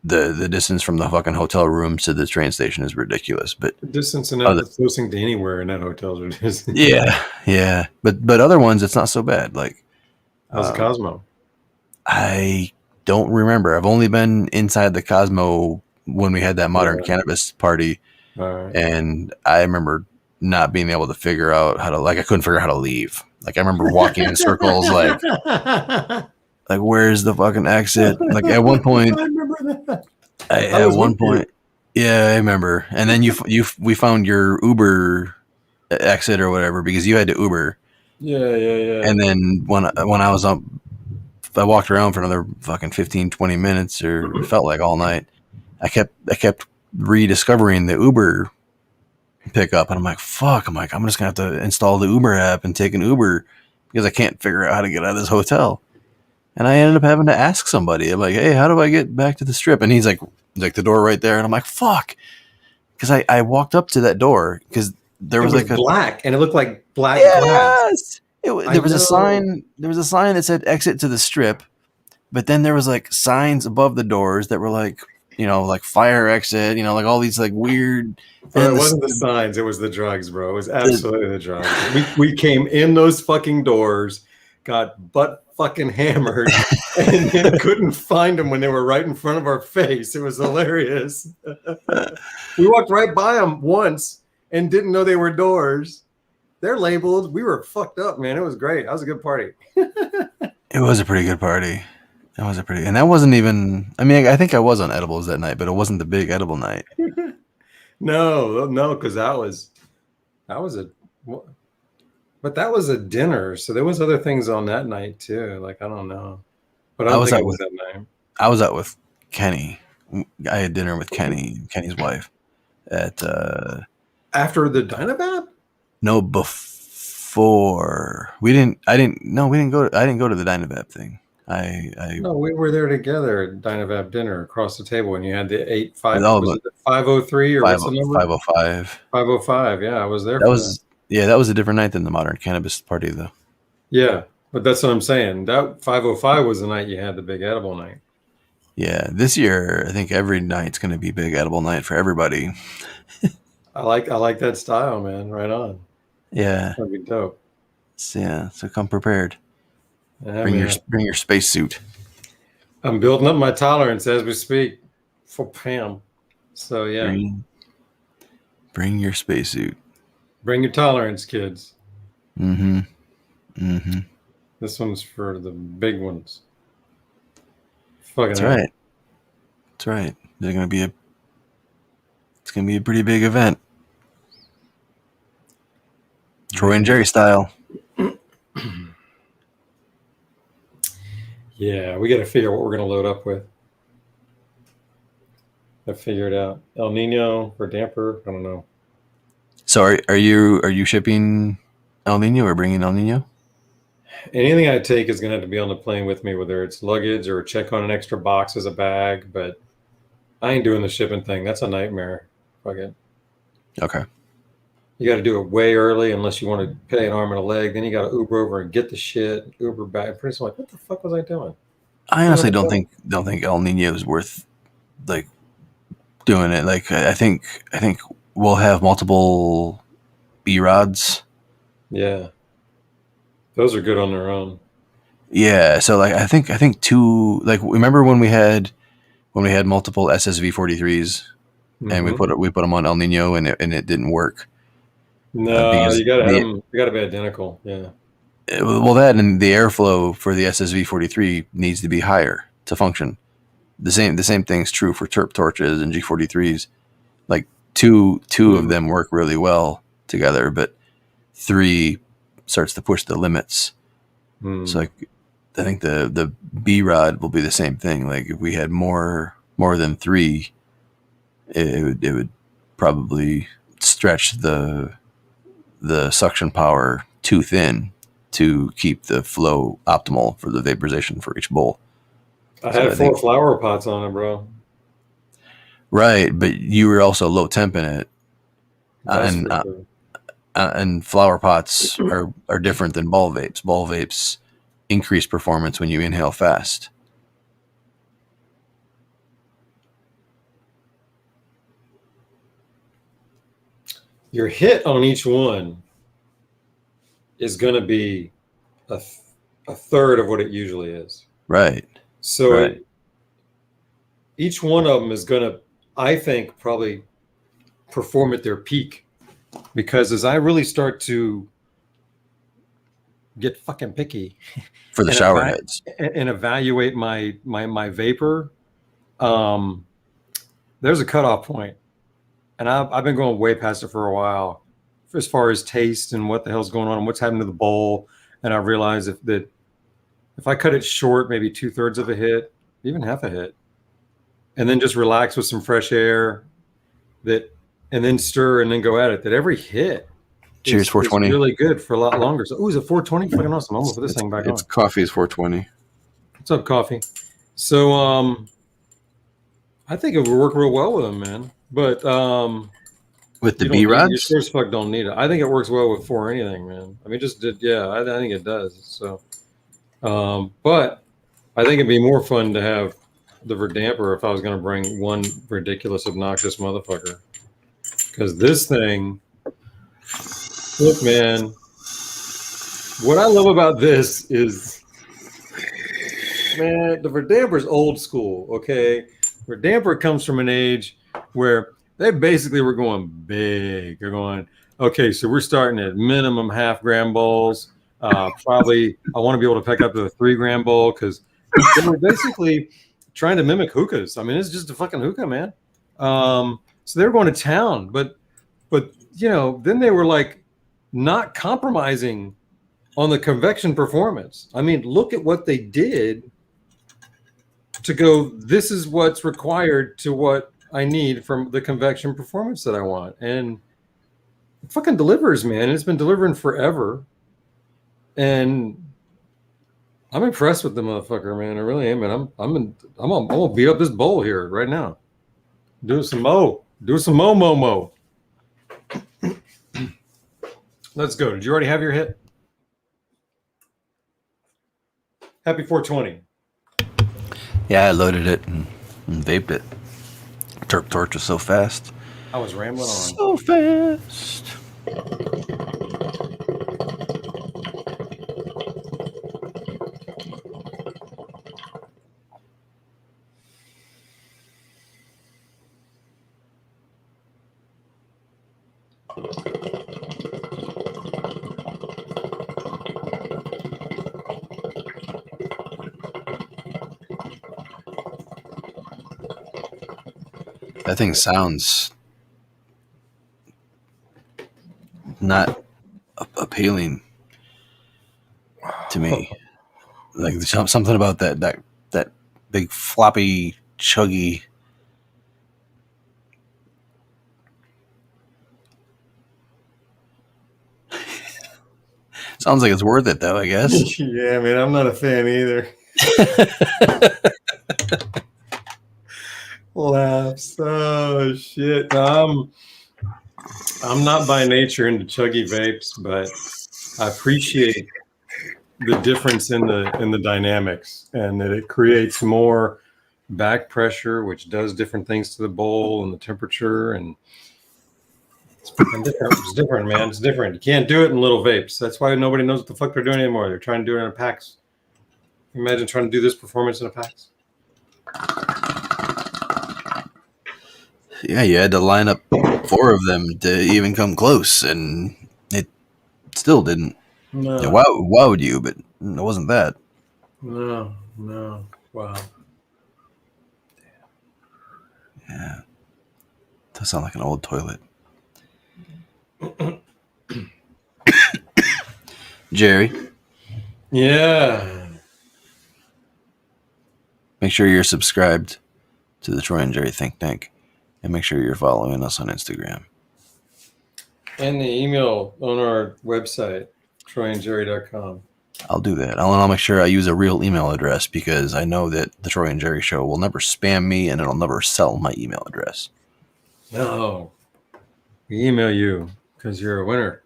the distance from the fucking hotel rooms to the train station is ridiculous. But Distance enough other, that's closing to anywhere in that hotel's ridiculous. yeah. But other ones, it's not so bad. Like How's the um, Cosmo? I don't remember. I've only been inside the Cosmo when we had that modern Yeah. cannabis party, All right. and I remember not being able to figure out how to, like, I couldn't figure out how to leave. Like I remember walking in circles, like where's the fucking exit? Like at one point, I remember that. I at was one with you. point, yeah, I remember. And then we found your Uber exit or whatever because you had to Uber. Yeah. And then when I was up, I walked around for another fucking 15, 20 minutes, or it felt like all night. I kept rediscovering the Uber pickup, and I'm like, fuck. I'm like, I'm just gonna have to install the Uber app and take an Uber because I can't figure out how to get out of this hotel. And I ended up having to ask somebody. I'm like, hey, how do I get back to the strip? And he's like the door right there. And I'm like, fuck. Because I walked up to that door because there It was was like a black, and it looked like black glass. yes. I There was a know. sign. There was a sign that said exit to the strip, but then there was like signs above the doors that were like, like fire exit. Like all these like weird. Bro, And it this, wasn't the signs, it was the drugs, bro. It was the, absolutely the drugs. We came in those fucking doors, got butt fucking hammered, and then couldn't find them when they were right in front of our face. It was hilarious. We walked right by them once and didn't know they were doors. They're labeled. We were fucked up, man. It was great. That was a good party. it was a pretty good party. And that wasn't even. I mean, I think I was on edibles that night, but it wasn't the big edible night. No, because that was a, but that was a dinner. So there was other things on that night too. Like I don't know, but I I don't was think out it was with that night. I was out with Kenny. I had dinner with Kenny's wife at After the Dynavap? no before we didn't. I didn't. No, we didn't go. I didn't go to the Dynavap thing. I No, we were there together at Dynavap dinner across the table, and you had the was oh, it the 503 or what's the number? 505. 505. Yeah, I was there That for that. was that was a different night than the modern cannabis party though. Yeah, but that's what I'm saying. That 505 was the night you had the big edible night. Yeah, this year I think every night's going to be big edible night for everybody. I like that style, man. Right on. Yeah, That'd be dope. so come prepared. Yeah, Bring man. your spacesuit. I'm building up my tolerance as we speak for Pam. So yeah, Bring your spacesuit. bring your tolerance, kids. Mm-hmm. Mm-hmm. This one's for the big ones. Fucking That's hell. right. That's right. It's gonna be a pretty big event. Troy and Jerry style. Yeah, we got to figure out what we're going to load up with. I figured out El Nino or Verdamper. I don't know. So are you shipping El Nino or bringing El Nino? Anything I take is going to have to be on the plane with me, whether it's luggage or check on an extra box as a bag. But I ain't doing the shipping thing. That's a nightmare. Fuck it. Okay. You got to do it way early unless you want to pay an arm and a leg. Then you got to Uber over and get the shit, Uber back. Pretty soon, like, what the fuck was I doing? I honestly don't think El Nino is worth like doing it. Like I think we'll have multiple B rods. Yeah, those are good on their own. Yeah, so like I think two. Like remember when we had multiple SSV 43s and we put them on El Nino and it didn't work. No, Because you got to have them. You got to be identical. Yeah. well, that and the airflow for the SSV 43 needs to be higher to function. The same thing's true for Terp torches and G43s. Like two of them work really well together, but 3 starts to push the limits. So like, I think the B rod will be the same thing. Like if we had more than 3, it would probably stretch the suction power too thin to keep the flow optimal for the vaporization for each bowl. I So had I 4 think flower pots on it, bro. right, but you were also low temping it, That's and for sure. and flower pots are different than ball vapes. Ball vapes increase performance when you inhale fast. Your hit on each one is going to be a third of what it usually is. Right. So Right. each one of them is going to, I think, probably perform at their peak. Because as I really start to get fucking picky For the and, shower heads. and evaluate my vapor, there's a cutoff point. And I've been going way past it for a while as far as taste and what the hell's going on and what's happening to the bowl. And I realize if I cut it short, maybe 2/3 of a hit, even half a hit, and then just relax with some fresh air, and then stir and then go at it, that every hit Cheers, is 420. really good for a lot longer. So, is it 420? Fucking awesome. I'm gonna put this thing back on. Coffee is 420. What's up, coffee? So, I think it would work real well with them, man. But With the you B don't need, you rods? sure as fuck don't need it. I think it works well with 4 anything, man. I mean, I think it does. So, but I think it'd be more fun to have the Verdamper if I was going to bring one ridiculous, obnoxious motherfucker. Because this thing, look, man, what I love about this is, man, the Verdamper's old school, okay? Verdamper comes from an age where they basically were going big. They're going, okay, so we're starting at minimum half-gram bowls. Probably, I want to be able to pick up to a 3-gram bowl because they were basically trying to mimic hookahs. I mean, it's just a fucking hookah, man. So they were going to town, but then they were like not compromising on the convection performance. I mean, look at what they did to go, this is what's required to what I need from the convection performance that I want. And it fucking delivers, man. It's been delivering forever. And I'm impressed with the motherfucker, man. I really am, man. I'm gonna beat up this bowl here right now. Do some mo. Let's go. Did you already have your hit? Happy 420. Yeah, I loaded it and vaped it. Terp torch was so fast. I was rambling on. So fast. That thing sounds not appealing to me. Like there's something about that big floppy chuggy. Sounds like it's worth it though, I guess. Yeah, man, I'm not a fan either. Laughs. Oh shit. I'm not by nature into chuggy vapes, but I appreciate the difference in the dynamics and that it creates more back pressure, which does different things to the bowl and the temperature, and it's different. It's different, man. It's different. You can't do it in little vapes. That's why nobody knows what the fuck they're doing anymore. They're trying to do it in a Pax. Imagine trying to do this performance in a Pax. Yeah, you had to line up 4 of them to even come close, and it still didn't. No. Yeah, why would you? But it wasn't that. No. Wow. Yeah. Does sound like an old toilet. Jerry, Yeah. Make sure you're subscribed to the Troy and Jerry Think Tank, and make sure you're following us on Instagram. And the email on our website, troyandjerry.com. I'll do that. I'll make sure I use a real email address because I know that the Troy and Jerry Show will never spam me and it'll never sell my email address. No. We email you because you're a winner.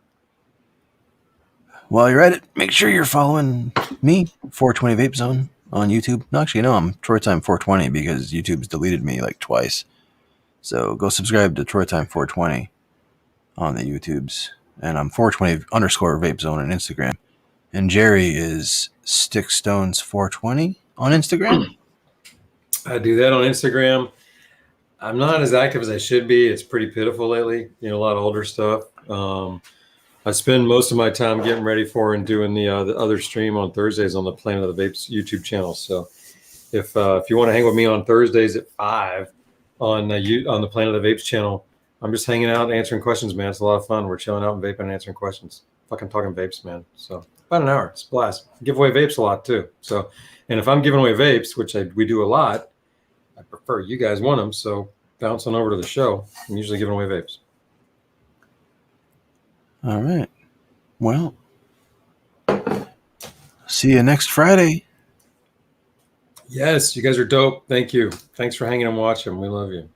While you're at it, make sure you're following me, 420 Vape Zone, on YouTube. No, actually, no, I'm Troy Time 420 because YouTube's deleted me like twice. So go subscribe to Troy Time 420 on the YouTubes. And I'm 420 underscore Vape Zone on Instagram. And Jerry is Stickstones420 on Instagram. I do that on Instagram. I'm not as active as I should be. It's pretty pitiful lately. You know, a lot of older stuff. I spend most of my time getting ready for and doing the other stream on Thursdays on the Planet of the Vapes YouTube channel. So if you want to hang with me on Thursdays at 5 on the Planet of the Vapes channel, I'm just hanging out answering questions, man. It's a lot of fun. We're chilling out and vaping and answering questions. Fucking talking vapes, man. So about an hour. It's a blast. I give away vapes a lot too. So, and if I'm giving away vapes, which we do a lot, I prefer you guys want them. So bounce on over to the show. I'm usually giving away vapes. All right. Well, see you next Friday. Yes, you guys are dope. Thank you. Thanks for hanging and watching. We love you.